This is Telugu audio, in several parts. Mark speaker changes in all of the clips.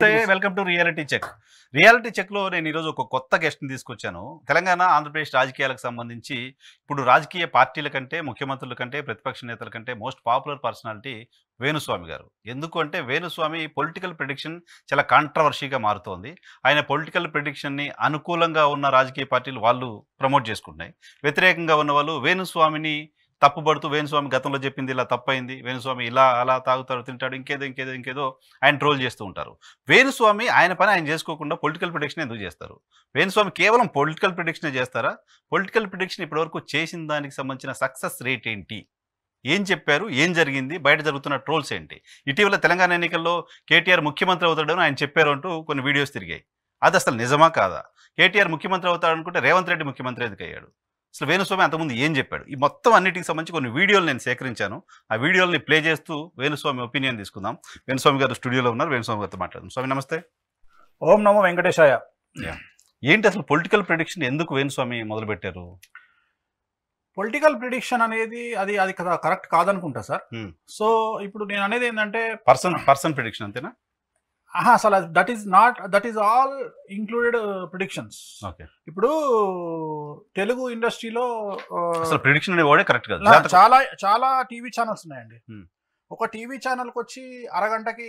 Speaker 1: Welcome to reality check. రియాలిటీ చెక్లో నేను ఈరోజు ఒక కొత్త గెస్ట్ని తీసుకొచ్చాను. తెలంగాణ ఆంధ్రప్రదేశ్ రాజకీయాలకు సంబంధించి ఇప్పుడు రాజకీయ పార్టీల కంటే, ముఖ్యమంత్రుల కంటే, ప్రతిపక్ష నేతల కంటే మోస్ట్ పాపులర్ పర్సనాలిటీ వేణుస్వామి గారు. ఎందుకు అంటే వేణుస్వామి పొలిటికల్ ప్రిడిక్షన్ చాలా కాంట్రవర్సీగా మారుతోంది. ఆయన పొలిటికల్ ప్రిడిక్షన్ని అనుకూలంగా ఉన్న రాజకీయ పార్టీలు వాళ్ళు ప్రమోట్ చేసుకుంటున్నాయి. వ్యతిరేకంగా ఉన్న వాళ్ళు వేణుస్వామిని తప్పుపడుతూ వేణుస్వామి గతంలో చెప్పింది ఇలా తప్పైంది, వేణుస్వామి ఇలా అలా తాగుతాడు, తింటాడు, ఇంకేదో ఆయన ట్రోల్ చేస్తూ ఉంటారు. వేణుస్వామి ఆయన పని ఆయన చేసుకోకుండా పొలిటికల్ ప్రిడిక్షన్ ఎందుకు చేస్తారు? వేణుస్వామి కేవలం పొలిటికల్ ప్రిడిక్షనే చేస్తారా? పొలిటికల్ ప్రిడిక్షన్ ఇప్పటివరకు చేసిన దానికి సంబంధించిన సక్సెస్ రేట్ ఏంటి? ఏం చెప్పారు? ఏం జరిగింది? బయట జరుగుతున్న ట్రోల్స్ ఏంటి? ఇటీవల తెలంగాణ ఎన్నికల్లో కేటీఆర్ ముఖ్యమంత్రి అవుతాడని ఆయన చెప్పారు అంటూ కొన్ని వీడియోస్ తిరిగాయి. అది అసలు నిజమా కాదా? కేటీఆర్ ముఖ్యమంత్రి అవుతాడనుకుంటే రేవంత్ రెడ్డి ముఖ్యమంత్రి ఎందుకు అయ్యాడు? అసలు వేణుస్వామి అంతకుముందు ఏం చెప్పాడు? ఈ మొత్తం అన్నిటికి సంబంధించి కొన్ని వీడియోలు నేను సేకరించాను. ఆ వీడియోల్ని ప్లే చేస్తూ వేణుస్వామి ఒపీనియన్ తీసుకుందాం. వేణుస్వామి గారు స్టూడియోలో ఉన్నారు. వేణుస్వామి గారితో మాట్లాడదాం. స్వామి నమస్తే.
Speaker 2: ఓం నమో వెంకటేశాయ.
Speaker 1: ఏంటి అసలు పొలిటికల్ ప్రిడిక్షన్ ఎందుకు వేణుస్వామి మొదలుపెట్టారు?
Speaker 2: పొలిటికల్ ప్రిడిక్షన్ అనేది అది కరెక్ట్ కాదనుకుంటా సార్. సో ఇప్పుడు నేను అనేది ఏంటంటే
Speaker 1: పర్సన్ ప్రిడిక్షన్ అంతేనా?
Speaker 2: అసలు that is all included predictions. ఇప్పుడు తెలుగు ఇండస్ట్రీలో
Speaker 1: అసలు ప్రిడిక్షన్ అనేవాడే కరెక్ట్ కాదు.
Speaker 2: చాలా టీవీ ఛానల్స్ ఉన్నాయండి. ఒక టీవీ ఛానల్కి వచ్చి అరగంటకి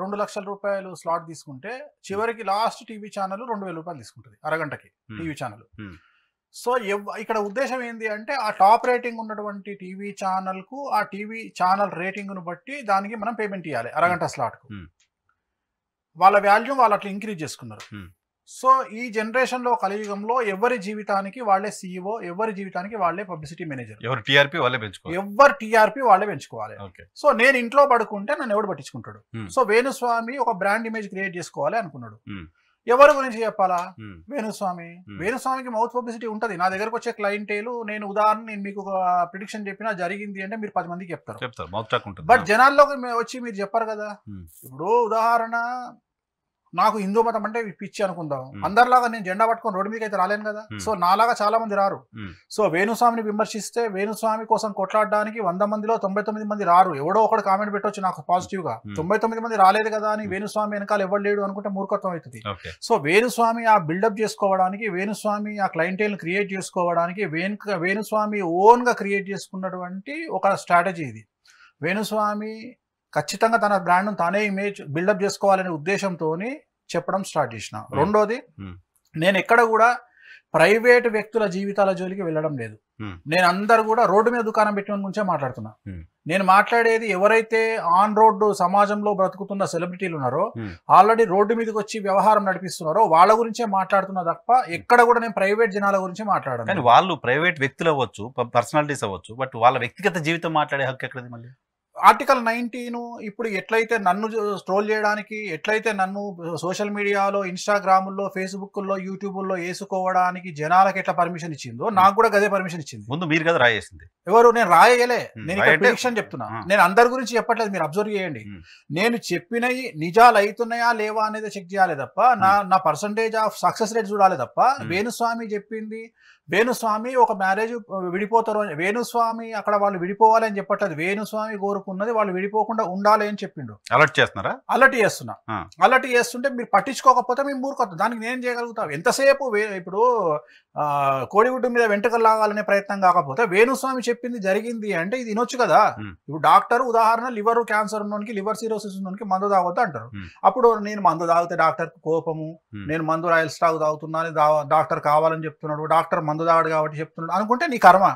Speaker 2: 2 లక్షల రూపాయలు స్లాట్ తీసుకుంటే చివరికి లాస్ట్ టీవీ ఛానల్ 2,000 రూపాయలు తీసుకుంటుంది అరగంటకి టీవీ ఛానల్. సో ఇక్కడ ఉద్దేశం ఏంటి అంటే ఆ టాప్ రేటింగ్ ఉన్నటువంటి టీవీ ఛానల్కు ఆ టీవీ ఛానల్ రేటింగ్ను బట్టి దానికి మనం పేమెంట్ ఇవ్వాలి అరగంట స్లాట్కు. వాళ్ళ వాల్యూ వాళ్ళు అట్లా ఇంక్రీజ్ చేసుకున్నారు. సో ఈ జనరేషన్లో కలియుగంలో ఎవరి జీవితానికి వాళ్ళే సీఈఓ, ఎవరి జీవితానికి వాళ్ళే పబ్లిసిటీ మేనేజర్, ఎవరి టీఆర్పీ వాళ్ళే పెంచుకోవాలి. సో నేను ఇంట్లో పడుకుంటే నన్ను ఎవడు పట్టించుకుంటాడు? సో వేణుస్వామి ఒక బ్రాండ్ ఇమేజ్ క్రియేట్ చేసుకోవాలి అనుకున్నాడు. ఎవరి గురించి చెప్పాలా? వేణుస్వామికి మౌత్ పబ్లిసిటీ ఉంటుంది. నా దగ్గరకు వచ్చే క్లయింటేలు నేను మీకు ఒక ప్రిడిక్షన్ చెప్పినా జరిగింది అంటే మీరు 10 మందికి చెప్తారు. బట్ జనాల్లోకి వచ్చి మీరు చెప్పారు కదా. ఇప్పుడు ఉదాహరణ, నాకు హిందూ మతం అంటే పిచ్చి అనుకుందాం. అందరిలాగా నేను జెండా పట్టుకొని రోడ్డు మీదకి అయితే రాలేను కదా. సో నాలాగా చాలా మంది రారు. సో వేణుస్వామిని విమర్శిస్తే వేణుస్వామి కోసం కొట్లాడడానికి 100 మందిలో 99 మంది రారు. ఎవడో ఒకటి కామెంట్ పెట్టవచ్చు నాకు పాజిటివ్ గా. 99 మంది రాలేదు కదా అని వేణుస్వామి వెనకాల ఎవరు లేడు అనుకుంటే మూర్ఖత్వం అవుతుంది. సో వేణుస్వామి ఆ బిల్డప్ చేసుకోవడానికి, వేణుస్వామి ఆ క్లయింటేల్ క్రియేట్ చేసుకోవడానికి వేణుస్వామి ఓన్ గా క్రియేట్ చేసుకున్నటువంటి ఒక స్ట్రాటజీ ఇది. వేణుస్వామి ఖచ్చితంగా తన బ్రాండ్ను తానే ఇమేజ్ బిల్డప్ చేసుకోవాలనే ఉద్దేశంతో చెప్పడం స్టార్ట్ చేసిన. రెండోది, నేను ఎక్కడ కూడా ప్రైవేట్ వ్యక్తుల జీవితాల జోలికి వెళ్ళడం లేదు. నేను అందరు కూడా రోడ్డు మీద దుకాణం పెట్టిన గురించే మాట్లాడుతున్నా. నేను మాట్లాడేది ఎవరైతే ఆన్ రోడ్డు సమాజంలో బ్రతుకుతున్న సెలబ్రిటీలు ఉన్నారో, ఆల్రెడీ రోడ్డు మీదకి వచ్చి వ్యవహారం నడిపిస్తున్నారో వాళ్ళ గురించే మాట్లాడుతున్నా తప్ప ఎక్కడ కూడా నేను ప్రైవేట్ జనాల గురించి మాట్లాడాను.
Speaker 1: కానీ వాళ్ళు ప్రైవేట్ వ్యక్తులు అవ్వచ్చు, పర్సనాలిటీస్ అవ్వచ్చు, బట్ వాళ్ళ వ్యక్తిగత జీవితం మాట్లాడే హక్కు ఎక్కడది? మళ్ళీ
Speaker 2: ఆర్టికల్ 19 ఇప్పుడు ఎట్లయితే నన్ను ట్రోల్ చేయడానికి, ఎట్లయితే నన్ను సోషల్ మీడియాలో, ఇన్స్టాగ్రాముల్లో, ఫేస్బుక్లో, యూట్యూబ్లో వేసుకోవడానికి జనాలకు ఎట్లా పర్మిషన్ ఇచ్చిందో నాకు కూడా గదే పర్మిషన్ ఇచ్చింది.
Speaker 1: ముందు మీరు కదా రాయేసింది.
Speaker 2: ఎవరు? నేను రాయలే. నేను ఇక్కడ ప్రిడిక్షన్ చెప్తున్నా. నేను అందరి గురించి చెప్పట్లేదు, మీరు అబ్జర్వ్ చేయండి. నేను చెప్పినవి నిజాలు అవుతున్నాయా లేవా అనేది చెక్ చేయాలి తప్ప నా పర్సంటేజ్ ఆఫ్ సక్సెస్ రేట్ చూడాలి తప్ప వేణుస్వామి చెప్పింది, వేణుస్వామి ఒక మ్యారేజ్ విడిపోతారు, వేణుస్వామి అక్కడ వాళ్ళు విడిపోవాలి అని చెప్పట్లేదు. వేణుస్వామి కోరుకున్నది వాళ్ళు విడిపోకుండా ఉండాలి అని చెప్పిండు.
Speaker 1: అలర్ట్ చేస్తున్నారా?
Speaker 2: అలర్ట్ చేస్తున్నా. అలర్ట్ చేస్తుంటే మీరు పట్టించుకోకపోతే మేము మూర్ఖత్వం. దానికి నేను చేయగలుగుతాం ఎంతసేపు? ఇప్పుడు కోడిగుడ్డు మీద వెంట్రుకలు లాగాలనే ప్రయత్నం కాకపోతే వేణుస్వామి చెప్పింది జరిగింది అంటే ఇది వినొచ్చు కదా. ఇప్పుడు డాక్టర్ ఉదాహరణ, లివర్ క్యాన్సర్ ఉన్నోనికి, లివర్ సిరోసిస్ ఉన్నోనికి మందు తాగొద్దు అంటారు. అప్పుడు నేను మందు తాగితే డాక్టర్ కోపము, నేను మందు రాయల్ స్టాక్ తాగుతున్నాను, డాక్టర్ కావాలని చెప్తున్నాడు, డాక్టర్ మందు తాగాడు కాబట్టి చెప్తున్నాడు అనుకుంటే నీ కర్మ.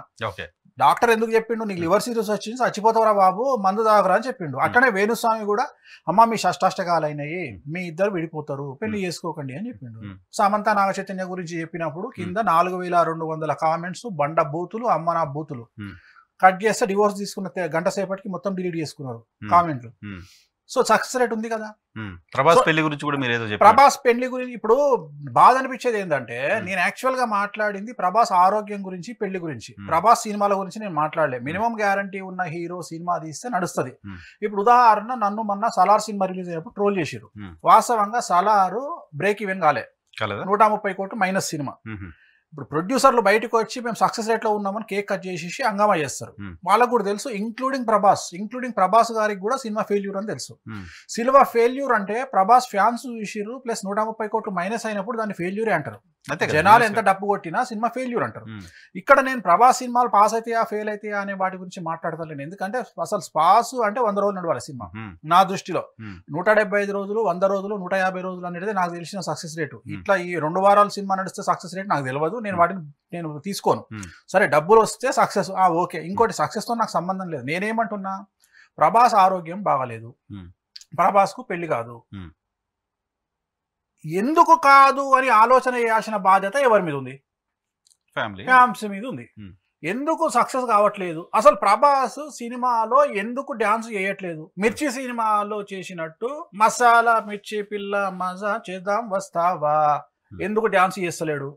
Speaker 2: డాక్టర్ ఎందుకు చెప్పిండు? నీకు లివర్ సిరోసిస్ వచ్చింది, చచ్చిపోతావరా బాబు, మందు తాగరా అని చెప్పిండు. అట్లనే వేణుస్వామి కూడా అమ్మ మీ షష్టాష్టకాలు అయినాయి, మీ ఇద్దరు విడిపోతారు, పెళ్లి చేసుకోకండి అని చెప్పిండు. సమంత నాగచైతన్య గురించి చెప్పినప్పుడు కింద 4200 కామెంట్స్, బండ బూతులు, అమ్మ నా బూతులు. కట్ చేస్తే డివోర్స్ తీసుకున్న గంట సేపటికి మొత్తం డిలీట్ చేసుకున్నారు కామెంట్లు. సో సక్సెస్ రేట్ ఉంది కదా.
Speaker 1: ప్రభాస్ పెళ్లి గురించి కూడా మీరు ఏదో చెప్పారు.
Speaker 2: ప్రభాస్ పెళ్లి గురించి ఇప్పుడు బాధ అనిపించేది ఏంటంటే నేను యాక్చువల్ గా మాట్లాడింది ప్రభాస్ ఆరోగ్యం గురించి, పెళ్లి గురించి. ప్రభాస్ సినిమాల గురించి నేను మాట్లాడలే. మినిమం గ్యారంటీ ఉన్న హీరో సినిమా తీస్తే నడుస్తుంది. ఇప్పుడు ఉదాహరణ, నన్ను మొన్న సలార్ సినిమా రిలీజ్ అయినప్పుడు ట్రోల్ చేసారు. వాస్తవంగా సలారు బ్రేక్ ఈవెన్ కాలే, 130 కోట్లు మైనస్ సినిమా. ఇప్పుడు ప్రొడ్యూసర్లు బయటకు వచ్చి మేము సక్సెస్ రేట్లో ఉన్నామని కేక్ కట్ చేసేసి హంగామా చేస్తారు. వాళ్ళకు కూడా తెలుసు, ఇంక్లూడింగ్ ప్రభాస్ గారికి కూడా సినిమా ఫెయిల్యూర్ అని తెలుసు. సినిమా ఫెయిల్యూర్ అంటే ప్రభాస్ ఫ్యాన్స్ చూసిరు ప్లస్ 130 కోట్లు మైనస్ అయినప్పుడు దాన్ని ఫెయిల్యూరే అంటారు. జనాలు ఎంత డబ్బు కొట్టినా సినిమా ఫెయిల్యూర్ అంటారు. ఇక్కడ నేను ప్రభాస్ సినిమాలు పాస్ అవుతాయా ఫెయిల్ అవుతాయా అనే వాటి గురించి మాట్లాడతాను. ఎందుకంటే అసలు పాస్ అంటే 100 రోజులు నడవాలి సినిమా నా దృష్టిలో. 175 రోజులు, 100 రోజులు, 150 రోజులు అనేది నాకు తెలిసిన సక్సెస్ రేటు. ఇట్లా ఈ 2 వారాల సినిమా నడిస్తే సక్సెస్ రేట్ నాకు తెలియదు. నేను వాటిని తీసుకోను. సరే డబ్బులు వస్తే సక్సెస్ ఓకే. ఇంకోటి సక్సెస్ తో నాకు సంబంధం లేదు. నేనేమంటున్నా, ప్రభాస్ ఆరోగ్యం బాగాలేదు, ప్రభాస్ కు పెళ్లి కాదు. ఎందుకు కాదు అని ఆలోచన చేయాల్సిన బాధ్యత ఎవరి మీద ఉంది? ఫ్యాన్స్ మీద ఉంది. ఎందుకు సక్సెస్ కావట్లేదు? అసలు ప్రభాస్ సినిమాలో ఎందుకు డాన్స్ చేయట్లేదు? మిర్చి సినిమాలో చేసినట్టు మసాలా మిర్చి పిల్ల మజా చేద్దాం వస్తావా, ఎందుకు డాన్స్ చేస్తలేడు?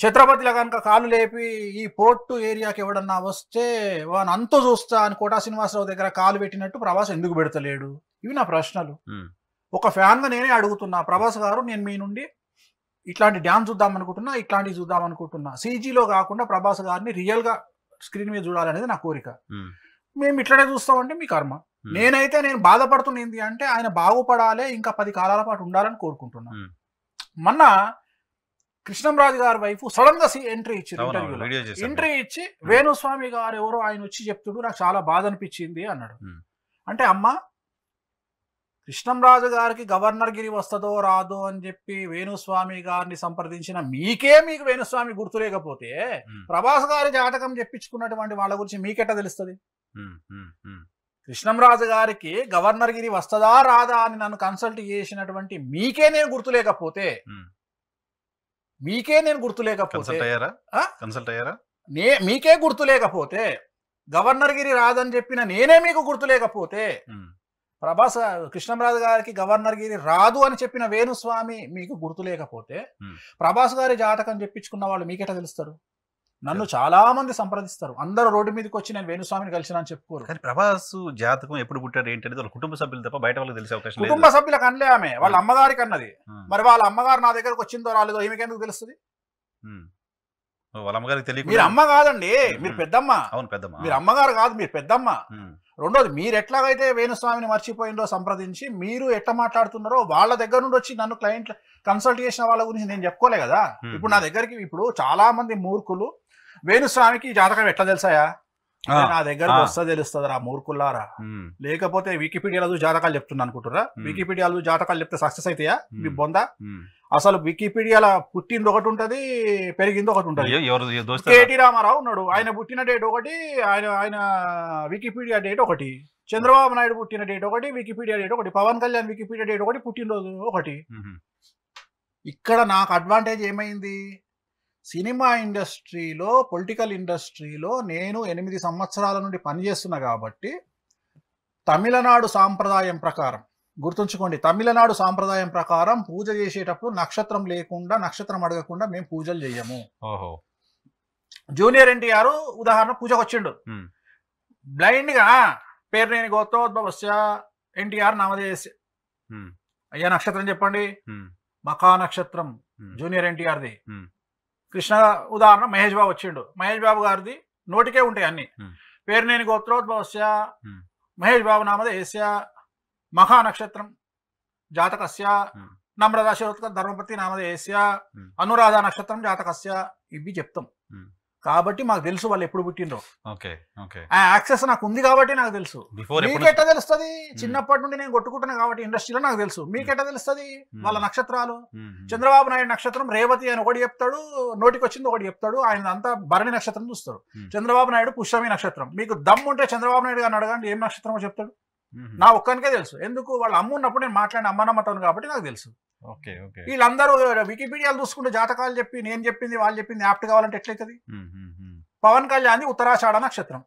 Speaker 2: ఛత్రపతిలో కనుక కాలు లేపి ఈ పోర్టు ఏరియాకి ఎవడన్నా వస్తే వాని అంతు చూస్తా అని కోటా శ్రీనివాసరావు దగ్గర కాలు పెట్టినట్టు ప్రభాస్ ఎందుకు పెడతలేడు? ఇవి నా ప్రశ్నలు. ఒక ఫ్యాన్గా నేనే అడుగుతున్నా, ప్రభాస్ గారు నేను మీ నుండి ఇట్లాంటి డ్యాన్స్ చూద్దాం అనుకుంటున్నా, ఇట్లాంటివి చూద్దాం అనుకుంటున్నా. సీజీలో కాకుండా ప్రభాస్ గారిని రియల్గా స్క్రీన్ మీద చూడాలనేది నా కోరిక. మేము ఇట్లనే చూస్తామంటే మీ కర్మ. నేనైతే నేను బాధపడుతున్న ఏంటి అంటే ఆయన బాగుపడాలి, ఇంకా 10 కాలాల పాటు ఉండాలని కోరుకుంటున్నా. మొన్న కృష్ణంరాజు గారి వైఫ్ సడన్ గా ఎంట్రీ ఇచ్చారు ఇంటర్వ్యూలో. ఎంట్రీ ఇచ్చి వేణుస్వామి గారు ఎవరో ఆయన వచ్చి చెప్తుడు నాకు చాలా బాధ అనిపించింది అన్నాడు. అంటే అమ్మ, కృష్ణంరాజు గారికి గవర్నర్ గిరి వస్తుందో రాదో అని చెప్పి వేణుస్వామి గారిని సంప్రదించిన మీకు వేణుస్వామి గుర్తులేకపోతే ప్రభాస్ గారి జాతకం చెప్పించుకున్నటువంటి వాళ్ళ గురించి మీకెట్ట తెలుస్తుంది? కృష్ణంరాజు గారికి గవర్నర్ గిరి వస్తుందా రాదా అని నన్ను కన్సల్ట్ చేసినటువంటి మీకే నేను గుర్తులేకపోతే మీకే గుర్తులేకపోతే గవర్నర్ గిరి రాదని చెప్పిన నేనే మీకు గుర్తులేకపోతే ప్రభాస్ కృష్ణంరాజు గారికి గవర్నర్ గిరి రాదు అని చెప్పిన వేణుస్వామి మీకు గుర్తులేకపోతే ప్రభాస్ గారి జాతకం చెప్పించుకున్న వాళ్ళు మీకెట తెలుస్తారు? నన్ను చాలా మంది సంప్రదిస్తారు. అందరూ రోడ్డు మీదకి వచ్చి నేను వేణుస్వామిని కలిసిన అని చెప్పుకోరు.
Speaker 1: కానీ ప్రభాస్ జాతకం ఎప్పుడు పుట్టాడు ఏంటనేది వాళ్ళ కుటుంబ సభ్యులు తప్ప బయట వాళ్ళకి తెలిసే అవకాశం లేదు.
Speaker 2: కుటుంబ సభ్యులకు అనలే, ఆమె వాళ్ళ అమ్మగారికి అన్నది. మరి వాళ్ళ అమ్మగారు నా దగ్గరకు వచ్చిందో రాలేదో ఈమెకెందుకు తెలుస్తుంది?
Speaker 1: వాళ్ళ అమ్మగారికి తెలియదు.
Speaker 2: మీరు అమ్మ కాదండి, మీరు పెద్దమ్మ.
Speaker 1: అవును పెద్దమ్మ.
Speaker 2: మీరు అమ్మగారు కాదు, మీరు పెద్దమ్మ. రెండోది, మీరు ఎట్లాగైతే వేణుస్వామిని మర్చిపోయిందో సంప్రదించి మీరు ఎట్లా మాట్లాడుతున్నారో వాళ్ళ దగ్గర నుండి వచ్చి నన్ను క్లయింట్ కన్సల్ట్ చేసిన వాళ్ళ గురించి నేను చెప్పుకోలే కదా. ఇప్పుడు నా దగ్గరికి ఇప్పుడు చాలా మంది మూర్ఖులు వేణుస్వామికి జాతకం ఎట్లా తెలుసాయా, నా దగ్గరకు వస్తా తెలుస్తుందిరా మూర్ఖుల్లారా. లేకపోతే వికీపీడియాలో చూసి జాతకాలు చెప్తున్నా అనుకుంటారా? వికీపీడియాలో జాతకాలు చెప్తే సక్సెస్ అవుతాయా మీ బొందా? అసలు వికీపీడియాలో పుట్టింది ఒకటి ఉంటది, పెరిగింది ఒకటి ఉంటది. కేటీ రామారావు ఉన్నాడు, ఆయన పుట్టిన డేట్ ఒకటి, ఆయన వికీపీడియా డేట్ ఒకటి. చంద్రబాబు నాయుడు పుట్టిన డేట్ ఒకటి, వికీపీడియా డేట్ ఒకటి. పవన్ కళ్యాణ్ వికీపీడియా డేట్ ఒకటి, పుట్టినరోజు ఒకటి. ఇక్కడ నాకు అడ్వాంటేజ్ ఏమైంది? సినిమా ఇండస్ట్రీలో, పొలిటికల్ ఇండస్ట్రీలో నేను 8 సంవత్సరాల నుండి పనిచేస్తున్నా కాబట్టి తమిళనాడు సాంప్రదాయం ప్రకారం గుర్తుంచుకోండి, తమిళనాడు సాంప్రదాయం ప్రకారం పూజ చేసేటప్పుడు నక్షత్రం లేకుండా, నక్షత్రం అడగకుండా మేము పూజలు చెయ్యము. జూనియర్ ఎన్టీఆర్ ఉదాహరణ పూజకు వచ్చిండు, బ్లైండ్ గా పేర్నేని గోత్రోద్భవస్య ఎన్టీఆర్ నామధేయస్య. అయ్యా నక్షత్రం చెప్పండి, మఖా నక్షత్రం జూనియర్ ఎన్టీఆర్ది. కృష్ణ ఉదాహరణ మహేష్ బాబు వచ్చిండు, మహేష్ బాబు గారిది నోటికే ఉంటాయి అన్ని. పేర్నేని గోత్రోద్భవస్య మహేష్ బాబు నామధేయస్య మఖా నక్షత్రం జాతకస్య నమ్రతా శిరోత్క ధర్మపతి నామధేయస్య అనురాధ నక్షత్రం జాతకస్య. ఇవి చెప్తాం కాబట్టి మాకు తెలుసు వాళ్ళు ఎప్పుడు పుట్టిండ్రో. ఆ యాక్సెస్ నాకు ఉంది కాబట్టి నాకు తెలుసు. మీకెట్లా తెలుస్తుంది? చిన్నప్పటి నుండి నేను కొట్టుకుంటున్నా కాబట్టి ఇండస్ట్రీలో నాకు తెలుసు. మీకెట్లా తెలుస్తుంది వాళ్ళ నక్షత్రాలు? చంద్రబాబు నాయుడు నక్షత్రం రేవతి అని ఒకటి చెప్తాడు, నోటికి వచ్చింది ఒకటి చెప్తాడు. ఆయన అంతా భరణి నక్షత్రం చూస్తాడు. చంద్రబాబు నాయుడు పుష్యమి నక్షత్రం. మీకు దమ్ము ఉంటే చంద్రబాబు నాయుడు గారిని అడగండి ఏం నక్షత్రమో చెప్తాడు. నా ఒక్కనికే తెలుసు. ఎందుకు? వాళ్ళ అమ్మ ఉన్నప్పుడు నేను మాట్లాడిన అమ్మనమ్మతాను కాబట్టి నాకు తెలుసు. వీళ్ళందరూ వికీపీడియాలు చూసుకుంటే జాతకాలు చెప్పి నేను చెప్పింది వాళ్ళు చెప్పింది యాప్ట్ కావాలంటే ఎట్లయితుంది? పవన్ కళ్యాణ్ది ఉత్తరాషాఢ నక్షత్రం,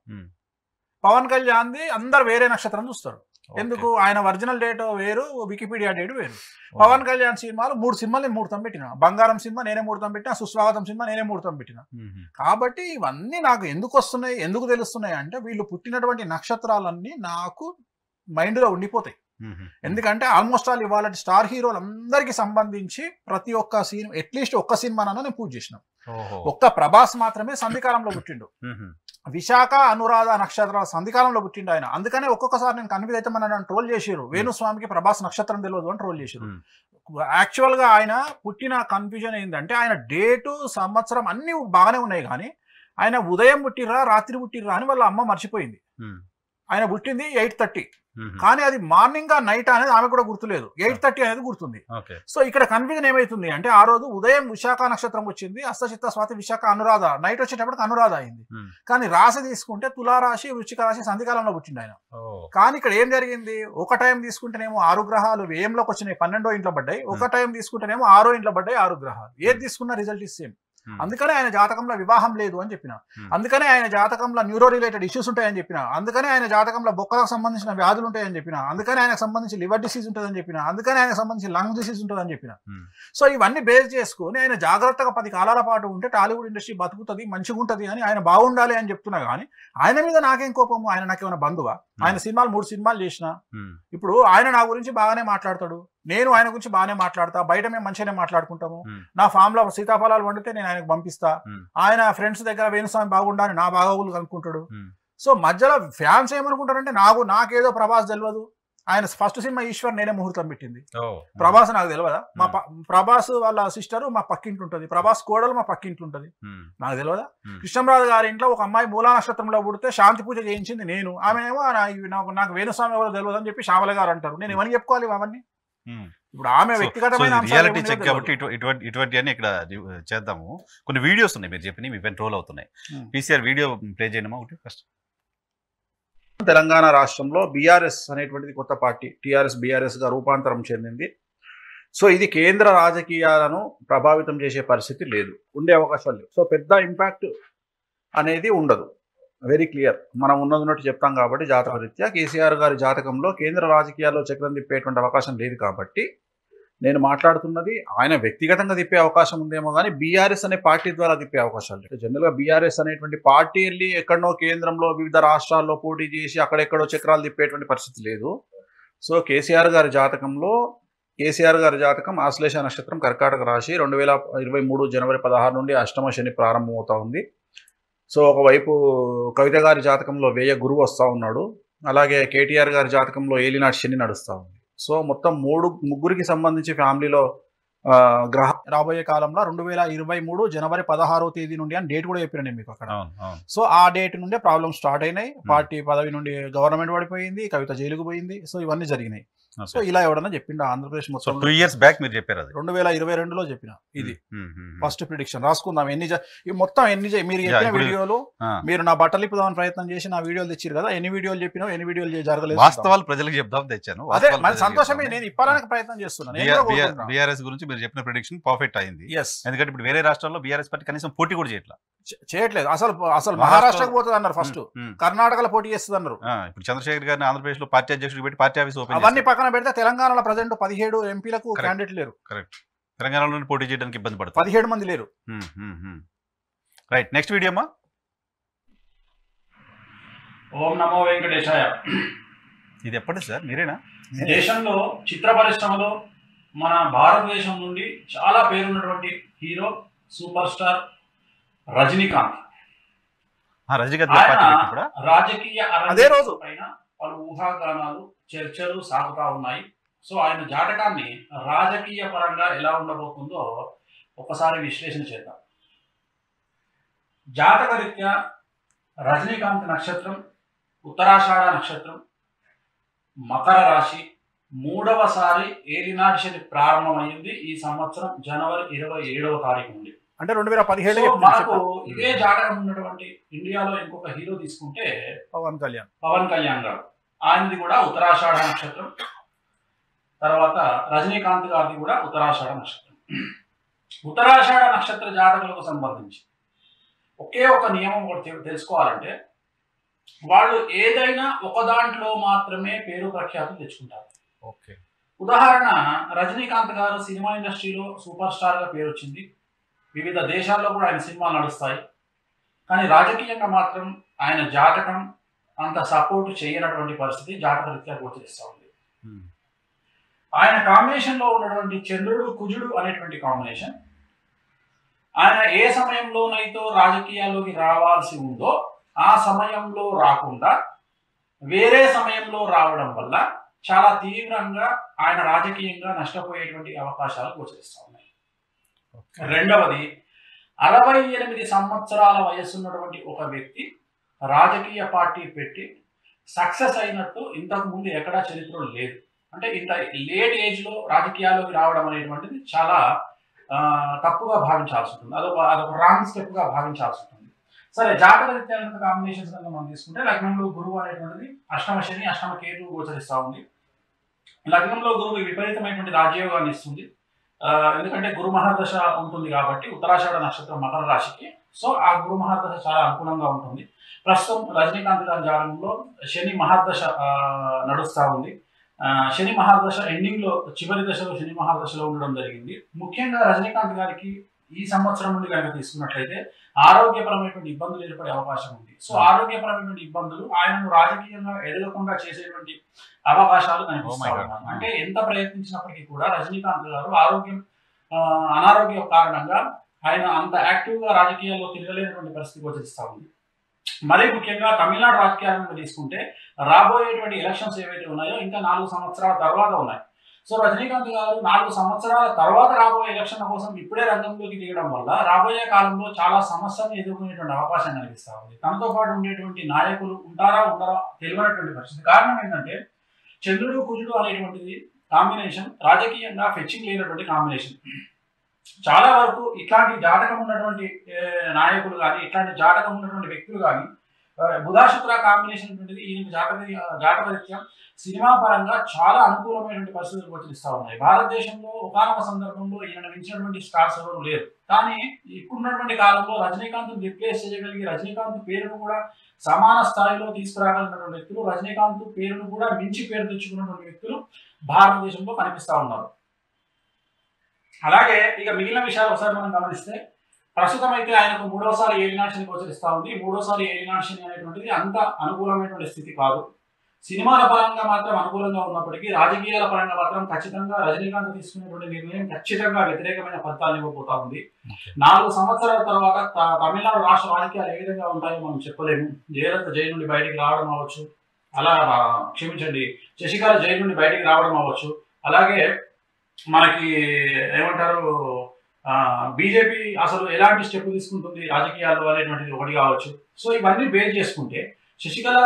Speaker 2: పవన్ కళ్యాణ్ది అందరు వేరే నక్షత్రం చూస్తారు. ఎందుకు? ఆయన ఒరిజినల్ డేట్ వేరు, వికీపీడియా డేట్ వేరు. పవన్ కళ్యాణ్ సినిమాలు 3 సినిమాలు నేను ముహూర్తం పెట్టిన. బంగారం సినిమా నేనే ముహూర్తం పెట్టిన, సుస్వాగతం సినిమా నేనే ముహూర్తం పెట్టిన. కాబట్టి ఇవన్నీ నాకు ఎందుకు వస్తున్నాయి, ఎందుకు తెలుస్తున్నాయి అంటే వీళ్ళు పుట్టినటువంటి నక్షత్రాలన్నీ నాకు మైండ్లో ఉండిపోతాయి. ఎందుకంటే ఆల్మోస్ట్ ఆల్ ఇవాళ స్టార్ హీరోలందరికీ సంబంధించి ప్రతి ఒక్క సీన్ అట్లీస్ట్ ఒక్క సినిమానన్నా నేను పూజ చేసిన. ఒక్క ప్రభాస్ మాత్రమే సంధికాలంలో పుట్టిండు. విశాఖ అనురాధ నక్షత్రాల సంధికాలంలో పుట్టిండు ఆయన. అందుకనే ఒక్కొక్కసారి నేను కన్ఫ్యూజ్ అయితే మన నన్ను ట్రోల్ చేసారు, వేణుస్వామికి ప్రభాస్ నక్షత్రం తెలియదు అని ట్రోల్ చేసారు. యాక్చువల్ గా ఆయన పుట్టిన కన్ఫ్యూజన్ ఏంటంటే ఆయన డేటు సంవత్సరం అన్ని బాగానే ఉన్నాయి, కానీ ఆయన ఉదయం పుట్టిర్రా రాత్రి పుట్టిర్రా అని వాళ్ళ అమ్మ మర్చిపోయింది. ఆయన పుట్టింది 8:30, కానీ అది మార్నింగ్ నైట్ అనేది ఆమె కూడా గుర్తులేదు, 8:30 అనేది గుర్తుంది. సో ఇక్కడ కన్ఫ్యూజన్ ఏమైతుంది అంటే ఆ రోజు ఉదయం విశాఖ నక్షత్రం వచ్చింది, అస్తచిత్త స్వాతి విశాఖ అనురాధ, నైట్ వచ్చేటప్పటికి అనురాధ అయింది. కానీ రాశి తీసుకుంటే తులారాశి వృశ్చిక రాశి సంధికాలంలో పుట్టిండు ఆయన. కానీ ఇక్కడ ఏం జరిగింది, ఒక టైం తీసుకుంటేనేమో 6 గ్రహాలు వ్యయంలోకి వచ్చినాయి, 12వ ఇంట్లో పడ్డాయి. ఒక టైం తీసుకుంటేనేమో 6వ ఇంట్లో పడ్డాయి 6 గ్రహాలు. ఏది తీసుకున్న రిజల్ట్ ఇస్ సేమ్. అందుకనే ఆయన జాతకంలో వివాహం లేదు అని చెప్పిన, అందుకనే ఆయన జాతకంలో న్యూరో రిలేటెడ్ ఇష్యూస్ ఉంటాయని చెప్పిన, అందుకనే ఆయన జాతకంలో బొక్కలకు సంబంధించిన వ్యాధులు ఉంటాయని చెప్పిన, అందుకనే ఆయనకు సంబంధించి లివర్ డిసీజ్ ఉంటుందని చెప్పిన, అందుకనే ఆయనకు సంబంధించి లంగ్ డిసీజ్ ఉంటుందని చెప్పిన. సో ఇవన్నీ బేస్ చేసుకుని ఆయన జాగ్రత్తగా 10 కాలాల పాటు ఉంటే టాలీవుడ్ ఇండస్ట్రీ బతుకుతుంది, మంచిగా ఉంటుంది అని, ఆయన బాగుండాలి అని చెప్తున్నా. కానీ ఆయన మీద నాకేం కోపము, ఆయన నాకేమైనా బంధువా? ఆయన సినిమాలు 3 సినిమాలు చేసిన, ఇప్పుడు ఆయన నా గురించి బాగానే మాట్లాడతాడు, నేను ఆయన గురించి బాగానే మాట్లాడతా, బయట మేము మంచిగానే మాట్లాడుకుంటాము. నా ఫామ్ లో సీతాఫలాలు వండితే నేను ఆయనకు పంపిస్తా, ఆయన ఫ్రెండ్స్ దగ్గర వేణుస్వామి బాగుండాలని నా బాగోగులు కనుక్కుంటాడు. సో మధ్యలో ఫ్యాన్స్ ఏమనుకుంటారంటే నాకేదో ప్రభాస్ తెలియదు, ఆయన ఫస్ట్ సినిమా ఈశ్వర్ నేనే ముహూర్తం పెట్టింది, ప్రభాస్ నాకు తెలియదా? మా ప్రభాస్ వాళ్ళ సిస్టర్ మా పక్కింటి ఉంటుంది, ప్రభాస్ కోడలు మా పక్కింటి ఉంటుంది, నాకు తెలియదా? కృష్ణంరాజు గారి ఇంట్లో ఒక అమ్మాయి మూలా నక్షత్రంలో పుడితే శాంతి పూజ చేయించింది నేను, ఆమె ఏమో నాకు వేణుస్వామి ఎవరో తెలియదు అని చెప్పి శ్యామల గారు అంటారు. నేను ఏమని చెప్పుకోవాలి అవన్నీ? ఇప్పుడు ఆమె వ్యక్తిగతమైన
Speaker 1: రియాలిటీ చెక్ కాబట్టి ఇటువంటి అని ఇక్కడ చేద్దాము. కొన్ని వీడియోస్ ఉన్నాయి మీరు చెప్పిన, మీ పెన్ ట్రోల్ అవుతున్నాయి. పీసీఆర్ వీడియో ప్లే చేయడమా ఒకటి ఫస్ట్.
Speaker 2: తెలంగాణ రాష్ట్రంలో బీఆర్ఎస్ అనేటువంటిది కొత్త పార్టీ, టీఆర్ఎస్ బీఆర్ఎస్ గా రూపాంతరం చెందింది. సో ఇది కేంద్ర రాజకీయాలను ప్రభావితం చేసే పరిస్థితి లేదు, ఉండే అవకాశాలు లేవు. సో పెద్ద ఇంపాక్ట్ అనేది ఉండదు, వెరీ క్లియర్. మనం ఉన్నట్టు చెప్తాం కాబట్టి జాతక రీత్యా కేసీఆర్ గారి జాతకంలో కేంద్ర రాజకీయాల్లో చక్రం తిప్పేటువంటి అవకాశం లేదు. కాబట్టి నేను మాట్లాడుతున్నది ఆయన వ్యక్తిగతంగా తిప్పే అవకాశం ఉందేమో కానీ బీఆర్ఎస్ అనే పార్టీ ద్వారా తిప్పే అవకాశాలు లేదు. జనరల్గా బీఆర్ఎస్ అనేటువంటి పార్టీ వెళ్ళి ఎక్కడో కేంద్రంలో వివిధ రాష్ట్రాల్లో పోటీ చేసి అక్కడెక్కడో చక్రాలు తిప్పేటువంటి పరిస్థితి లేదు. సో కేసీఆర్ గారి జాతకంలో కేసీఆర్ గారి జాతకం ఆశ్లేష నక్షత్రం కర్కాటక రాశి 2023 జనవరి 16 నుండి అష్టమ శని ప్రారంభమవుతా ఉంది. సో ఒకవైపు కవిత గారి జాతకంలో వ్యయ గురువు వస్తూ ఉన్నాడు, అలాగే కేటీఆర్ గారి జాతకంలో ఏలినాటి శని నడుస్తూ ఉంది. సో మొత్తం ముగ్గురికి సంబంధించి ఫ్యామిలీలో గ్రహ రాబోయే కాలంలో 2023 జనవరి 16వ తేదీ నుండి అని డేట్ కూడా చెప్పిన నేను మీకు అక్కడ. సో ఆ డేట్ నుండే ప్రాబ్లమ్ స్టార్ట్ అయినాయి, పార్టీ పదవి నుండి గవర్నమెంట్ పడిపోయింది, కవిత జైలుకు పోయింది. సో ఇవన్నీ జరిగినాయి. సో ఇలా ఎవడన్నా చెప్పిండు ఆంధ్రప్రదేశ్ మొత్తం
Speaker 1: 2 years బ్యాక్ మీరు చెప్పారు, అది
Speaker 2: 2022లో చెప్పిన. ఇది ఫస్ట్ ప్రిడిక్షన్ రాసుకుందాం. మొత్తం ఎన్ని మీరు చెప్పిన వీడియోలు, మీరు నా బట్టలు ఇప్పుదామని ప్రయత్నం చేసి నా వీడియోలు తెచ్చారు కదా, ఎన్ని వీడియోలు చెప్పినావు, ఎన్ని వీడియోలు జరగలేదు,
Speaker 1: వాస్తవాలు ప్రజలకు చెప్దాం తెచ్చాను.
Speaker 2: అదే మన సంతోషమే, నేను ఇప్పడానికి ప్రయత్నం చేస్తున్నాను.
Speaker 1: బీఆర్ఎస్ గురించి మీరు చెప్పిన ప్రిడిక్షన్ పర్ఫెక్ట్ అయింది. ఎందుకంటే ఇప్పుడు వేరే రాష్ట్రాల్లో బీఆర్ఎస్ పార్టీ కనీసం పోటీ కూడా చేయట్లేదు. అసలు మహారాష్ట్రకు పోతుంది అన్నారు, ఫస్ట్ కర్ణాటకలో పోటీ చేస్తుంది అన్నారు. ఇప్పుడు చంద్రశేఖర్ గారిని ఆంధ్రప్రదేశ్ లో పార్టీ అధ్యక్షుడు పెట్టి పార్టీ ఆఫీస్ ఓపెన్,
Speaker 2: అవన్నీ పక్కన పెడితే తెలంగాణలో ప్రజెంట్ 17 ఎంపీలకు క్యాండిడేట్ లేరు.
Speaker 1: కరెక్ట్, తెలంగాణలో పోటీ చేయడానికి ఇబ్బంది పడుతుంది,
Speaker 2: 17 మంది లేరు.
Speaker 1: రైట్, నెక్స్ట్ వీడియో అమ్మా.
Speaker 3: ఓం నమో వెంకటేశాయ.
Speaker 1: ఇది ఎప్పటి సార్ మీరేనా?
Speaker 3: దేశంలో చిత్ర పరిశ్రమలో మన భారతదేశం నుండి చాలా పేరున్నటువంటి హీరో సూపర్ స్టార్ రజనీకాంత్. రాజకీయ
Speaker 2: అదే రోజు
Speaker 3: పైన పలు ఊహాగానాలు చర్చలు సాగుతా ఉన్నాయి. సో ఆయన జాతకాన్ని రాజకీయ పరంగా ఎలా ఉండబోతుందో ఒకసారి విశ్లేషణ చేద్దాం. జాతక రీత్యా రజనీకాంత్ నక్షత్రం ఉత్తరాషాఢ నక్షత్రం, మకర రాశి, 3వసారి ఏలినాటి శని ప్రారంభమైంది ఈ సంవత్సరం జనవరి 27వ తారీఖు నుండి.
Speaker 2: అంటే 2017
Speaker 3: మనకు ఇదే జాతకం ఉన్నటువంటి ఇండియాలో ఇంకొక హీరో తీసుకుంటే పవన్ కళ్యాణ్ గారు, ఆయనది కూడా ఉత్తరాషాఢ నక్షత్రం. తర్వాత రజనీకాంత్ గారిది కూడా ఉత్తరాషాఢ నక్షత్రం. ఉత్తరాషాఢ నక్షత్ర జాతకులకు సంబంధించి ఒకే ఒక నియమం ఒకటి తెలుసుకోవాలంటే, వాళ్ళు ఏదైనా ఒక దాంట్లో మాత్రమే పేరు ప్రఖ్యాతులు తెచ్చుకుంటారు. ఉదాహరణ, రజనీకాంత్ గారు సినిమా ఇండస్ట్రీలో సూపర్ స్టార్ గా పేరు వచ్చింది, వివిధ దేశాల్లో కూడా ఆయన సినిమాలు నడుస్తాయి. కానీ రాజకీయంగా మాత్రం ఆయన జాతకం అంత సపోర్ట్ చేయనటువంటి పరిస్థితి జాతక రీత్యా గోచరిస్తూ ఉంది. ఆయన కాంబినేషన్ లో ఉన్నటువంటి చంద్రుడు కుజుడు అనేటువంటి కాంబినేషన్ ఆయన ఏ సమయంలోనైతే రాజకీయాల్లోకి రావాల్సి ఉందో ఆ సమయంలో రాకుండా వేరే సమయంలో రావడం వల్ల చాలా తీవ్రంగా ఆయన రాజకీయంగా నష్టపోయేటువంటి అవకాశాలు గోచరిస్తూ ఉన్నాయి. రెండవది 68 సంవత్సరాల వయసున్నటువంటి ఒక వ్యక్తి రాజకీయ పార్టీ పెట్టి సక్సెస్ అయినట్టు ఇంతకు ముందు ఎక్కడా చరిత్రలో లేదు. అంటే ఇంత లేట్ ఏజ్ లో రాజకీయాల్లోకి రావడం అనేటువంటిది చాలా తప్పుగా భావించాల్సి ఉంటుంది. అదొక రాంగ్ స్టెప్ గా భావించాల్సి ఉంటుంది. సరే, జాతక రీత్యా కాంబినేషన్స్ కనుక మనం తీసుకుంటే లగ్నంలో గురువు అనేటువంటిది అష్టమ శని అష్టమ కేతు గోచరిస్తూ ఉంది. లగ్నంలో గురువు విపరీతమైనటువంటి రాజయోగాన్ని ఇస్తుంది. ఎందుకంటే గురు మహాదశ ఉంటుంది కాబట్టి ఉత్తరాషాఢ నక్షత్రం మకర రాశికి. సో ఆ గురు మహాదశ చాలా అనుకూలంగా ఉంటుంది. ప్రస్తుతం రజనీకాంత్ గారి జాతకంలో శని మహాదశ నడుస్తూ ఉంది. శని మహాదశ ఎండింగ్ లో చివరి దశలో శని మహాదశలో ఉండడం జరిగింది. ముఖ్యంగా రజనీకాంత్ గారికి ఈ సంవత్సరం నుండి కనుక తీసుకున్నట్లయితే ఆరోగ్యపరమైనటువంటి ఇబ్బందులు ఏర్పడే అవకాశం ఉంది. సో ఆరోగ్యపరమైనటువంటి ఇబ్బందులు ఆయనను రాజకీయంగా ఎదగకుండా చేసేటువంటి అవకాశాలు కనిపిస్తా ఉన్నాయి. అంటే ఎంత ప్రయత్నించినప్పటికీ కూడా రజనీకాంత్ గారు అనారోగ్య కారణంగా ఆయన అంత యాక్టివ్ గా రాజకీయాల్లో తిరగలేనటువంటి పరిస్థితి గోచరిస్తా ఉంది. మరీ ముఖ్యంగా తమిళనాడు రాజకీయాలను తీసుకుంటే రాబోయేటువంటి ఎలక్షన్స్ ఏవైతే ఉన్నాయో ఇంకా 4 సంవత్సరాల తర్వాత ఉన్నాయి. సో రజనీకాంత్ గారు 4 సంవత్సరాల తర్వాత రాబోయే ఎలక్షన్ల కోసం ఇప్పుడే రంగంలోకి దిగడం వల్ల రాబోయే కాలంలో చాలా సమస్యలను ఎదుర్కొనేటువంటి అవకాశం కనిపిస్తా ఉంది. తనతో పాటు ఉండేటువంటి నాయకులు ఉంటారా తెలియనటువంటి పరిస్థితి. కారణం ఏంటంటే చంద్రుడు కుజుడు అనేటువంటిది కాంబినేషన్ రాజకీయంగా ఫెచ్చింగ్ లేనటువంటి కాంబినేషన్. చాలా వరకు ఇట్లాంటి జాతకం ఉన్నటువంటి నాయకులు కానీ ఇట్లాంటి జాతకం ఉన్నటువంటి వ్యక్తులు కానీ బుధాశుక్ర కాంబినేషన్ అనేటువంటిది ఈయన జాతకరీత్యా సినిమా పరంగా చాలా అనుకూలమైనటువంటి పరిస్థితులు గోచరిస్తూ ఉన్నాయి. భారతదేశంలో ఒకానొక సందర్భంలో ఈయన మించినటువంటి స్టార్స్ ఎవరు లేరు. కానీ ఇప్పుడున్నటువంటి కాలంలో రజనీకాంత్ రిప్లేస్ చేయగలిగి రజనీకాంత్ పేరును కూడా సమాన స్థాయిలో తీసుకురాగలిగినటువంటి వ్యక్తులు, రజనీకాంత్ పేరును కూడా మించి పేరు తెచ్చుకున్నటువంటి వ్యక్తులు భారతదేశంలో కనిపిస్తా ఉన్నారు. అలాగే ఇక మిగిలిన విషయాలు ఒకసారి మనం గమనిస్తే ప్రస్తుతం అయితే ఆయనకు 3వసారి ఏలినాటి శని గోచరిస్తా ఉంది. 3వసారి ఏలినాటి శని అనేటువంటిది అంత అనుకూలమైనటువంటి స్థితి కాదు. సినిమాల పరంగా మాత్రం అనుకూలంగా ఉన్నప్పటికీ రాజకీయాల పరంగా మాత్రం ఖచ్చితంగా రజనీకాంత్ తీసుకునేటువంటి నిర్ణయం ఖచ్చితంగా వ్యతిరేకమైన ఫలితాలు ఇవ్వబోతా ఉంది. 4 సంవత్సరాల తర్వాత తమిళనాడు రాష్ట్ర రాజకీయాలు ఏ విధంగా ఉంటాయో మనం చెప్పలేము. జయలలిత జైలు నుండి బయటికి రావడం అవ్వచ్చు, శశికళ జైలు నుండి బయటికి రావడం అవ్వచ్చు, అలాగే మనకి ఏమంటారు బీజేపీ అసలు ఎలాంటి స్టెప్ తీసుకుంటుంది రాజకీయాల్లో అనేటువంటిది ఒకటి కావచ్చు. సో ఇవన్నీ బేస్ చేసుకుంటే శశికళ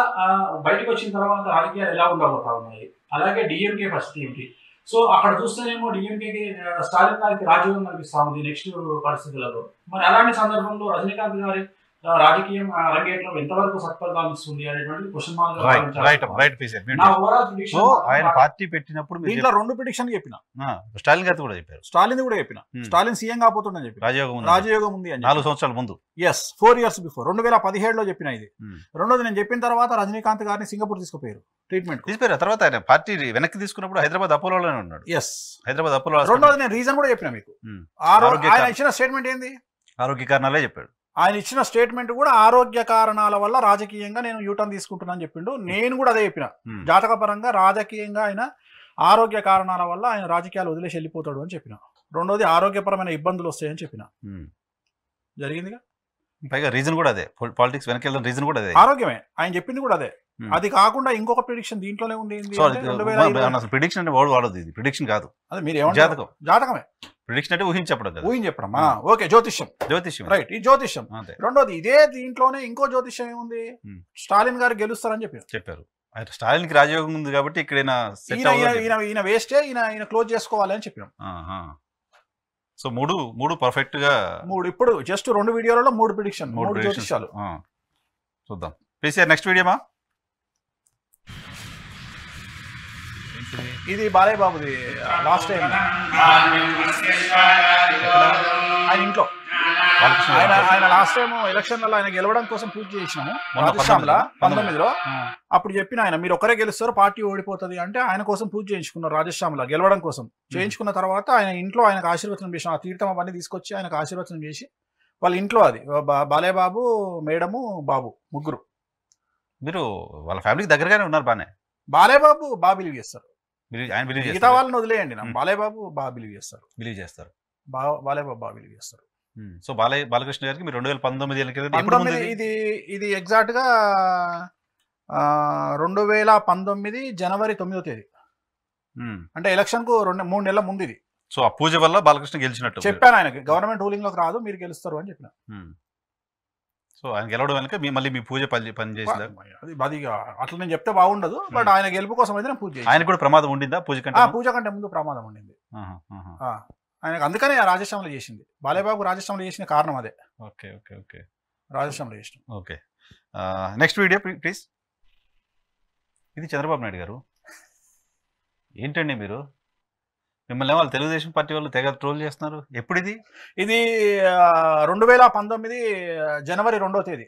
Speaker 3: బయటకు వచ్చిన తర్వాత రాజకీయాలు ఎలా ఉండబోతా ఉన్నాయి, అలాగే డిఎంకే పరిస్థితి ఏమిటి. సో అక్కడ చూస్తేనేమో డిఎంకేకి స్టాలిన్ గారికి రాజయోగం కనిపిస్తా ఉంది నెక్స్ట్ పరిస్థితులలో. మరి అలాంటి సందర్భంలో రజనీకాంత్ గారి రాజకీయం రంగేట్రం ఎంతవరకు సత్ఫలితాలు ఇస్తుంది అనేటువంటి క్వశ్చన్ మార్క్.
Speaker 1: ఆయన పార్టీ పెట్టినప్పుడు
Speaker 2: దీంట్లో 2 ప్రిడిక్షన్ చెప్పిన.
Speaker 1: స్టాలిన్ గారు కూడా చెప్పారు.
Speaker 2: స్టాలిన్ కూడా చెప్పిన. స్టాలిన్ సీఎం కాబోతుందని చెప్పి రాజయోగం ఉంది అని
Speaker 1: 4 సంవత్సరాల ముందు.
Speaker 2: 4 years బిఫోర్ 2017లో చెప్పిన ఇది. రెండోది నేను చెప్పిన తర్వాత రజనీకాంత్ గారిని సింగపూర్ తీసుకుపోయారు ట్రీట్మెంట్
Speaker 1: తీసుకుపోయారు. తర్వాత ఆయన పార్టీ వెనక్కి తీసుకున్నప్పుడు హైదరాబాద్ అపోలోలోనే ఉన్నాడు.
Speaker 2: హైదరాబాద్
Speaker 1: అపోలో.
Speaker 2: రెండోది నేను రీజన్ కూడా చెప్పిన మీకు. ఆయన ఇచ్చిన స్టేట్మెంట్ ఏంది?
Speaker 1: ఆరోగ్య కారణాలే చెప్పాడు.
Speaker 2: ఆయన ఇచ్చిన స్టేట్మెంట్ కూడా ఆరోగ్య కారణాల వల్ల రాజకీయంగా నేను యూటర్న్ తీసుకుంటున్నాను చెప్పిండు. నేను కూడా అదే చెప్పిన. జాతక పరంగా రాజకీయంగా ఆయన ఆరోగ్య కారణాల వల్ల ఆయన రాజకీయాలు వదిలేసి వెళ్ళిపోతాడు అని చెప్పిన. రెండోది ఆరోగ్యపరమైన ఇబ్బందులు వస్తాయని చెప్పిన. జరిగిందిగా.
Speaker 1: పైగా రీజన్ కూడా అదే, పాలిటిక్స్ వెనక వెళ్ళిన రీజన్ కూడా అదే,
Speaker 2: ఆరోగ్యమే. ఆయన చెప్పింది కూడా అదే. అది కాకుండా ఇంకొక ప్రిడిక్షన్ దీంట్లోనే ఉంది.
Speaker 1: ప్రిడిక్షన్ అంటే వర్డ్ వాడదు, ఇది ప్రిడిక్షన్ కాదు.
Speaker 2: అదే మీరు ఏమంటారు? జాతకమే.
Speaker 1: ప్రిడిక్షన్ అంటే ఊహించడం కదా.
Speaker 2: ఊహించడం. ఓకే, జ్యోతిష్యం రైట్. ఈ జ్యోతిష్యం. రెండోది ఇదే దీంట్లోనే ఇంకో జ్యోతిష్యం ఏముంది? స్టాలిన్ గారు గెలుస్తారని చెప్పారు.
Speaker 1: స్టాలిన్ కి రాజయోగం ఉంది కాబట్టి ఇక్కడ
Speaker 2: ఈయన వేస్టే, ఈయన క్లోజ్ చేసుకోవాలి అని చెప్పాం.
Speaker 1: సో మూడు పర్ఫెక్ట్ గా
Speaker 2: ఇప్పుడు జస్ట్ 2 వీడియోలలో 3 ప్రిడిక్షన్, 3 జ్యోతిష్యాలు
Speaker 1: చూద్దాం. పీసీఆర్ నెక్స్ట్ వీడియోమా?
Speaker 2: ఇది బాలయ్య బాబుది లాస్ట్ టైం ఆయన ఇంట్లో. ఆయన లాస్ట్ టైం ఎలక్షన్లలో ఆయన గెలవడం కోసం పూజ చేసినాము రాజశ్యామల 19లో. అప్పుడు చెప్పిన ఆయన మీరు ఒకరే గెలుస్తారు పార్టీ ఓడిపోతుంది అంటే ఆయన కోసం పూజ చేయించుకున్నారు రాజశ్యామల గెలవడం కోసం. చేయించుకున్న తర్వాత ఆయన ఇంట్లో ఆయనకు ఆశీర్వచనం చేసిన ఆ తీర్థం అవన్నీ తీసుకొచ్చి ఆయనకు ఆశీర్వచనం చేసి వాళ్ళ ఇంట్లో అది బాలయ్య బాబు, మేడము, బాబు ముగ్గురు.
Speaker 1: మీరు వాళ్ళ ఫ్యామిలీకి దగ్గరగానే ఉన్నారు. బాలయ్య
Speaker 2: బాబు బాగా బిలీవ్ చేస్తారు.
Speaker 1: ఆయన బిలీవ్
Speaker 2: మిగతా
Speaker 1: చేస్తారు,
Speaker 2: వాళ్ళని వదిలేయండి. బాలయ్య బాబు బాగా బిలీవ్ చేస్తారు. బాలయ్య బాబు బాగా బిలీవ్ చేస్తారు.
Speaker 1: సో బాలకృష్ణ గారికి మీరు 2019 ఎప్పుడు ముందు
Speaker 2: ఇది ఎగ్జాక్ట్ గా 2019 జనవరి 9వ తేదీ, అంటే ఎలక్షన్ కు 3 నెలల ముందు ఇది.
Speaker 1: సో ఆ పూజ వల్ల బాలకృష్ణ గెలిచినట్టు
Speaker 2: చెప్పాను ఆయనకి, గవర్నమెంట్ రూలింగ్ లోకి రాదు, మీరు గెలుస్తారు అని చెప్పిన.
Speaker 1: సో ఆయన గెలవడం వెనక మళ్ళీ మీ పూజ పని చేసిందా?
Speaker 2: అది అట్లా నేను చెప్తే బాగుండదు, బట్ ఆయన గెలుపు కోసం అయితే నేను పూజ చేయాలి.
Speaker 1: ఆయన కూడా ప్రమాదం ఉండిందా పూజ కంటే?
Speaker 2: పూజ కంటే ముందు ప్రమాదం ఉండింది ఆయనకు, అందుకనే రాజశ్యామలో చేసింది. బాలయ్యబాబు రాజశ్యామలో చేసిన కారణం అదే.
Speaker 1: ఓకే ఓకే ఓకే,
Speaker 2: రాజశ్యామలో చేసిన.
Speaker 1: Okay, next video please. ఇది చంద్రబాబు నాయుడు గారు. ఏంటండి మీరు, మిమ్మల్ని వాళ్ళు తెలుగుదేశం పార్టీ వాళ్ళు తెగ ట్రోల్ చేస్తున్నారు. ఎప్పుడు ఇది?
Speaker 2: ఇది 2019 జనవరి 2వ తేదీ.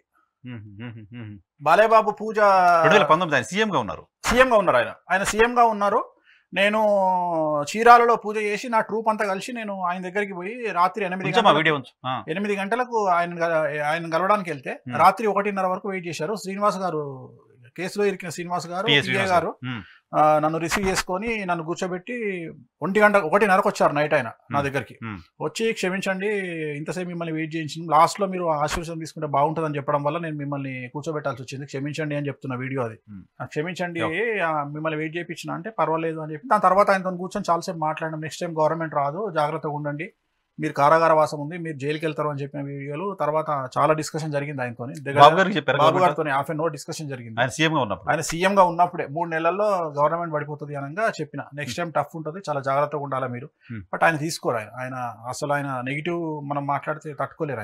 Speaker 2: బాలయ్యబాబు పూజ
Speaker 1: 2019 ఆయన సీఎం గా ఉన్నారు.
Speaker 2: ఆయన సీఎం గా ఉన్నారు. నేను చీరాలలో పూజ చేసి నా ట్రూప్ అంతా కలిసి నేను ఆయన దగ్గరికి పోయి రాత్రి 8 గంటలకు ఆయన కలవడానికి వెళ్తే రాత్రి 1:30 వరకు వెయిట్ చేశారు. శ్రీనివాస్ గారు, కేసులో ఇరికిన శ్రీనివాస్ గారు, పిఏ గారు నన్ను రిసీవ్ చేసుకొని నన్ను కూర్చోబెట్టి 1:30కు వచ్చారు నైట్. ఆయన నా దగ్గరికి వచ్చి, క్షమించండి ఇంతసేపు మిమ్మల్ని వెయిట్ చేయించింది, లాస్ట్ లో మీరు ఆశీర్వాదం తీసుకుంటే బాగుంటుందని చెప్పడం వల్ల నేను మిమ్మల్ని కూర్చోబెట్టాల్సి వచ్చింది, క్షమించండి అని చెప్తున్న వీడియో అది. క్షమించండి మిమ్మల్ని వెయిట్ చేయించిన అంటే పర్వాలేదు అని చెప్పి దాని తర్వాత ఆయనతో కూర్చొని చాలాసేపు మాట్లాడడం. నెక్స్ట్ టైం గవర్నమెంట్ రాదు, జాగ్రత్తగా ఉండండి, మీరు కారాగార వాసం ఉంది, మీరు జైలుకి వెళ్తారు అని చెప్పిన వీడియోలు. తర్వాత చాలా డిస్కషన్ జరిగింది ఆయనతో, బాబు గారితో ½ అవర్ డిస్కషన్ జరిగింది. ఆయన సీఎం గా ఉన్నప్పుడే 3 నెలల్లో గవర్నమెంట్ పడిపోతుంది అనగా చెప్పిన, నెక్స్ట్ టైం టఫ్ ఉంటుంది, చాలా జాగ్రత్తగా ఉండాలి మీరు. బట్ ఆయన తీసుకోరు. ఆయన అసలు ఆయన నెగిటివ్ మనం మాట్లాడితే తట్టుకోలేరు.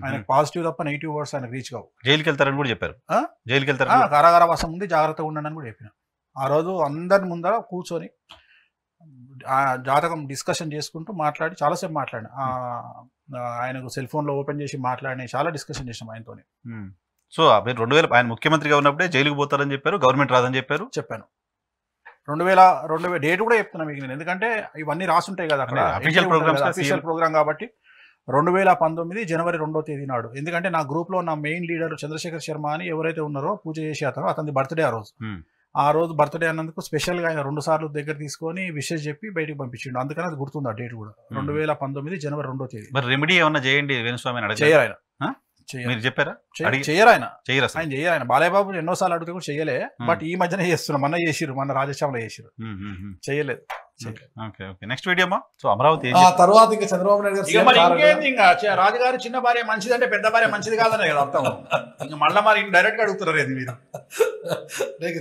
Speaker 2: ఆయన పాజిటివ్ తప్ప నెగిటివ్ వర్డ్స్ ఆయన రీచ్ కావు.
Speaker 1: జైలుకి వెళ్తారని కూడా చెప్పారు.
Speaker 2: కారాగార వాసం ఉంది, జాగ్రత్తగా ఉండండి అని కూడా చెప్పిన. ఆ రోజు అందరి ముందర కూర్చొని జాతకం డిస్కషన్ చేసుకుంటూ మాట్లాడి చాలాసేపు మాట్లాడిన. ఆయనకు సెల్ ఫోన్ లో ఓపెన్ చేసి మాట్లాడి చాలా డిస్కషన్ చేసాం ఆయనతో.
Speaker 1: సో 2000 ఆయన ముఖ్యమంత్రిగా ఉన్నప్పుడే జైలుకు పోతారని చెప్పారు, గవర్నమెంట్ రాదని చెప్పారు.
Speaker 2: చెప్పాను 2000 డేట్ కూడా చెప్తున్నా మీకు నేను, ఎందుకంటే ఇవన్నీ రాసుంటాయి కదా అక్కడ, అఫీషియల్ ప్రోగ్రామ్ కాబట్టి 2019 జనవరి 2వ తేదీ నాడు. ఎందుకంటే నా గ్రూప్ లో నా మెయిన్ లీడర్ చంద్రశేఖర్ శర్మ అని ఎవరైతే ఉన్నారో పూజ చేసి అతని బర్త్డే ఆ రోజు బర్త్డే అన్నందుకు స్పెషల్ గా ఆయన 2 సార్లు దగ్గర తీసుకొని విషెస్ చెప్పి బయటకు పంపించిండు. అందుకని అది గుర్తుంది ఆ డేట్ కూడా, 2019 జనవరి 2వ తేదీ.
Speaker 1: మరి రెమెడీ ఏమన్నా చేయండి వేణుస్వామి అని
Speaker 2: చేయరు ఆయన.
Speaker 1: ఆయన
Speaker 2: బాలయ్యబాబు ఎన్నోసార్లు అడిగితే కూడా చేయలే, బట్ ఈ మధ్యనే చేస్తున్నారు. మొన్న చేసిరు, మొన్న రాజశ్యామలో చేసిరు, చేయలేదు.
Speaker 1: నెక్స్ట్ వీడియో సో అమరావతి
Speaker 2: తర్వాత ఇంకా చంద్రబాబు నాయుడు ఇంకా రాజుగారు చిన్న భార్య మంచిది అంటే పెద్ద భార్య మంచిది కాదనే కదా అర్థం. ఇంకా మళ్ళీ మరి డైరెక్ట్ గా అడుగుతున్నారు ఇది మీరు.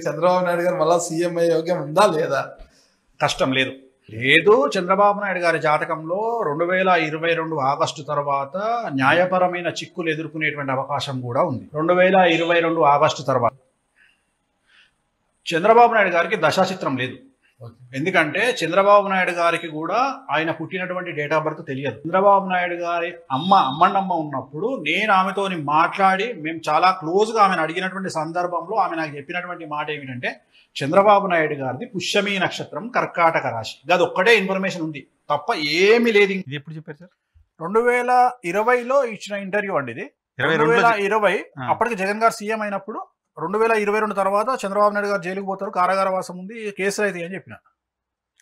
Speaker 2: చంద్రబాబు నాయుడు గారు మళ్ళీ సీఎం అయ్యే యోగ్యం ఉందా లేదా? కష్టం లేదు. చంద్రబాబు నాయుడు గారి జాతకంలో 2022 ఆగస్టు తర్వాత న్యాయపరమైన చిక్కులు ఎదుర్కొనేటువంటి అవకాశం కూడా ఉంది. 2022 ఆగస్టు తర్వాత చంద్రబాబు నాయుడు గారికి దశాచిత్రం లేదు. ఎందుకంటే చంద్రబాబు నాయుడు గారికి కూడా ఆయన పుట్టినటువంటి డేట్ ఆఫ్ బర్త్ తెలియదు. చంద్రబాబు నాయుడు గారి అమ్మన్నమ్మ ఉన్నప్పుడు నేను ఆమెతోని మాట్లాడి మేము చాలా క్లోజ్ గా ఆమెను అడిగినటువంటి సందర్భంలో ఆమె నాకు చెప్పినటువంటి మాట ఏమిటంటే, చంద్రబాబు నాయుడు గారిది పుష్యమీ నక్షత్రం, కర్కాటక రాశి, అది ఒక్కటే ఇన్ఫర్మేషన్ ఉంది తప్ప ఏమీ లేదు.
Speaker 1: ఇది ఎప్పుడు చెప్పారు సార్?
Speaker 2: 2020లో ఇచ్చిన ఇంటర్వ్యూ అండి ఇది. 2020 అప్పటికి జగన్ గారు సీఎం అయినప్పుడు 2022 తర్వాత చంద్రబాబు నాయుడు గారు జైలుకు పోతారు, కారాగార వాసం ఉంది, కేసులు అయితే అని చెప్పిన.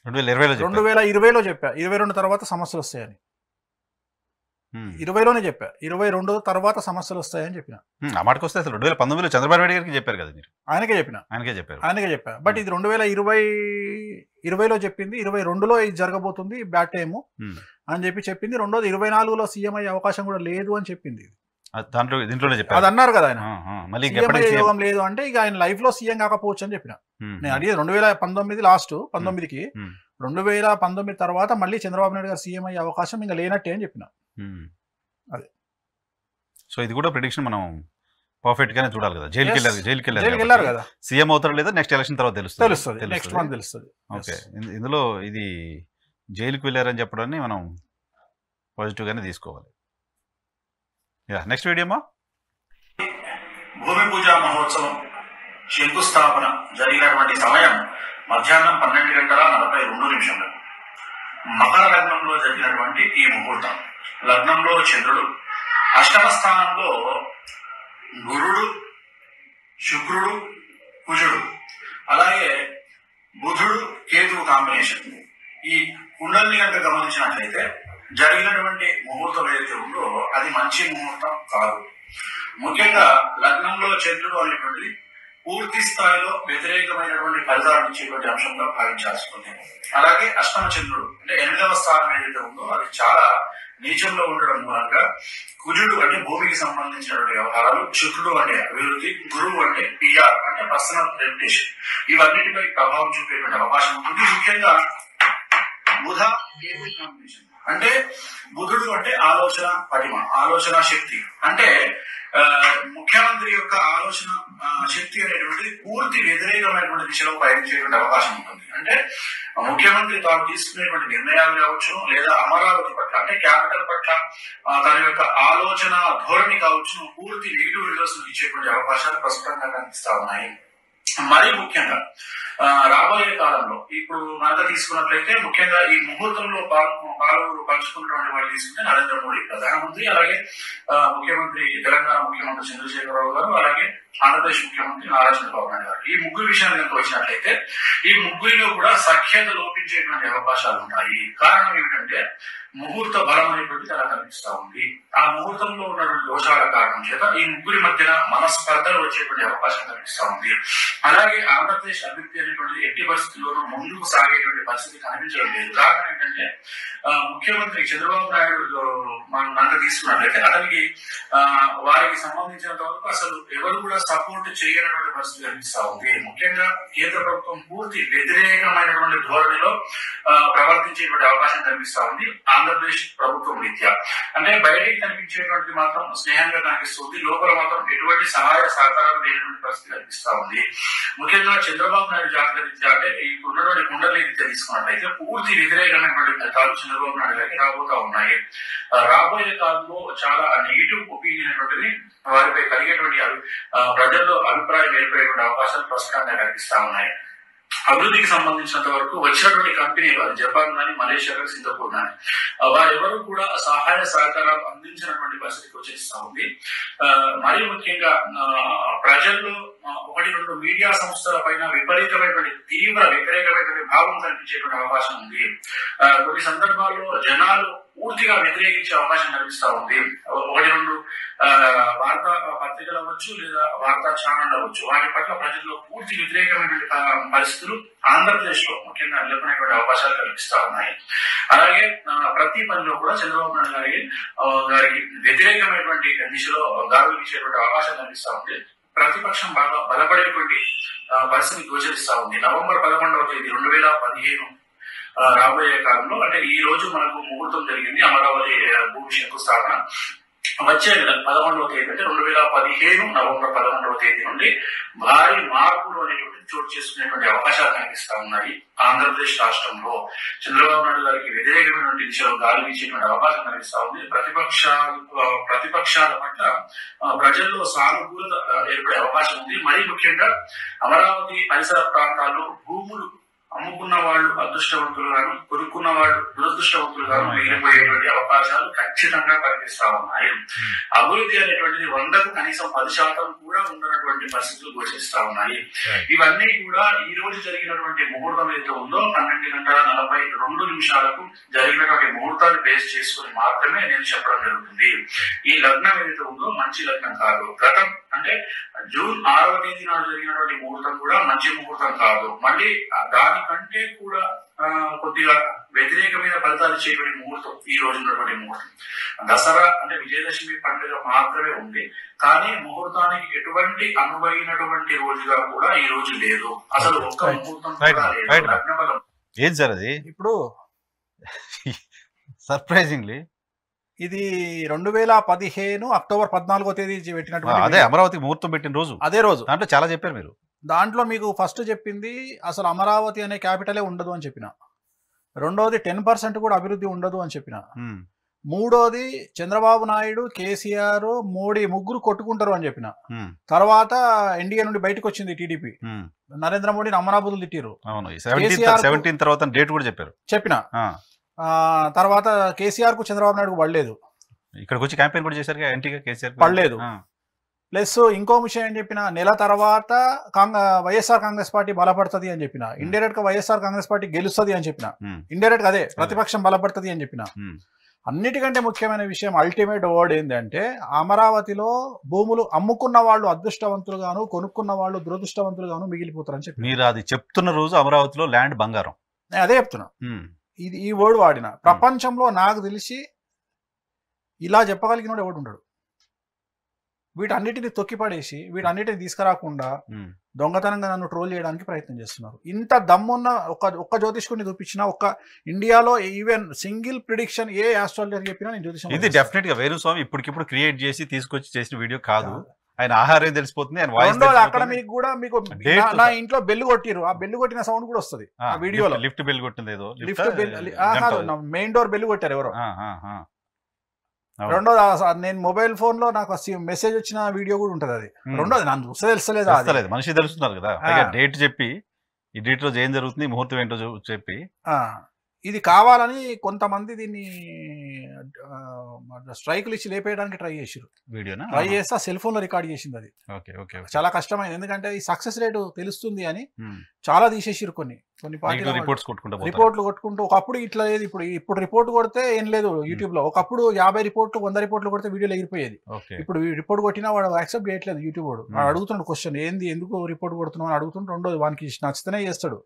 Speaker 2: 2020లో చెప్పా. 22 తర్వాత సమస్యలు వస్తాయని 20లోనే చెప్పా. 22 తర్వాత సమస్యలు వస్తాయని చెప్పిన.
Speaker 1: ఆ మాటకు వస్తే అసలు 2019లో చంద్రబాబు నాయుడు గారికి చెప్పారు కదా మీరు?
Speaker 2: ఆయనకే చెప్పా. బట్ ఇది 2020లో చెప్పింది, 22లో ఇది జరగబోతుంది బ్యాడ్ టైము అని చెప్పింది. రెండోది 24లో సీఎం అయ్యే అవకాశం కూడా లేదు అని చెప్పింది.
Speaker 1: దీంట్లోనే చెప్పారు,
Speaker 2: అది అన్నారు కదా ఆయన. యోగం లేదు అంటే ఇక ఆయన లైఫ్ లో సీఎం కాకపోవచ్చు అని చెప్పిన. నేను అడిగేది 2019 లాస్ట్ 19కి, 2019 తర్వాత మళ్ళీ చంద్రబాబు నాయుడు గారు సీఎం అయ్యే అవకాశం ఇంకా లేనట్టే అని చెప్పిన. అదే.
Speaker 1: సో ఇది కూడా ప్రిడిక్షన్ మనం పర్ఫెక్ట్ గానే చూడాలి కదా. జైలుకి వెళ్ళారు కదా, సీఎం అవుతారు లేదా నెక్స్ట్ ఎలక్షన్ తర్వాత తెలుస్తుంది.
Speaker 2: నెక్స్ట్ మంత్ తెలుస్తుంది.
Speaker 1: ఓకే, ఇందులో ఇది జైలుకి వెళ్ళారని చెప్పడాన్ని మనం పాజిటివ్ గానే తీసుకోవాలి. నెక్స్ట్ వీడియో
Speaker 4: భూమి పూజా మహోత్సవం శంకుస్థాపన జరిగినటువంటి సమయం మధ్యాహ్నం 12:42. మకర లగ్నంలో జరిగినటువంటి ఈ ముహూర్తం. లగ్నంలో చంద్రుడు, అష్టమ స్థానంలో గురుడు, శుక్రుడు, కుజుడు, అలాగే బుధుడు కేతువు కాంబినేషన్. ఈ కుండలిని కనుక గమనించినట్లయితే జరిగినటువంటి ముహూర్తం ఏదైతే ఉందో అది మంచి ముహూర్తం కాదు. ముఖ్యంగా లగ్నంలో చంద్రుడు అనేటువంటిది పూర్తి స్థాయిలో వ్యతిరేకమైనటువంటి ఫలితాలను ఇచ్చేటువంటి అంశంగా భావించాల్సి ఉంది. అలాగే అష్టమ చంద్రుడు అంటే 8వ స్థానం ఏదైతే ఉందో అది చాలా నీచంలో ఉండడం మూలంగా కుజుడు అంటే భూమికి సంబంధించినటువంటి వ్యవహారాలు, శుక్రుడు అంటే అభివృద్ధి, గురువు అంటే పిఆర్ అంటే పర్సనల్ రెప్యుటేషన్, ఇవన్నిటిపై ప్రభావం చూపేటువంటి అవకాశం ఉంటుంది. ముఖ్యంగా బుధ కేతు కాంబినేషన్ అంటే బుధుడు అంటే ఆలోచన పటిమ, ఆలోచన శక్తి. అంటే ముఖ్యమంత్రి యొక్క ఆలోచన శక్తి అనేటువంటిది పూర్తి వ్యతిరేకమైనటువంటి దిశలో పయనించేటువంటి అవకాశం ఉంటుంది. అంటే ముఖ్యమంత్రి తాను తీసుకునేటువంటి నిర్ణయాలు కావచ్చు, లేదా అమరావతి పట్ల అంటే క్యాపిటల్ పట్ల తన యొక్క ఆలోచన ధోరణి కావచ్చు, పూర్తి నెగిటివ్ రిజల్ట్స్ ఇచ్చేటువంటి అవకాశాలు ప్రస్తుతంగా కనిపిస్తా ఉన్నాయి. మరీ ముఖ్యంగా రాబోయే కాలంలో ఇప్పుడు మనకు తీసుకున్నట్లయితే ముఖ్యంగా ఈ ముహూర్తంలో పాలు పంచుకున్నటువంటి వాళ్ళు తీసుకుంటే నరేంద్ర మోడీ ప్రధానమంత్రి, అలాగే ముఖ్యమంత్రి తెలంగాణ ముఖ్యమంత్రి చంద్రశేఖరరావు గారు, అలాగే ఆంధ్రప్రదేశ్ ముఖ్యమంత్రి నారా చంద్రబాబు నాయుడు గారు. ఈ ముగ్గురు విషయాన్ని కనుక వచ్చినట్లయితే ఈ ముగ్గురిలో కూడా సఖ్యత లోపించేటువంటి అవకాశాలు ఉంటాయి. కారణం ఏమిటంటే ముహూర్త బలం అనేటువంటిది అలా కనిపిస్తా ఉంది. ఆ ముహూర్తంలో ఉన్నటువంటి దోషాల కారణం చేత ఈ ముగ్గురి మధ్యన మనస్పర్ధలు వచ్చేటువంటి అవకాశం కనిపిస్తా ఉంది. అలాగే ఆంధ్రప్రదేశ్ అభివృద్ధి అనేటువంటి ఎట్టి పరిస్థితుల్లోనూ ముందుకు సాగేటువంటి పరిస్థితి కనిపించడం లేదు. కారణం ఏంటంటే ముఖ్యమంత్రి చంద్రబాబు నాయుడు మనం కనుక తీసుకున్నట్లయితే అతనికి వారికి సంబంధించినంత వరకు అసలు ఎవరు కూడా సపోర్ట్ చేయనటువంటి పరిస్థితి కనిపిస్తా ఉంది. ముఖ్యంగా కేంద్ర ప్రభుత్వం పూర్తి వ్యతిరేకమైనటువంటి ధోరణిలో ప్రవర్తించేటువంటి అవకాశం కనిపిస్తా ఉంది ఆంధ్రప్రదేశ్ ప్రభుత్వం రీత్యా. అంటే బయటికి కనిపించేటువంటి మాత్రం స్నేహంగా కనిపిస్తుంది, లోపల మాత్రం ఎటువంటి సహాయ సహకారాలు లేనటువంటి పరిస్థితి కనిపిస్తా ఉంది. ముఖ్యంగా చంద్రబాబు నాయుడు జాతక రీత్యా అంటే ఇప్పుడున్నటువంటి కుండలి రీత్యా తీసుకున్నట్లయితే పూర్తి వ్యతిరేకమైనటువంటి ఫలితాలు చంద్రబాబు నాయుడు గారికి రాబోతా ఉన్నాయి. రాబోయే కాలంలో చాలా నెగిటివ్ ఒపీనియన్ అనేటువంటిది వారిపై కలిగేటువంటి ప్రజల్లో అభిప్రాయం ఏర్పడేటువంటి అవకాశాలు ప్రస్తుతంగా కనిపిస్తా ఉన్నాయి. అభివృద్ధికి సంబంధించినంత వరకు వచ్చినటువంటి కంపెనీ వారు జపాన్ కానీ, మలేషియా కానీ, సింగపూర్ కానీ వారెవరూ కూడా సహాయ సహకారాలు అందించినటువంటి పరిస్థితికి వచ్చేస్తా ఉంది. మరీ ముఖ్యంగా ప్రజల్లో 1-2 మీడియా సంస్థల పైన విపరీతమైనటువంటి తీవ్ర వ్యతిరేకమైనటువంటి భావం కనిపించేటువంటి అవకాశం ఉంది. కొన్ని సందర్భాల్లో జనాలు పూర్తిగా వ్యతిరేకించే అవకాశం కనిపిస్తా ఉంది. 1-2 వార్తా పత్రికలు అవ్వచ్చు, లేదా వార్తా ఛానల్ అవ్వచ్చు, వాటి పట్ల ప్రజల్లో పూర్తి వ్యతిరేకమైనటువంటి పరిస్థితులు ఆంధ్రప్రదేశ్ లో ముఖ్యంగా నెలకొనేటువంటి అవకాశాలు కనిపిస్తా ఉన్నాయి. అలాగే ప్రతి పనిలో కూడా చంద్రబాబు నాయుడు గారికి వ్యతిరేకమైనటువంటి దిశలో గాడులు ఇచ్చేటువంటి అవకాశం కనిపిస్తా ఉంది. ప్రతిపక్షం బాగా బలపడేటువంటి పరిస్థితి గోచరిస్తా ఉంది. నవంబర్ 11వ తేదీ 2015 రాబోయే కాలంలో అంటే ఈ రోజు మనకు ముహూర్తం జరిగింది అమరావతి భూమి శంకుస్థాపన. వచ్చే 11వ తేదీ అంటే 2015 నవంబర్ 11వ తేదీ నుండి భారీ మార్పులు అనేటువంటి చోటు చేసుకునేటువంటి అవకాశాలు కనిపిస్తా ఉన్నాయి. ఆంధ్రప్రదేశ్ రాష్ట్రంలో చంద్రబాబు నాయుడు గారికి వ్యతిరేకమైనటువంటి దిశలో గాలి వీచేటువంటి అవకాశం కనిపిస్తా ఉంది. ప్రతిపక్షాల పట్ల ప్రజల్లో సానుకూలత ఏర్పడే అవకాశం ఉంది. మరీ ముఖ్యంగా అమరావతి పరిసర ప్రాంతాల్లో భూములు అమ్ముకున్న వాళ్ళు అదృష్టవంతులుగాను, కొనుక్కున్న వాళ్ళు దురదృష్టవంతులుగాను మిగిలిపోయేటువంటి అవకాశాలు ఖచ్చితంగా కనిపిస్తా ఉన్నాయి. అభివృద్ధి అనేటువంటిది 100కు కనీసం 10% కూడా ఉండనటువంటి పరిస్థితులు గోచరిస్తా ఉన్నాయి. ఇవన్నీ కూడా ఈ రోజు జరిగినటువంటి ముహూర్తం ఏదైతే ఉందో 12:42 జరిగినటువంటి ముహూర్తాన్ని బేస్ చేసుకుని మాత్రమే నేను చెప్పడం జరుగుతుంది. ఈ లగ్నం ఏదైతే ఉందో మంచి లగ్నం కాదు. గతం అంటే జూన్ 6వ తేదీ నాడు జరిగినటువంటి ముహూర్తం కూడా మంచి ముహూర్తం కాదు. మళ్ళీ దానికంటే కూడా కొద్దిగా వ్యతిరేకమైన ఫలితాలు ఇచ్చేటువంటి ముహూర్తం ఈ రోజు ఉన్నటువంటి ముహూర్తం. దసరా అంటే విజయదశమి పండుగ మాత్రమే ఉంది, కానీ ముహూర్తానికి ఎటువంటి అనువైనటువంటి రోజుగా కూడా ఈ రోజు లేదు. అసలు ఒక్క ముహూర్తం కూడా లేదు. లగ్నబలం
Speaker 1: ఏం సార్ అది ఇప్పుడు సర్ప్రైజింగ్లీ
Speaker 2: ఇది 2015 అక్టోబర్ 14వ తేదీ పెట్టినటువంటి
Speaker 1: అదే అమరావతి ముహూర్తం పెట్టిన రోజు,
Speaker 2: అదే రోజు.
Speaker 1: దాంట్లో చాలా చెప్పారు మీరు.
Speaker 2: దాంట్లో మీకు ఫస్ట్ చెప్పింది అసలు అమరావతి అనే క్యాపిటలే ఉండదు అని చెప్పిన. రెండోది 10% కూడా అభివృద్ధి ఉండదు అని చెప్పిన. మూడోది చంద్రబాబు నాయుడు, కేసీఆర్, మోడీ ముగ్గురు కొట్టుకుంటారు అని చెప్పిన. తర్వాత ఎన్డీఏ నుండి బయటకు వచ్చింది టీడీపీ. నరేంద్ర మోడీని అమరాబుద్ధులు తిట్టారు.
Speaker 1: 17 తర్వాత డేట్ కూడా
Speaker 2: చెప్పిన. తర్వాత కేసీఆర్ కు చంద్రబాబు నాయుడు పడలేదు.
Speaker 1: ఇక్కడికి వచ్చి క్యాంపెయిన్ కూడా చేశారు, కేసీఆర్
Speaker 2: పడలేదు. ప్లస్ ఇంకో విషయం ఏం చెప్పిన, నెల తర్వాత వైఎస్ఆర్ కాంగ్రెస్ పార్టీ బలపడుతుంది అని చెప్పిన, ఇండైరెక్ట్ గా వైఎస్ఆర్ కాంగ్రెస్ పార్టీ గెలుస్తుంది అని చెప్పిన, ఇండైరెక్ట్ గా అదే ప్రతిపక్షం బలపడుతుంది అని చెప్పిన. అన్నిటికంటే ముఖ్యమైన విషయం అల్టిమేట్ వర్డ్ ఏంటంటే అమరావతిలో భూములు అమ్ముకున్న వాళ్ళు అదృష్టవంతులుగాను కొనుక్కున్న వాళ్ళు దురదృష్టవంతులుగాను మిగిలిపోతారని చెప్పి
Speaker 1: మీరు అది చెప్తున్న రోజు అమరావతిలో ల్యాండ్ బంగారం.
Speaker 2: నేను అదే చెప్తున్నా. ఇది ఈ వర్డ్ వాడిన ప్రపంచంలో నాకు తెలిసి ఇలా చెప్పగలిగిన వాడు ఎవడు ఉండడు. వీటన్నిటిని తొక్కిపడేసి వీటన్నిటిని తీసుకురాకుండా దొంగతనంగా నన్ను ట్రోల్ చేయడానికి ప్రయత్నం చేస్తున్నారు. ఇంత దమ్మున్న ఒక్క జ్యోతిష్కుడిని చూపించినా, ఒక్క ఇండియాలో ఈవెన్ సింగిల్ ప్రిడిక్షన్ ఏ ఆస్ట్రాలజర్ చెప్పినా నేను జ్యోతిషం.
Speaker 1: ఇది డెఫినెట్ గా వేణుస్వామి ఇప్పటికిప్పుడు క్రియేట్ చేసి తీసుకొచ్చి చేసిన వీడియో కాదు. ఆయన ఆహారం తెలిసిపోతుంది, ఆయన వాయిస్.
Speaker 2: అక్కడ మీకు కూడా మీకు నా ఇంట్లో బెల్లు కొట్టిరు, ఆ బెల్లు కొట్టిన సౌండ్ కూడా వస్తుంది ఆ వీడియోలో.
Speaker 1: లిఫ్ట్ బెల్ కొట్టింది ఏదో,
Speaker 2: lift bell main door bell కొట్టారు ఎవరో. రెండోది నేను మొబైల్ ఫోన్ లో నాకు మెసేజ్ వచ్చిన వీడియో కూడా ఉంటది. అది రెండోది నన్ను చూస్తే తెలుస్తలేదు,
Speaker 1: మనిషి తెలుస్తున్నారు కదా. డేట్ చెప్పి ఈ డేట్ రోజు ఏం జరుగుతుంది, ముహూర్తం ఏంటో చెప్పి.
Speaker 2: ఇది కావాలని కొంతమంది దీన్ని స్ట్రైకులు ఇచ్చి లేపేయడానికి ట్రై చేసారు.
Speaker 1: వీడియోనా
Speaker 2: ట్రై చేస్తే సెల్ ఫోన్ లో రికార్డ్ చేసింది. అది చాలా కష్టమైంది, ఎందుకంటే ఈ సక్సెస్ రేటు తెలుస్తుంది అని చాలా తీసేసారు. కొన్ని పార్టీలు రిపోర్ట్లు కొట్టుకుంటూ, ఒకప్పుడు ఇట్లా లేదు, ఇప్పుడు రిపోర్ట్ కొడితే ఏం లేదు యూట్యూబ్ లో. ఒకప్పుడు 50 రిపోర్ట్లు 100 రిపోర్ట్లు కొడితే వీడియోలు ఎగిరిపోయేది. ఇప్పుడు రిపోర్ట్ కొట్టినా వాడు యాక్సెప్ట్ చేయట్లేదు యూట్యూబ్ వాడు. అడుగుతున్నాడు క్వశ్చన్, ఏంది ఎందుకు రిపోర్ట్ కొడుతున్నావు అని అడుగుతుంటే రెండోది వానికి నచ్చితేనే చేస్తాడు.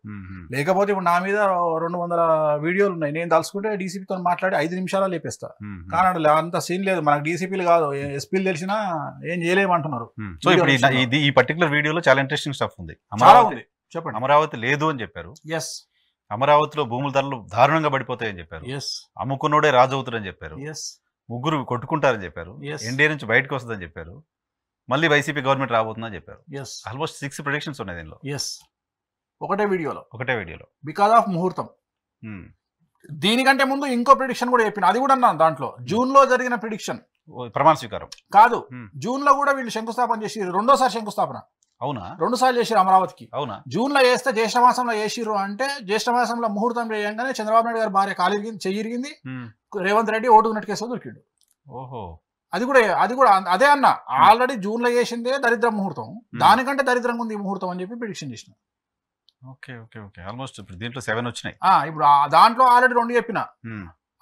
Speaker 2: లేకపోతే ఇప్పుడు నా మీద 200 వీడియోలు ఉన్నాయి, నేను తలుసుకుంటే డీసీపీతో మాట్లాడి 5 నిమిషాలు లేపేస్తా. కానీ అంత సీన్ లేదు, మనకు డీసీపీలు కాదు ఎస్పీలు తెలిసినా ఏం చేయలేమంటున్నారు.
Speaker 1: సో ఇప్పుడు ఈ పర్టికులర్ వీడియోలో చాలా ఇంట్రెస్టింగ్ స్టఫ్ ఉంది.
Speaker 2: చెప్పండి.
Speaker 1: అమరావతి లేదు అని చెప్పారు.
Speaker 2: ఎస్.
Speaker 1: అమరావతిలో భూముల ధరలు దారుణంగా పడిపోతాయని చెప్పారు.
Speaker 2: ఎస్.
Speaker 1: అమ్ముకున్నోడే రాజు అవుతారని చెప్పారు.
Speaker 2: ఎస్.
Speaker 1: ముగ్గురు కొట్టుకుంటారని చెప్పారు. ఎన్డీఏ నుంచి బయటకు వస్తుందని చెప్పారు. మళ్ళీ వైసీపీ గవర్నమెంట్ రాబోతుందని చెప్పారు. ఆల్మోస్ట్ 6 ప్రెడిక్షన్స్ ఉన్నాయి దీనిలో. ఒకటే వీడియోలో
Speaker 2: బికాస్ ఆఫ్ ముహూర్తం. దీనికంటే ముందు ఇంకో ప్రిడిక్షన్ కూడా చెప్పిన, అది కూడా అన్నాను దాంట్లో. జూన్ లో జరిగిన ప్రిడిక్షన్
Speaker 1: ప్రమాణ స్వీకారం కాదు,
Speaker 2: జూన్ లో కూడా వీళ్ళు శంకుస్థాపన చేసి రెండోసారి శంకుస్థాపన.
Speaker 1: అవునా?
Speaker 2: 2 సార్లు చేసిరు అమరావతికి.
Speaker 1: అవునా?
Speaker 2: జూన్ లో చేస్తే జ్యేష్ఠ మాసంలో చేసిర్రు అంటే జ్యేష్ఠ మాసంలో ముహూర్తం చేయగానే చంద్రబాబు నాయుడు గారి భార్య చెయ్యిరిగింది, రేవంత్ రెడ్డి ఓటుకున్నట్టు కేసు దొరికిండు.
Speaker 1: ఓహో.
Speaker 2: అది కూడా అదే అన్న, ఆల్రెడీ జూన్ లో చేసిందే దరిద్ర ముహూర్తం, దానికంటే దరిద్రంగా ఉంది ఈ ముహూర్తం అని చెప్పి ప్రిడిక్షన్ చేసిన.
Speaker 1: Okay okay okay. ఆల్మోస్ట్ ఇప్పుడు దీంట్లో 7 వచ్చినాయి.
Speaker 2: ఇప్పుడు దాంట్లో ఆల్రెడీ 2 చెప్పిన.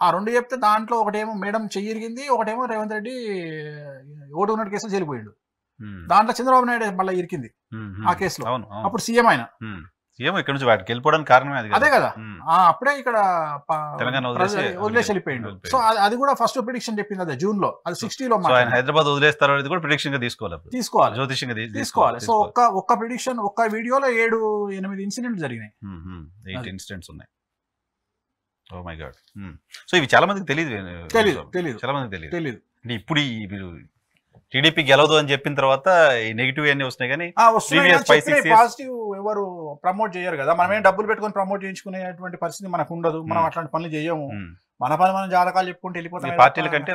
Speaker 2: ఆ 2 చెప్తే దాంట్లో ఒకటేమో మేడం చెయ్యిరిగింది, ఒకటేమో రేవంత్ రెడ్డి ఓటుకున్నట్టు కేసులో చెల్లిపోయిండు. దాంట్లో చంద్రబాబు నాయుడు మళ్ళీ ఇరికింది ఆ కేసులో. అప్పుడు సీఎం ఆయన
Speaker 1: ఏమో ఇక్కడ నుంచి వాటికి వెళ్ళిపోవడానికి కారణమే
Speaker 2: అదే కదా. అప్పుడే ఇక్కడ
Speaker 1: తెలంగాణ
Speaker 2: వదిలేసి వెళ్ళిపోయిండు. సో అది కూడా ఫస్ట్ ప్రిడిక్షన్ చెప్పింది అదే జూన్ లో. అది 60లో
Speaker 1: హైదరాబాద్ వదిలేస్తారు అనేది కూడా ప్రిడిక్షన్ గా తీసుకోవాలి, జ్యోతిషంగా తీసుకోవాలి.
Speaker 2: సో ఒక్క ప్రిడిక్షన్ ఒక్క వీడియోలో 7-8 ఇన్సిడెంట్లు జరిగినాయి.
Speaker 1: 8 ఇన్సిడెంట్స్ ఉన్నాయి. Oh my God. సో ఇవి చాలా మందికి తెలియదు, చాలా మందికి తెలియదు. అంటే ఇప్పుడు మీరు టీడీపీ గెలవదు అని చెప్పిన తర్వాత ఈ నెగిటివ్ అన్ని వస్తున్నాయి, కానీ
Speaker 2: పాజిటివ్ ఎవరు ప్రమోట్ చేయరు కదా. మనం ఏం డబ్బులు పెట్టుకుని ప్రమోట్ చేయించుకునేటువంటి పరిస్థితి మనకు ఉండదు. మనం అట్లాంటి పనులు చేయము. మన పని మనం జాతకాలు చెప్పుకుంటే వెళ్ళిపోతాం.
Speaker 1: పార్టీల కంటే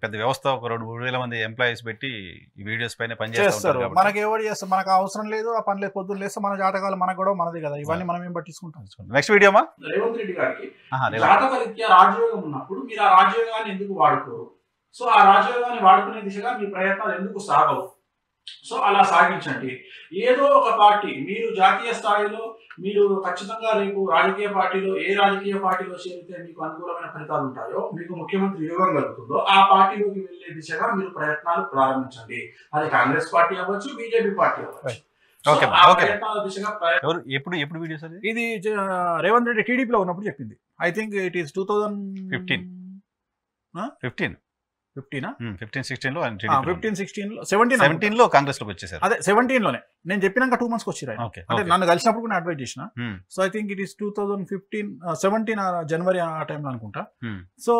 Speaker 1: పెద్ద వ్యవస్థ, ఒక 2-3 మంది ఎంప్లాయీస్ పెట్టి ఈ వీడియోస్ పైన పనిచేస్తారు.
Speaker 2: మనకి ఎవరు చేస్తారు, మనకు అవసరం లేదు. ఆ పని లేదు, పొద్దున్న లేస్తే మన జాతకాలు మనకు కూడా మనది కదా. ఇవన్నీ మనం ఏం పట్టించుకుంటాం.
Speaker 1: నెక్స్ట్ వీడియో మా
Speaker 3: రేవంత్ రెడ్డి గారికి జాతకరీత్యా రాజయోగం ఉన్నప్పుడు మీరు ఆ రాజయోగాన్ని ఎందుకు వాడుకోరు? సో ఆ రాజయోగాన్ని వాడుకునే దిశగా మీ ప్రయత్నాలు ఎందుకు సాగవు? సో అలా సాగించండి. ఏదో ఒక పార్టీ, మీరు జాతీయ స్థాయిలో మీరు ఖచ్చితంగా రేపు రాజకీయ పార్టీలో ఏ రాజకీయ పార్టీలో చేరితే మీకు అనుకూలమైన ఫలితాలు ఉంటాయో, మీకు ముఖ్యమంత్రి యోగం కలుగుతుందో ఆ పార్టీలోకి వెళ్లే దిశగా మీరు ప్రయత్నాలు ప్రారంభించండి. అది కాంగ్రెస్ పార్టీ అవ్వచ్చు, బీజేపీ పార్టీ అవ్వచ్చు.
Speaker 1: ఎప్పుడు వీడియోస్
Speaker 2: ఇది రేవంత్ రెడ్డి టీడీపీలో ఉన్నప్పుడు చెప్పింది. ఐ థింక్ ఇట్ ఈస్ 2015
Speaker 1: లో కాంగ్రెస్ లోకి వచ్చేసారు.
Speaker 2: అదే 17 లోనే నేను చెప్పినాక 2 months వచ్చారు. అంటే నన్ను కలిసినప్పుడు కూడా అడ్వైజ్ చేసిన. So I think it is 2017 జనవరి ఆ టైంలో అనుకుంటా. సో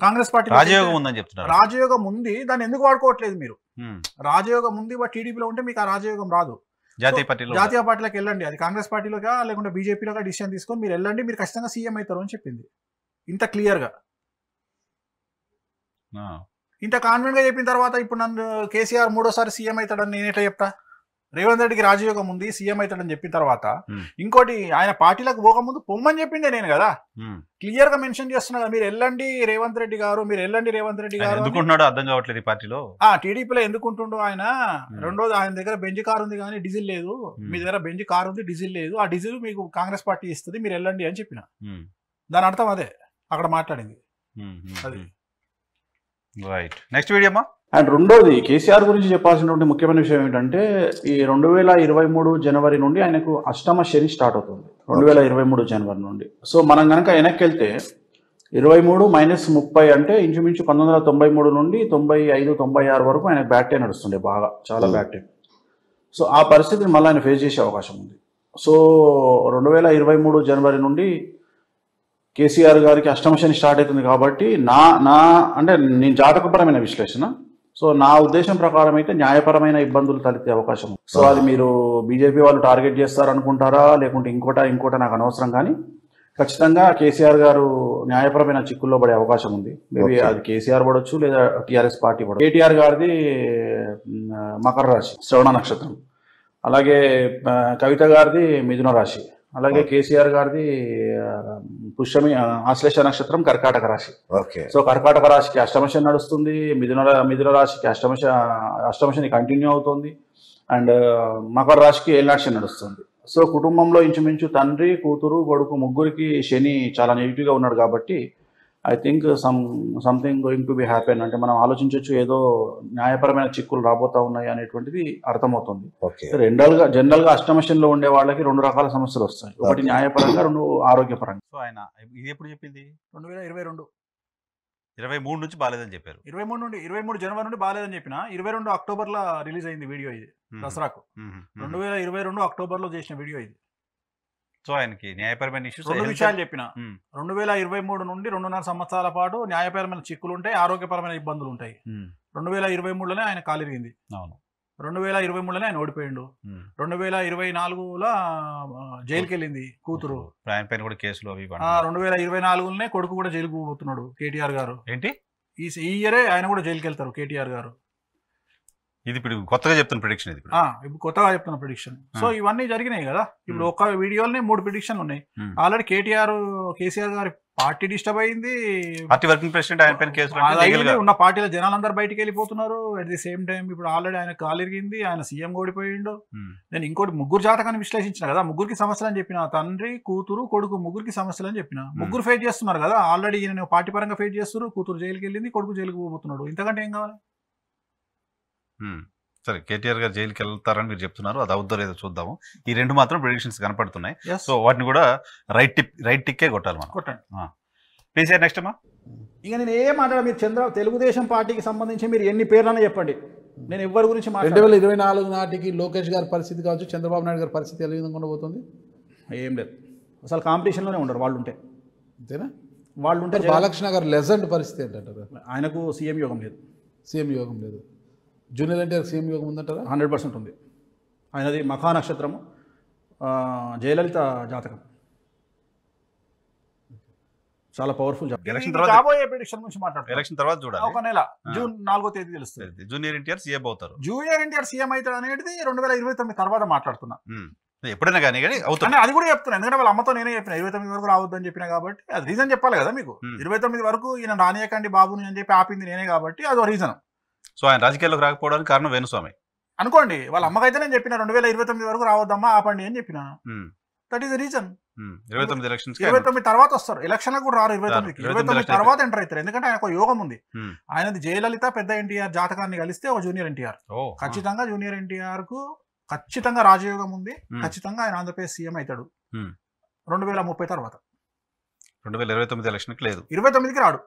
Speaker 2: కాంగ్రెస్ పార్టీ
Speaker 1: రాజయోగం ఉందని చెప్తున్నారు.
Speaker 2: రాజయోగం ఉంది, దాన్ని ఎందుకు వాడుకోవట్లేదు మీరు? రాజయోగం ఉంది, బట్ టీడీపీలో ఉంటే మీకు ఆ రాజయోగం రాదు. జాతీయ పార్టీలోకి వెళ్ళండి. అది కాంగ్రెస్ పార్టీలోగా లేకుంటే బీజేపీలోగా డిసిషన్ తీసుకొని మీరు వెళ్ళండి, మీరు ఖచ్చితంగా సీఎం అవుతారు అని చెప్పింది. ఇంత క్లియర్ గా, ఇంత కాన్ఫిడెంట్ గా చెప్పిన తర్వాత ఇప్పుడు నన్ను కేసీఆర్ 3వ సారి సీఎం అవుతాడని నేను ఎట్లా చెప్తా? రేవంత్ రెడ్డికి రాజయోగం ఉంది, సీఎం అవుతాడని చెప్పిన తర్వాత ఇంకోటి ఆయన పార్టీలకు పోకముందు పొమ్మని చెప్పిందే నేను కదా, క్లియర్ గా మెన్షన్ చేస్తున్నా కదా, మీరు వెళ్ళండి రేవంత్ రెడ్డి గారు, మీరు వెళ్ళండి రేవంత్ రెడ్డి గారు.
Speaker 1: ఎందుకుంటున్నాడో అర్థం కావట్లేదు ఈ పార్టీలో.
Speaker 2: టీడీపీలో ఎందుకుంటుండో ఆయన. రెండోది ఆయన దగ్గర బెంచ్ కార్ ఉంది కానీ డీజిల్ లేదు, మీ దగ్గర బెంచ్ కార్ ఉంది డీజిల్ లేదు, ఆ డీజిల్ మీకు కాంగ్రెస్ పార్టీ ఇస్తుంది, మీరు వెళ్ళండి అని చెప్పిన. దాని అర్థం అదే అక్కడ మాట్లాడింది అది.
Speaker 1: రైట్, నెక్స్ట్ వీడియో అమ్మా.
Speaker 5: అండ్ రెండోది కేసీఆర్ గురించి చెప్పాల్సినటువంటి ముఖ్యమైన విషయం ఏంటంటే ఈ 2023 జనవరి నుండి ఆయనకు అష్టమ శని స్టార్ట్ అవుతుంది, 2023 జనవరి నుండి. సో మనం కనుక వెనక్కి వెళ్తే 23 - 30 అంటే ఇంచుమించు 1993 నుండి 95, 96 వరకు ఆయన బ్యాక్ టైం నడుస్తుండే, బాగా చాలా బ్యాక్ టైం. సో ఆ పరిస్థితిని మళ్ళీ ఆయన ఫేస్ చేసే అవకాశం ఉంది. సో 2023 జనవరి నుండి కేసీఆర్ గారికి అష్టమ శని స్టార్ట్ అవుతుంది కాబట్టి అంటే నేను జాతకపరమైన విశ్లేషణ, సో నా ఉద్దేశం ప్రకారం అయితే న్యాయపరమైన ఇబ్బందులు తలెత్తే అవకాశం ఉంది. సో అది మీరు బీజేపీ వాళ్ళు టార్గెట్ చేస్తారనుకుంటారా లేకుంటే ఇంకోట నాకు అనవసరం, కానీ ఖచ్చితంగా కేసీఆర్ గారు న్యాయపరమైన చిక్కుల్లో పడే అవకాశం ఉంది. మేబీ అది కేసీఆర్ పడవచ్చు లేదా టీఆర్ఎస్ పార్టీ పడవచ్చు. కేటీఆర్ గారిది మకర రాశి, శ్రవణ నక్షత్రం. అలాగే కవిత గారిది మిథున రాశి. అలాగే కేసీఆర్ గారిది పుష్యమి ఆశ్లేష నక్షత్రం, కర్కాటక రాశి. సో కర్కాటక రాశికి అష్టమశని నడుస్తుంది, మిథున రాశికి అష్టమశని కంటిన్యూ అవుతుంది, అండ్ మకర రాశికి ఏళ్ళనాటి నడుస్తుంది. సో కుటుంబంలో ఇంచుమించు తండ్రి, కూతురు, కొడుకు ముగ్గురికి శని చాలా నెగిటివ్గా ఉన్నాడు కాబట్టి I think something going to be happen. అంటే మనం ఆలోచించవచ్చు ఏదో న్యాయపరమైన చిక్కులు రాబోతా ఉన్నాయి అనేటువంటిది అర్థమవుతుంది. జనరల్ గా అష్టమశనిలో ఉండే వాళ్ళకి 2 రకాల సమస్యలు వస్తాయి, ఒకటి న్యాయపరంగా, 2 ఆరోగ్యపరంగా.
Speaker 1: సో ఆయన ఇది ఎప్పుడు చెప్పింది?
Speaker 2: 2022
Speaker 1: 23 నుంచి బాలేదని చెప్పారు.
Speaker 2: 23 జనవరి నుండి బాలేదని చెప్పిన, 22 అక్టోబర్లో రిలీజ్ అయింది వీడియో ఇది, దసరాకు. 2022 అక్టోబర్లో చేసిన వీడియో ఇది.
Speaker 1: సో ఆయనకి న్యాయపరమైన ఇష్యూస్
Speaker 2: 2 విషయాలు చెప్పిన. 2023 నుండి 2.5 సంవత్సరాల పాటు న్యాయపరమైన చిక్కులు ఉంటాయి, ఆరోగ్యపరమైన ఇబ్బందులు ఉంటాయి. 2023లోనే ఆయన కాలిరిగింది, 2023లోనే ఆయన ఓడిపోయిండు, 2024లో జైలుకి వెళ్ళింది కూతురు,
Speaker 1: ఆయన పైన కూడా కేసులు అవి.
Speaker 2: 2024లోనే కొడుకు కూడా జైలుకు పోతున్నాడు కేటీఆర్ గారు.
Speaker 1: ఏంటి
Speaker 2: ఈ ఇయరే ఆయన కూడా జైలుకి వెళ్తారు కేటీఆర్ గారు.
Speaker 1: ఇది ఇప్పుడు కొత్తగా చెప్తున్న ప్రిడిక్షన్, ఇది
Speaker 2: ఇప్పుడు కొత్తగా చెప్తున్న ప్రిడిక్షన్. సో ఇవన్నీ జరిగినాయి కదా, ఇప్పుడు ఒక వీడియోలోనే 3 ప్రిడిక్షన్లు ఉన్నాయి. ఆల్రెడీ కేసీఆర్ గారి పార్టీ డిస్టర్బ్ అయింది,
Speaker 1: పార్టీ వర్కింగ్ ప్రెసిడెంట్ ఆయన పైన కేసులు
Speaker 2: ఉన్న పార్టీల జనాలందరూ బయటికి వెళ్ళిపోతున్నారు. అట్ ది సేమ్ టైం ఇప్పుడు ఆల్రెడీ ఆయన కాలిరిగింది, ఆయన సీఎం ఓడిపోయిండు. నేను ఇంకోటి 3 జాతకాన్ని విశ్లేషించిన కదా, 3కి సమస్యలు అని చెప్పిన, తండ్రి, కూతురు, కొడుకు 3కి సమస్యలు అని చెప్పిన. 3 ఫేస్ చేస్తున్నారు కదా ఆల్రెడీ, ఈయన పార్టీ పరంగా ఫేస్ చేస్తున్నారు, కూతురు జైలుకి వెళ్ళింది, కొడుకు జైలుకి పోతున్నాడు. ఇంతకంటే ఏం కావాలి?
Speaker 1: సరే, కేటీఆర్ గారు జైలుకి వెళ్తారని మీరు చెప్తున్నారు, అది అవుద్దో లేదో చూద్దాము. ఈ 2 మాత్రం ప్రిడిక్షన్స్ కనపడుతున్నాయి. సో వాటిని కూడా రైట్ టిక్కే కొట్టాలి మనం.
Speaker 2: కొట్టండి
Speaker 1: ప్లీజ్. నెక్స్ట్ అమ్మా.
Speaker 2: ఇక నేను ఏం మాట్లాడ, మీరు తెలుగుదేశం పార్టీకి సంబంధించి మీరు ఎన్ని పేర్లన్నా చెప్పండి, నేను ఎవరి గురించి
Speaker 6: 2024 నాటికి లోకేష్ గారి పరిస్థితి కావచ్చు, చంద్రబాబు నాయుడు గారి పరిస్థితి ఎలా విధంగా ఉండబోతుంది?
Speaker 2: ఏం లేదు, అసలు కాంపిటీషన్లోనే ఉండరు వాళ్ళు ఉంటే.
Speaker 6: అంతేనా?
Speaker 2: వాళ్ళు ఉంటే
Speaker 6: బాలకృష్ణ గారు లెజెండ్ పరిస్థితి ఏంటంటారు?
Speaker 2: ఆయనకు సీఎం యోగం లేదు.
Speaker 6: సీఎం యోగం లేదు. జూనియర్ ఎన్టీఆర్ సీఎం యోగం ఉందంటారా?
Speaker 2: 100% ఉంది. ఆయనది మఖా నక్షత్రము, జయలలిత జాతకం, చాలా పవర్ఫుల్. రాబోయే ప్రిడిక్షన్ గురించి మాట్లాడుతాం.
Speaker 1: ఎలక్షన్ తర్వాత చూడాలి,
Speaker 2: ఒక నెల జూన్ 4వ తేదీ తెలుస్తుంది.
Speaker 1: జూనియర్ ఎన్టీఆర్ సీఎం అవుతారు.
Speaker 2: జూనియర్ ఎన్టీఆర్ సీఎం అవుతారు అనేది 2029 తర్వాత మాట్లాడుతున్నా.
Speaker 1: ఎప్పుడైనా కానీ
Speaker 2: అవుతుంది, అది కూడా చెప్తున్నా. ఎందుకంటే వాళ్ళ అమ్మతో నేనే చెప్పిన 29 వరకు రావద్దని చెప్పిన కాబట్టి, అది రీజన్ చెప్పాలి కదా మీకు. 29 వరకు ఈయన రానియకండి బాబుని అని చెప్పి ఆపింది నేనే కాబట్టి అది రీజన్.
Speaker 1: సో ఆయన రాజకీయాల్లోకి రాకపోవడానికి కారణం వేణుస్వామి
Speaker 2: అనుకోండి. వాళ్ళ అమ్మకైతే నేను చెప్పిన 2029 వరకు రావద్దమ్మా, ఆపండి అని చెప్పిన. That is the reason. 29 తర్వాత వస్తారు, ఎలక్షన్ కూడా రారు. 29 తర్వాత ఎంటర్ అవుతారు, ఎందుకంటే ఆయన ఒక యోగం ఉంది. ఆయనది జయలలిత పెద్ద ఎన్టీఆర్ జాతకాన్ని కలిస్తే ఒక జూనియర్ ఎన్టీఆర్. ఖచ్చితంగా జూనియర్ ఎన్టీఆర్ కు ఖచ్చితంగా రాజయోగం ఉంది. ఖచ్చితంగా ఆయన ఆంధ్రప్రదేశ్ సీఎం అవుతాడు 2030 తర్వాత.
Speaker 1: 2029 ఎలక్షన్ లేదు,
Speaker 2: 29కి రాడు.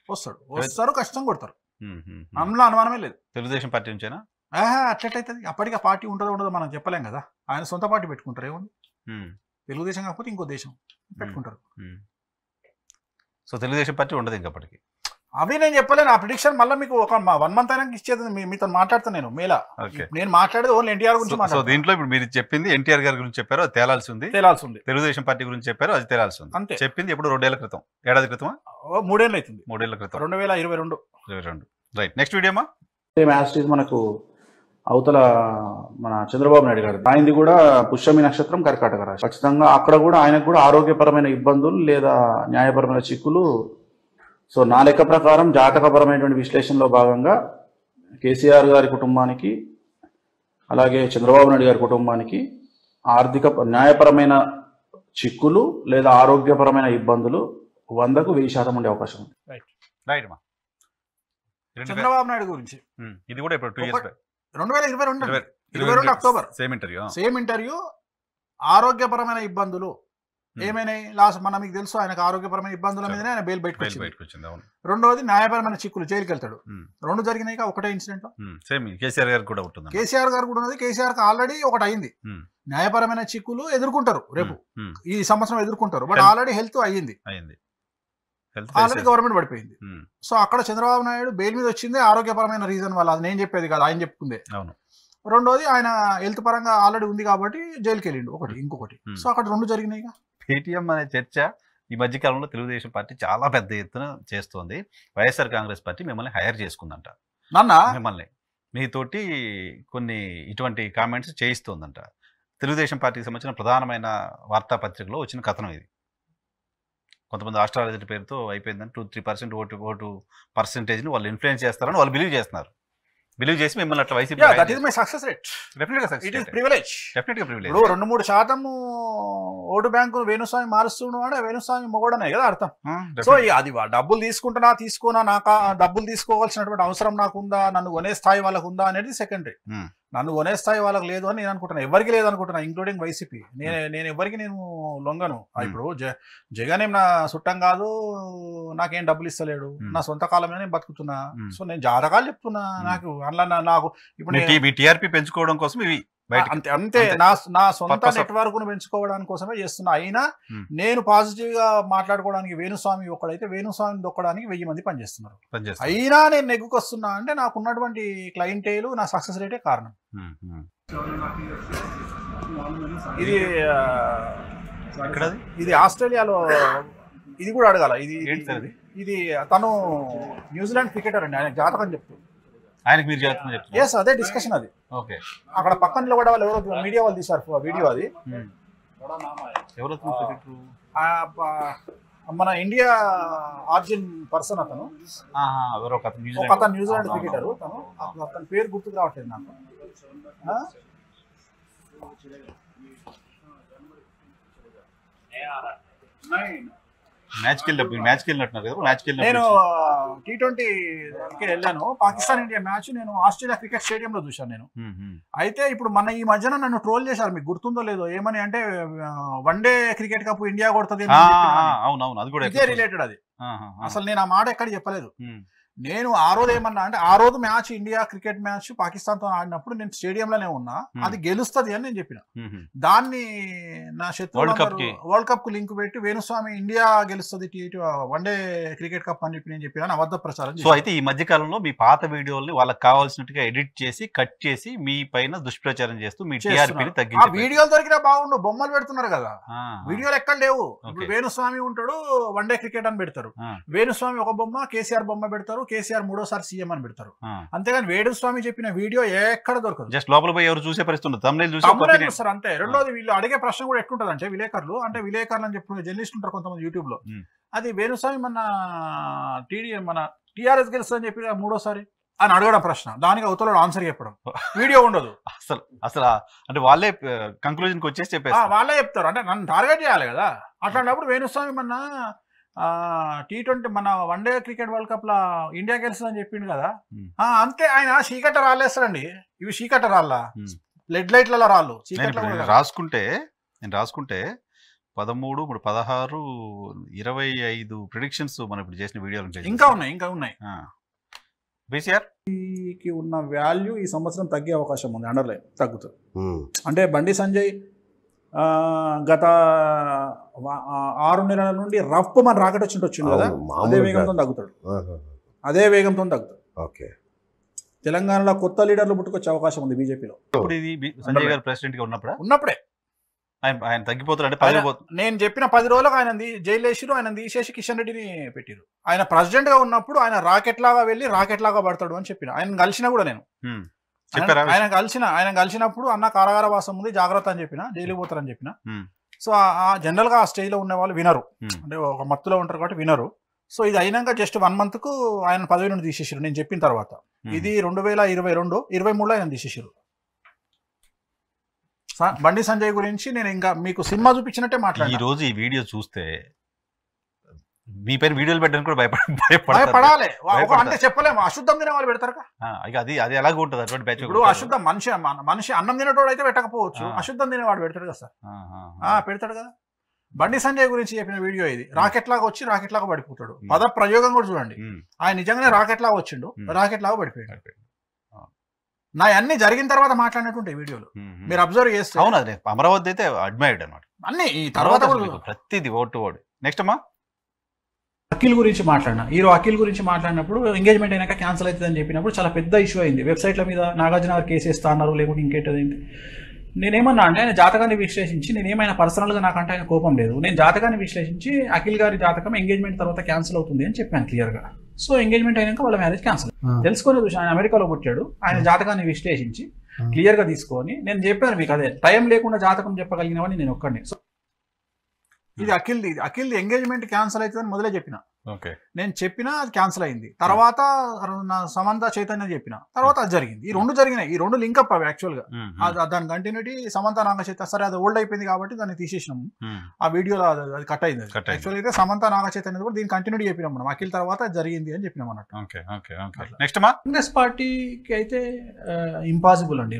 Speaker 2: వస్తారు, కష్టం కొడతారు, అందులో అనుమానమే లేదు.
Speaker 1: తెలుగుదేశం పార్టీ నుంచేనా?
Speaker 2: అట్లయితుంది. అప్పటికి ఆ పార్టీ ఉంటుందో ఉండదో మనం చెప్పలేం కదా. ఆయన సొంత పార్టీ పెట్టుకుంటారు, ఏముంది, తెలుగుదేశం కాకపోతే ఇంకో దేశం పెట్టుకుంటారు.
Speaker 1: సో తెలుగుదేశం పార్టీ ఉండదు ఇంకప్పటికి.
Speaker 2: అవి నేను చెప్పలేను. ఆ ప్రిడిక్షన్ మళ్ళీ మీకు ఒక 1 మంత్ అయినా ఇచ్చేది. మీతో మాట్లాడతాను నేను మేలా. నేను మాట్లాడేది ఓన్లీ ఎన్టీఆర్ గురించి మాట్లాడతాను.
Speaker 1: దీంట్లో ఇప్పుడు మీరు చెప్పింది ఎన్టీఆర్ గారి గురించి చెప్పారు, అది తేలాల్సి ఉంది. తెలుగుదేశం పార్టీ గురించి చెప్పారు, అది తేలాల్సి ఉంది.
Speaker 2: అంతే.
Speaker 1: చెప్పింది ఎప్పుడు 2 ఏళ్ల క్రితం, ఏడాది క్రితమా?
Speaker 2: 3 ఏళ్ళు అవుతుంది.
Speaker 1: 3 ఏళ్ల క్రితం,
Speaker 2: 2022.
Speaker 1: రైట్. నెక్స్ట్ వీడియో అమ్మా.
Speaker 5: సేమ్ యాస్టీస్ మనకు అవతల మన చంద్రబాబు నాయుడు గారు ఆయనది కూడా పుష్యమి నక్షత్రం కర్కాటక రాశి. ఖచ్చితంగా అక్కడ కూడా ఆయనకు కూడా ఆరోగ్యపరమైన ఇబ్బందులు లేదా న్యాయపరమైన చిక్కులు. సో నా లెక్క ప్రకారం జాతకపరమైనటువంటి విశ్లేషణలో భాగంగా కేసీఆర్ గారి కుటుంబానికి అలాగే చంద్రబాబు నాయుడు గారి కుటుంబానికి ఆర్థిక న్యాయపరమైన చిక్కులు లేదా ఆరోగ్యపరమైన ఇబ్బందులు 100కు 1000% ఉండే అవకాశం ఉంది.
Speaker 1: రైట్ మా
Speaker 2: చంద్రబాబు నాయుడు గురించి
Speaker 1: ఇది కూడా ఇప్పుడు 2 ఇయర్స్
Speaker 2: 2022 అక్టోబర్
Speaker 1: సేమ్
Speaker 2: ఇంటర్వ్యూ ఆరోగ్యపరమైన ఇబ్బందులు ఏమైనాయి లాస్ట్ మన మీకు తెలుసు ఆయనకు ఆరోగ్యపరమైన ఇబ్బందుల మీదనే ఆయన బెయిల్ బయటకు వచ్చింది. రెండోది న్యాయపరమైన చిక్కులు జైలుకి వెళ్తాడు. 2 జరిగినాయి ఒకటే ఇన్సిడెంట్.
Speaker 1: సేమ్ కేసీఆర్ గారు కూడా ఉంటుంది.
Speaker 2: కేసీఆర్ గారు కూడా ఉన్నది. కేసీఆర్ ఆల్రెడీ ఒకటి అయింది. న్యాయపరమైన చిక్కులు ఎదుర్కొంటారు రేపు ఈ సంవత్సరం ఎదుర్కొంటారు. బట్ ఆల్రెడీ హెల్త్ అయ్యింది ఆల్రెడీ గవర్నమెంట్ పడిపోయింది. సో అక్కడ చంద్రబాబు నాయుడు బెయిల్ మీద వచ్చింది ఆరోగ్యపరమైన రీజన్ వల్ల. అది నేను చెప్పేది కాదు ఆయన చెప్పుకుందే. రెండోది ఆయన హెల్త్ పరంగా ఆల్రెడీ ఉంది కాబట్టి జైలుకి వెళ్ళిండు ఇంకొకటి. సో అక్కడ 2 జరిగినాయి.
Speaker 1: పేటీఎం అనే చర్చ ఈ మధ్యకాలంలో తెలుగుదేశం పార్టీ చాలా పెద్ద ఎత్తున చేస్తోంది. వైఎస్ఆర్ కాంగ్రెస్ పార్టీ మిమ్మల్ని హైర్ చేసుకుందంట. మిమ్మల్ని మీతోటి కొన్ని ఇటువంటి కామెంట్స్ చేయిస్తోందంట. తెలుగుదేశం పార్టీకి సంబంధించిన ప్రధానమైన వార్తాపత్రికలో వచ్చిన కథనం ఇది. కొంతమంది ఆస్ట్రాలజీ పేరుతో అయిపోయిందని 2-3% ఓటు పర్సెంటేజ్ని వాళ్ళు ఇన్ఫ్లుయెన్స్ చేస్తారని వాళ్ళు బిలీవ్ చేస్తున్నారు. బిలీవ్ చేసి మిమ్మల్ని అట్లా వైసీపీ
Speaker 2: సక్సెస్ రేట్
Speaker 1: డెఫినెట్గా
Speaker 2: ప్రివిలేజ్ 2-3% ఓటు బ్యాంకు వేణుస్వామి మారుస్తున్నాడు. వేణుస్వామి మొగోడనే కదా అర్థం. సో అది డబ్బులు తీసుకోనా నాకు డబ్బులు తీసుకోవాల్సినటువంటి అవసరం నాకుందా, నన్ను కొనే స్థాయి వాళ్ళకు ఉందా అనేది సెకండరీ. నన్ను కొనే స్థాయి వాళ్ళకి లేదు అని నేను అనుకుంటున్నా. ఎవరికి లేదు అనుకుంటున్నా, ఇంక్లూడింగ్ వైసీపీ. నేను ఎవరికి నేను లొంగను. ఇప్పుడు జగన్ ఏం నా చుట్టం కాదు, నాకేం డబ్బులు ఇస్తలేడు, నా సొంత కాలమే నేను బతుకుతున్నా. సో నేను జాతకాలు చెప్తున్నా. నాకు ఇప్పుడు
Speaker 1: టీఆర్పీ పెంచుకోవడం కోసం ఇవి
Speaker 2: అంతే నా సొంత నెట్వర్క్ ను పెంచుకోవడానికి కోసమే చేస్తున్నా. అయినా నేను పాజిటివ్ గా మాట్లాడుకోవడానికి వేణుస్వామి ఒక్కడైతే వేణుస్వామిని దొక్కడానికి 1000 మంది పనిచేస్తున్నారు. అయినా నేను నెగ్గుకొస్తున్నా అంటే నాకు ఉన్నటువంటి క్లయింటేలు నా సక్సెస్ రేటే కారణం. ఇది ఆస్ట్రేలియాలో ఇది కూడా అడగాల. ఇది తను న్యూజిలాండ్ క్రికెటర్ అండి. ఆయన జాతకం చెప్తూ
Speaker 1: ఆయనకు మీరు చెప్తున్నారు.
Speaker 2: ఎస్ అదే డిస్కషన్ అది. ఓకే అక్కడ పక్కన కూడా వాళ్ళు ఎవరో మీడియా వాళ్ళు తీశారు వీడియో. అది
Speaker 1: ఎవరో
Speaker 2: మన ఇండియా ఆర్జిన్ పర్సన్ అతను. ఒక న్యూజిలాండ్ క్రికెటర్. అతని పేరు గుర్తుకు రావట్లేదు నాకు. నేను T20కి వెళ్ళాను. పాకిస్తాన్ ఇండియా మ్యాచ్ నేను ఆస్ట్రేలియా క్రికెట్ స్టేడియంలో చూశాను నేను. అయితే ఇప్పుడు మన ఈ మధ్యన నన్ను ట్రోల్ చేశారు, మీకు గుర్తుందో లేదో. ఏమని అంటే వన్డే క్రికెట్ కప్ ఇండియా కొడుతుంది, ఇదే రిలేటెడ్ అది. అసలు నేను ఆ మాట ఎక్కడ చెప్పలేదు. నేను ఆ రోజు ఏమన్నా అంటే ఆ రోజు మ్యాచ్ ఇండియా క్రికెట్ మ్యాచ్ పాకిస్తాన్తో ఆడినప్పుడు నేను స్టేడియంలోనే ఉన్నా, అది గెలుస్తుంది అని నేను చెప్పిన. దాన్ని నా శత్రువు వరల్డ్ కప్ కు లింక్ పెట్టి వేణుస్వామి ఇండియా గెలుస్తుంది వన్డే క్రికెట్ కప్ అని చెప్పి నేను చెప్పిన అబద్ధ ప్రచారం.
Speaker 1: సో అయితే ఈ మధ్య కాలంలో మీ పాత వీడియోల్ని వాళ్ళకి కావాల్సినట్టుగా ఎడిట్ చేసి కట్ చేసి మీ పైన దుష్ప్రచారం చేస్తూ మీ టీఆర్పీని తగ్గించి
Speaker 2: వీడియోలు దొరికినా బాగుండు, బొమ్మలు పెడుతున్నారు కదా. వీడియోలు ఎక్కడ లేవు. ఇప్పుడు వేణుస్వామి ఉంటాడు, వన్డే క్రికెట్ అని పెడతారు. వేణుస్వామి ఒక బొమ్మ, కేసీఆర్ బొమ్మ పెడతారు, కేసీఆర్ 3వ సీఎం అని పెడతారు. అంతేగాని వేణుస్వామి చెప్పిన వీడియో ఎక్కడ దొరకదు.
Speaker 1: జస్ట్ లోపల పోయి ఎవరు చూసే పరిస్థితి
Speaker 2: చూస్తారు అంతే. రెండోది వీళ్ళు అడిగే ప్రశ్న కూడా ఎట్లుంటది అంటే విలేకరులు అని చెప్పి జర్నలిస్ట్ ఉంటారు కొంతమంది యూట్యూబ్ లో. అది వేణుస్వామి మన టీఆర్ఎస్ గెలుస్తుంది అని చెప్పి 3వసారి అని అడగడం ప్రశ్న, దానికి అవతల ఆన్సర్ చెప్పడం, వీడియో ఉండదు
Speaker 1: అసలు. అంటే వాళ్ళే కంక్లూజన్కి వచ్చేసి చెప్పేస్తారు,
Speaker 2: వాళ్ళే చెప్తారు. అంటే నన్ను టార్గెట్ చేయాలి కదా. అట్లాంటప్పుడు వేణుస్వామి T20 మన వన్డే క్రికెట్ వరల్డ్ కప్ లో ఇండియా గెలుస్తుందని చెప్పిండు కదా. అంతే. ఆయన చీకట రాళ్ళేస్తాడండి. ఇవి చీకట రాళ్ళ, లెడ్ లైట్ల రాళ్ళు.
Speaker 1: నేను రాసుకుంటే 13, 16, 25 ప్రిడిక్షన్స్ మనం ఇప్పుడు చేసిన వీడియోలు
Speaker 2: ఇంకా ఉన్నాయి.
Speaker 1: కేసీఆర్కి
Speaker 2: ఉన్న వాల్యూ ఈ సంవత్సరం తగ్గే అవకాశం ఉంది. అండర్లైన్ తగ్గుతుంది. అంటే బండి సంజయ్ గత 6 నెలల నుండి రఫ్ మన రాకెట్ వచ్చిండు కదా, అదే వేగంతో తగ్గుతాడు. ఓకే. తెలంగాణలో కొత్త లీడర్లు పుట్టుకొచ్చే అవకాశం ఉంది బీజేపీలో.
Speaker 1: ఇప్పుడు ఇది సంజయ్ గారు ప్రెసిడెంట్ గా ఉన్నప్పుడే ఆయన తగ్గిపోతాడు అంటే 10 పోతుంది.
Speaker 2: నేను చెప్పిన 10 రోజులకు ఆయన జైలు వేసిరు, ఆయన తీసేసి కిషన్ రెడ్డిని పెట్టిరు. ఆయన ప్రెసిడెంట్ గా ఉన్నప్పుడు ఆయన రాకెట్ లాగా వెళ్ళి రాకెట్ లాగా పడతాడు అని చెప్పిన. ఆయన కలిసినా కూడా నేను ఆయన కలిసినప్పుడు అన్న కారాగార వాసం ఉంది జాగ్రత్త అని చెప్పిన, జైలుకి పోతారని చెప్పిన. సో జనరల్ గా ఆ స్టేజ్ లో ఉన్న వాళ్ళు వినరు, అంటే ఒక మత్తులో ఉంటారు కాబట్టి వినరు. సో ఇది అయినాక జస్ట్ 1 month కు ఆయన పదవి నుండి తీసేసారు నేను చెప్పిన తర్వాత. ఇది 2022-23లో ఆయన తీసేసారు. బండి సంజయ్ గురించి నేను ఇంకా మీకు సినిమా చూపించినట్టే మాట్లాడాను.
Speaker 1: ఈ రోజు ఈ వీడియో చూస్తే మీ పేరు వీడియోలు పెట్టడానికి కూడా
Speaker 2: భయపడాలి. అంటే చెప్పలేము, అశుద్ధం తినే వాళ్ళు పెడతారు.
Speaker 1: అది ఎలాగ ఉంటుంది అటువంటి బ్యాచ్.
Speaker 2: ఇప్పుడు అశుద్ధం మనిషి అన్నం తినేటోడు అయితే పెట్టకపోవచ్చు, అశుద్ధం తినేవాడు పెడతాడు కదా సార్, పెడతాడు కదా. బండి సంజయ్ గురించి చెప్పిన వీడియో ఇది. రాకెట్ లాగా వచ్చి రాకెట్ లాగా పడిపోతాడు. పద ప్రయోగం కూడా చూడండి, ఆయన నిజంగానే రాకెట్ లాగా వచ్చిండు, రాకెట్ లాగా పడిపోయాడు. నా అన్ని జరిగిన తర్వాత మాట్లాడినటువంటి వీడియోలు మీరు అబ్జర్వ్ చేస్తే.
Speaker 1: అవును, అదే అమరావతి అయితే అడ్మైర్డ్ అనమాట
Speaker 2: అన్ని. ఈ తర్వాత
Speaker 1: ప్రతిది ఓటు నెక్స్ట్ అమ్మా
Speaker 2: అఖిల్ గురించి మాట్లాడినా, హీరో అఖిల్ గురించి మాట్లాడినప్పుడు ఎంగేజ్మెంట్ అయినాక క్యాన్సిల్ అవుతుందని చెప్పినప్పుడు చాలా పెద్ద ఇష్యూ అయింది. వెబ్సైట్ల మీద నాగార్జున గారు కేసు వేస్తా అన్నారు, లేకుంటే ఇంకేంటి. నేనేమన్నా అంటే ఆయన జాతకాన్ని విశ్లేషించి, నేనేమైనా పర్సనల్గా నాకంటే ఆయన కోపం లేదు, నేను జాతకాన్ని విశ్లేషించి అఖిల్ గారి జాతకం ఎంగేజ్మెంట్ తర్వాత క్యాన్సిల్ అవుతుంది అని చెప్పాను క్లియర్గా. సో ఎంగేజ్మెంట్ అయినాక వాళ్ళ మ్యారేజ్ క్యాన్సిల్. తెలుసుకునే చూసి ఆయన అమెరికాలో పుట్టాడు, ఆయన జాతకాన్ని విశ్లేషించి క్లియర్గా తీసుకొని నేను చెప్పాను మీకు, అదే టైం లేకుండా జాతకం చెప్పగలిగినవని నేను ఒక్కడిని. సో ఇది అఖిల్ది ఎంగేజ్మెంట్ క్యాన్సిల్ అవుతుందని మొదలే చెప్పిన. నేను చెప్పినా అది క్యాన్సిల్ అయింది. తర్వాత సమంత చైతన్య చెప్పిన, తర్వాత అది జరిగింది. ఈ 2 జరిగినాయి, ఈ 2 లింకప్ అవి యాక్చువల్ గా. దాని కంటిన్యూటీ సమంత నాగ చైతన్య. సరే అది ఓల్డ్ అయిపోయింది కాబట్టి దాన్ని తీసేసినాము, ఆ వీడియోలో అది కట్ అయింది. యాక్చువల్ అయితే సమంత నాగ చైతన్య కూడా దీని కంటిన్యూటీ చెప్పినాం మనం, అఖిల్ తర్వాత అది జరిగింది అని చెప్పినాం అన్నట్టు.
Speaker 1: నెక్స్ట్
Speaker 2: కాంగ్రెస్ పార్టీకి అయితే ఇంపాసిబుల్ అండి.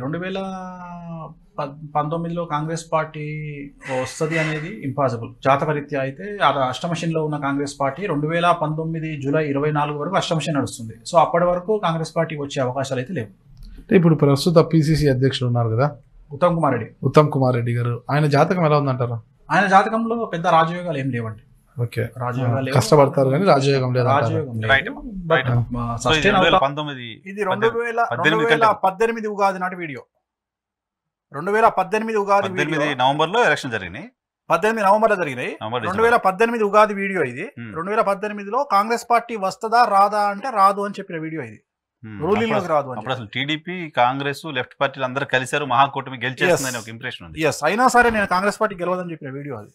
Speaker 2: 2019లో కాంగ్రెస్ పార్టీ వస్తుంది అనేది ఇంపాసిబుల్. జాతకరీత్యా అయితే అష్టమశనిలో ఉన్న కాంగ్రెస్ పార్టీ 2019 జూలై 24 వరకు అష్టమశని నడుస్తుంది. సో అప్పటి వరకు కాంగ్రెస్ పార్టీ వచ్చే అవకాశాలు అయితే లేవు.
Speaker 6: ఇప్పుడు ప్రస్తుత పిసిసి అధ్యక్షుడు ఉన్నారు కదా
Speaker 2: ఉత్తమ్ కుమార్ రెడ్డి
Speaker 6: గారు, ఆయన జాతకం ఎలా ఉందంటారు?
Speaker 2: ఆయన జాతకంలో పెద్ద రాజయోగాలు ఏం లేవండి.
Speaker 6: ఓకే, కష్టపడతారు కానీ రాజయోగం లేదు.
Speaker 2: ఇది 2018 ఉగాది నాటి వీడియో. 2018 ఉగాది
Speaker 1: నవంబర్లో ఎలక్షన్ జరిగినాయి.
Speaker 2: 18 నవంబర్లో జరిగినాయి. 2018 ఉగాది వీడియో ఇది. 2018లో కాంగ్రెస్ పార్టీ వస్తుందా రాదా అంటే రాదు అని చెప్పిన వీడియో ఇది. రూలింగ్ లోకి రాదు.
Speaker 1: అప్పుడు అసలు టీడీపీ కాంగ్రెస్ లెఫ్ట్ పార్టీలు అందరూ కలిశారు, మహాకూటమి గెలిచేస్తుందని ఒక ఇంప్రెషన్ ఉంది.
Speaker 2: అయినా సరే నేను కాంగ్రెస్ పార్టీ గెలవదని చెప్పిన వీడియో అది.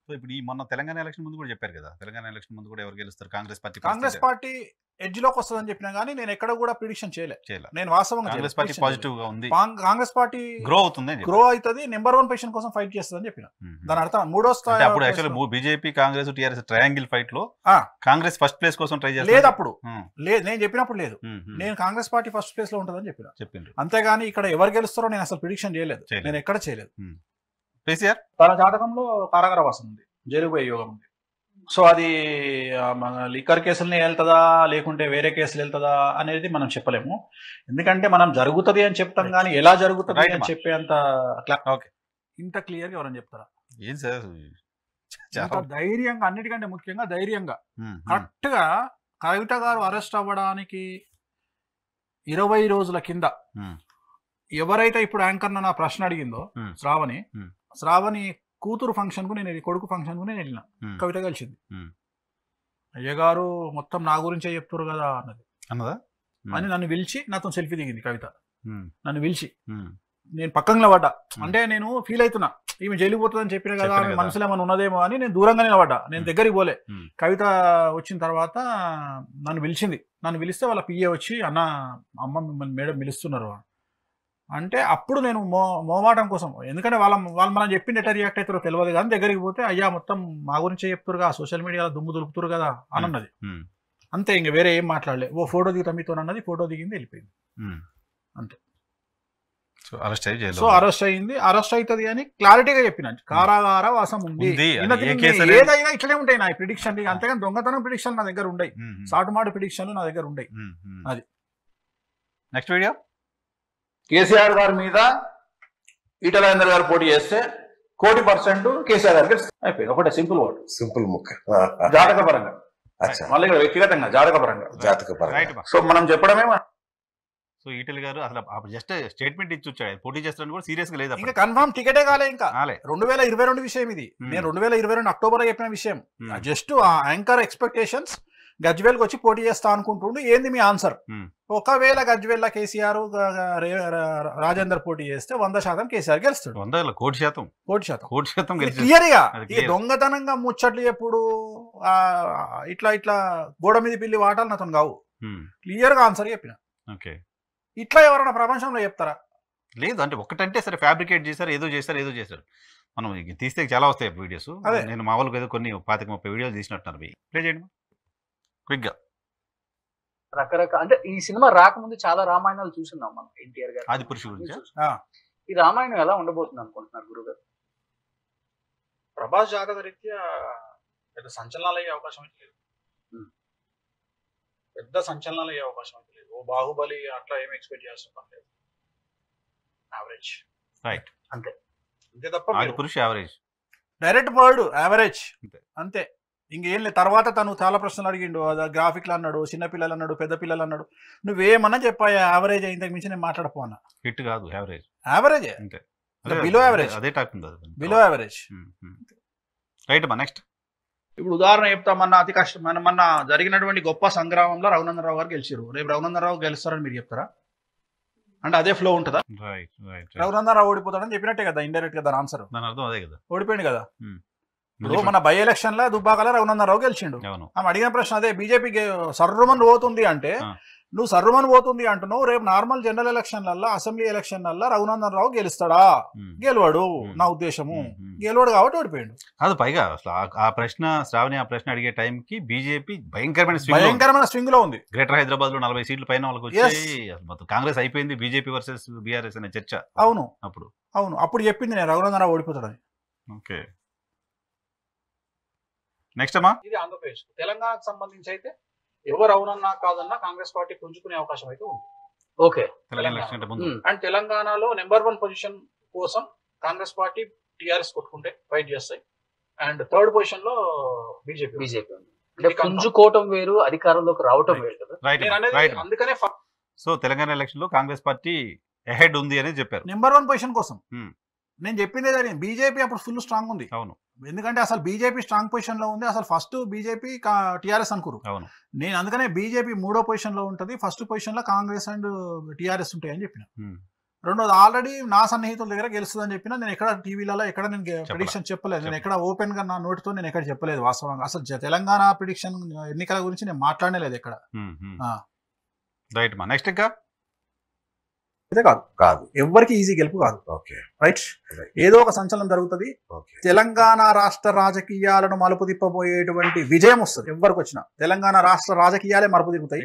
Speaker 1: సో ఇప్పుడు ఈ మొన్న తెలంగాణ ఎలక్షన్ ముందు కూడా చెప్పారు కదా, తెలంగాణ ఎలక్షన్ ముందు కూడా ఎవరు గెలుస్తారు కాంగ్రెస్
Speaker 2: పార్టీ ఎడ్జ్ లోకి వస్తుందని చెప్పినా కానీ నేను ఎక్కడ కూడా ప్రిడిక్షన్ చేయలేదు. నేను వాస్తవంగా
Speaker 1: కాంగ్రెస్ పార్టీ పాజిటివ్ గా ఉంది,
Speaker 2: కాంగ్రెస్ పార్టీ గ్రో అవుతుంది, నెంబర్ 1 పొజిషన్ కోసం ఫైట్ చేస్తుందని చెప్పిన. దాని అర్థం 3వ స్థాయి.
Speaker 1: అప్పుడు actually BJP Congress TRS triangle fight లో కాంగ్రెస్ ఫస్ట్ ప్లేస్ కోసం ట్రై చేస్తారు.
Speaker 2: లేదు అప్పుడు లేదు, నేను చెప్పినప్పుడు లేదు. నేను కాంగ్రెస్ పార్టీ ఫస్ట్ ప్లేస్ లో ఉంటుందని చెప్పిండు. అంతేగాని ఇక్కడ ఎవరు గెలుస్తారో నేను అసలు ప్రిడిక్షన్ చేయలేదు, నేను ఎక్కడ చేయలేదు. తన జాతకంలో కారాగార వాసం ఉంది, జైలుకు పోయే యోగం ఉంది. సో అది లిక్కర్ కేసులనే వెళ్తుందా లేకుంటే వేరే కేసులు వెళ్తుందా అనేది మనం చెప్పలేము. ఎందుకంటే మనం జరుగుతుంది అని చెప్తాం కానీ ఎలా జరుగుతుంది అని చెప్పేంత ఇంత క్లియర్గా ఎవరని చెప్తారా? ధైర్యంగా, అన్నిటికంటే ముఖ్యంగా ధైర్యంగా కరెక్ట్ గా కవిత గారు అరెస్ట్ అవ్వడానికి 20 రోజుల కింద ఎవరైతే ఇప్పుడు యాంకర్ నా ప్రశ్న అడిగిందో శ్రావణి కూతురు ఫంక్షన్ కు నేను కొడుకు ఫంక్షన్ కు నేను వెళ్ళిన, కవిత కలిసింది. అయ్యగారు మొత్తం నా గురించే చెప్తారు కదా అన్నదా అని నన్ను పిలిచి నాతో సెల్ఫీ దిగింది కవిత. నన్ను పిలిచి నేను పక్కన పడ్డా, అంటే నేను ఫీల్ అవుతున్నా ఈమె జైలుకి పోతుందని చెప్పిన కదా, మనసులో ఏమైనా ఉన్నదేమో అని నేను దూరంగా నిలబడ్డా, నేను దగ్గరికి పోలే. కవిత వచ్చిన తర్వాత నన్ను పిలిచింది, నన్ను పిలిస్తే వాళ్ళ పిఏ వచ్చి అన్న అమ్మ మిమ్మల్ని మేడం పిలుస్తున్నారు అంటే అప్పుడు నేను మోమాటం కోసం, ఎందుకంటే వాళ్ళు మనం చెప్పింది ఎట్లా రియాక్ట్ అవుతారో తెలియదు కానీ దగ్గరికి పోతే అయ్యా మొత్తం మా గురించే చెప్తారు కదా, సోషల్ మీడియాలో దుమ్ము దులుపుతారు కదా అని అన్నది. అంతే, ఇంక వేరే ఏం మాట్లాడలే. ఓ ఫోటో దిగుతా మీతో అన్నది, ఫోటో దిగింది, వెళ్ళిపోయింది అంతే. సో అరెస్ట్ అయింది, అరెస్ట్ అవుతుంది అని క్లారిటీగా చెప్పిన. కారాగార వాసం ఉంది, ఏదైనా ఇట్లనే ఉంటాయి నా ప్రిడిక్షన్. అంతేగాని దొంగతనం ప్రిడిక్షన్ నా దగ్గర ఉండయి, సాటుమాటు ప్రిడిక్షన్లు నా దగ్గర ఉండయి. అది
Speaker 1: నెక్స్ట్ వీడియో.
Speaker 5: కేసీఆర్ గారి మీద ఈటల రాజేందర్ గారు పోటీ చేస్తే 100% కేసీఆర్ గారికి అయిపోయింది. ఒకటే సింపుల్ వర్డ్, సింపుల్ ముక్క. జాతక పరంగా, మళ్ళీ ఇక్కడ వ్యక్తిగతంగా జాతక పరంగా. సో మనం చెప్పడమే.
Speaker 1: సో ఈటెల గారు అసలు జస్ట్ స్టేట్మెంట్ ఇచ్చి వచ్చాడు, పోటీ చేస్తారని కూడా సీరియస్ గా లేదు.
Speaker 2: ఇంకా కన్ఫర్మ్ టికెటే కాలే, ఇంకా
Speaker 1: కాలే.
Speaker 2: 2022 విషయం ఇది. నేను 2022 అక్టోబర్ చెప్పిన విషయం. జస్ట్ ఆ యాంకర్ ఎక్స్పెక్టేషన్స్ గజ్వేల్కి వచ్చి పోటీ చేస్తా అనుకుంటుండు. ఏంది మీ ఆన్సర్? ఒకవేళ గజ్వేల్ కేసీఆర్ రాజేందర్ పోటీ చేస్తే 100% కేసీఆర్ గెలుస్తాడు.
Speaker 1: 100 కోటి శాతం
Speaker 2: క్లియర్గా. దొంగతనంగా ముచ్చట్లు ఎప్పుడు ఇట్లా గోడ మీద పిల్లి వాటాలు నాతో కావు. క్లియర్ గా ఆన్సర్ చెప్పిన. ఇట్లా ఎవరైనా ప్రపంచంలో చెప్తారా?
Speaker 1: లేదు. అంటే ఒకటంటే సరే ఫ్యాబ్రికేట్ చేశారు, ఏదో చేశారు. మనం తీస్తే చాలా వస్తాయి వీడియోస్. నేను మామూలుగా ఏదో కొన్ని 25-30 వీడియోలు తీసినట్టున్నారు. ప్లే చేయండి క్విక్ గా.
Speaker 7: రకరకాల అంటే ఈ సినిమా రాకముందు చాలా రామాయణాలు చూస్తున్నాం మనం. ఎన్టీఆర్ గారు
Speaker 1: ఆదిపురుషు గురించి.
Speaker 7: ఈ రామాయణం ఎలా ఉండబోతుంది అనుకుంటున్నారు గురుగారు?
Speaker 2: ప్రభాస్ జాతక రీత్యా పెద్ద సంచలనాలు అయ్యే అవకాశం అయితే లేదు. ఓ బాహుబలి అట్లా ఏమి ఎక్స్పెక్ట్ చేస్తున్నాం లేదు. యావరేజ్.
Speaker 1: రైట్.
Speaker 2: అంతే తప్ప
Speaker 1: Adipurush average.
Speaker 2: Direct word average అంతే. ఇంకేం లేదు. తర్వాత తను చాలా ప్రశ్నలు అడిగిండు. గ్రాఫిక్లు అన్నాడు, చిన్నపిల్లలు అన్నాడు, పెద్ద పిల్లలు అన్నాడు. నువ్వేమన్నా చెప్పా యావరేజ్ ఇంతకు మించి నేను మాట్లాడపోనా.
Speaker 1: హిట్ కాదు, యావరేజ్.
Speaker 2: యావరేజ్
Speaker 1: అంతే.
Speaker 2: Below average.
Speaker 1: అదే టాక్ ఉంది.
Speaker 2: Below average.
Speaker 1: రైట్ అమ్మా. నెక్స్ట్
Speaker 5: ఇప్పుడు ఉదాహరణ చెప్తామన్న అతి కష్టం. మొన్న జరిగినటువంటి గొప్ప సంగ్రామంలో రఘునందనరావు గారు గెలిచారు. రేపు రఘునందనరావు గెలుస్తారని మీరు చెప్తారా? అంటే అదే ఫ్లో ఉంటుందా? రఘునందనరావు ఓడిపోతాడని చెప్పినట్టే కదా ఇండైరెక్ట్ గా దాని ఆన్సర్.
Speaker 1: దాని అర్థం అదే కదా,
Speaker 2: ఓడిపోయింది కదా. ఇప్పుడు మన బై ఎలక్షన్ లా దుబ్బాకల రఘునందనరావు గెలిచిండు. ఆమె అడిగిన ప్రశ్న అదే. బీజేపీ సర్రుమన్ పోతుంది అంటే నువ్వు సర్రుమన్ పోతుంది అంటున్నావు. రేపు నార్మల్ జనరల్ ఎలక్షన్లలో, అసెంబ్లీ ఎలక్షన్లలో రఘునందనరావు గెలుస్తాడా? గెలవాడు. నా ఉద్దేశము గెలవాడు కాబట్టి ఓడిపోయాడు.
Speaker 1: అది పైగా ఆ ప్రశ్న శ్రావణి అడిగే టైంకి బీజేపీ భయంకరమైన
Speaker 2: స్వింగ్ లో ఉంది.
Speaker 1: గ్రేటర్ హైదరాబాద్ లో 40 సీట్లు పైన వాళ్ళకి వచ్చి మొత్తం కాంగ్రెస్ అయిపోయింది. బీజేపీ వర్సెస్ బీఆర్ఎస్ అనే చర్చ.
Speaker 2: అప్పుడు చెప్పింది నేను రఘునందనరావు ఓడిపోతాడని.
Speaker 1: ఓకే. నెక్స్ట్ అమ్మా.
Speaker 2: ఇది ఆంధ్రప్రదేశ్. తెలంగాణకు సంబంధించి అయితే ఎవరు అవునన్నా కాదన్నా కాంగ్రెస్ పార్టీ పుంజుకునే అవకాశం అయితే ఉంది.
Speaker 7: ఓకే.
Speaker 2: అండ్ తెలంగాణలో నెంబర్ 1 పొజిషన్ కోసం కాంగ్రెస్ పార్టీ టిఆర్ఎస్ కొట్టుకుంటే ఫైట్ చేస్తాయి. అండ్ థర్డ్ పొజిషన్ లో బీజేపీ.
Speaker 7: అంటే పుంజుకోవటం వేరు, అధికారంలోకి రావటం వేరు కదా.
Speaker 2: అందుకనే
Speaker 1: సో తెలంగాణ ఎలక్షన్ లో కాంగ్రెస్ పార్టీ అహెడ్ ఉంది అని చెప్పారు.
Speaker 2: నెంబర్ 1 పొజిషన్ కోసం నేను చెప్పిందే జరిగింది. బీజేపీ అప్పుడు ఫుల్ స్ట్రాంగ్ ఉంది.
Speaker 1: అవును.
Speaker 2: ఎందుకంటే అసలు బీజేపీ స్ట్రాంగ్ పొజిషన్ లో ఉంది. అసలు ఫస్ట్ బీజేపీ టీఆర్ఎస్ అనుకోరు.
Speaker 1: అవును.
Speaker 2: నేను అందుకనే బీజేపీ 3వ పొజిషన్ లో ఉంటుంది, ఫస్ట్ పొజిషన్ లో కాంగ్రెస్ అండ్ టీఆర్ఎస్ ఉంటాయని చెప్పిన. రెండోది ఆల్రెడీ నా సన్నిహితుల దగ్గర గెలుస్తుందని చెప్పిన. నేను ఎక్కడ టీవీలలో ఎక్కడ నేను ప్రిడిక్షన్ చెప్పలేదు. నేను ఎక్కడ ఓపెన్ గా నా నోటితో నేను ఎక్కడ చెప్పలేదు వాస్తవంగా. అసలు తెలంగాణ ప్రిడిక్షన్ ఎన్నికల గురించి నేను మాట్లాడలేదు ఎక్కడ.
Speaker 1: రైట్ మా. నెక్స్ట్ ఇంకా
Speaker 2: అయితే కాదు ఎవరికి ఈజీ గెలుపు కాదు. రైట్. ఏదో ఒక సంచలనం జరుగుతుంది. తెలంగాణ రాష్ట్ర రాజకీయాలను మలుపు తిప్పబోయేటువంటి విజయం వస్తుంది. ఎవరికి వచ్చినా తెలంగాణ రాష్ట్ర రాజకీయాలే మలుపు తిప్పుతాయి.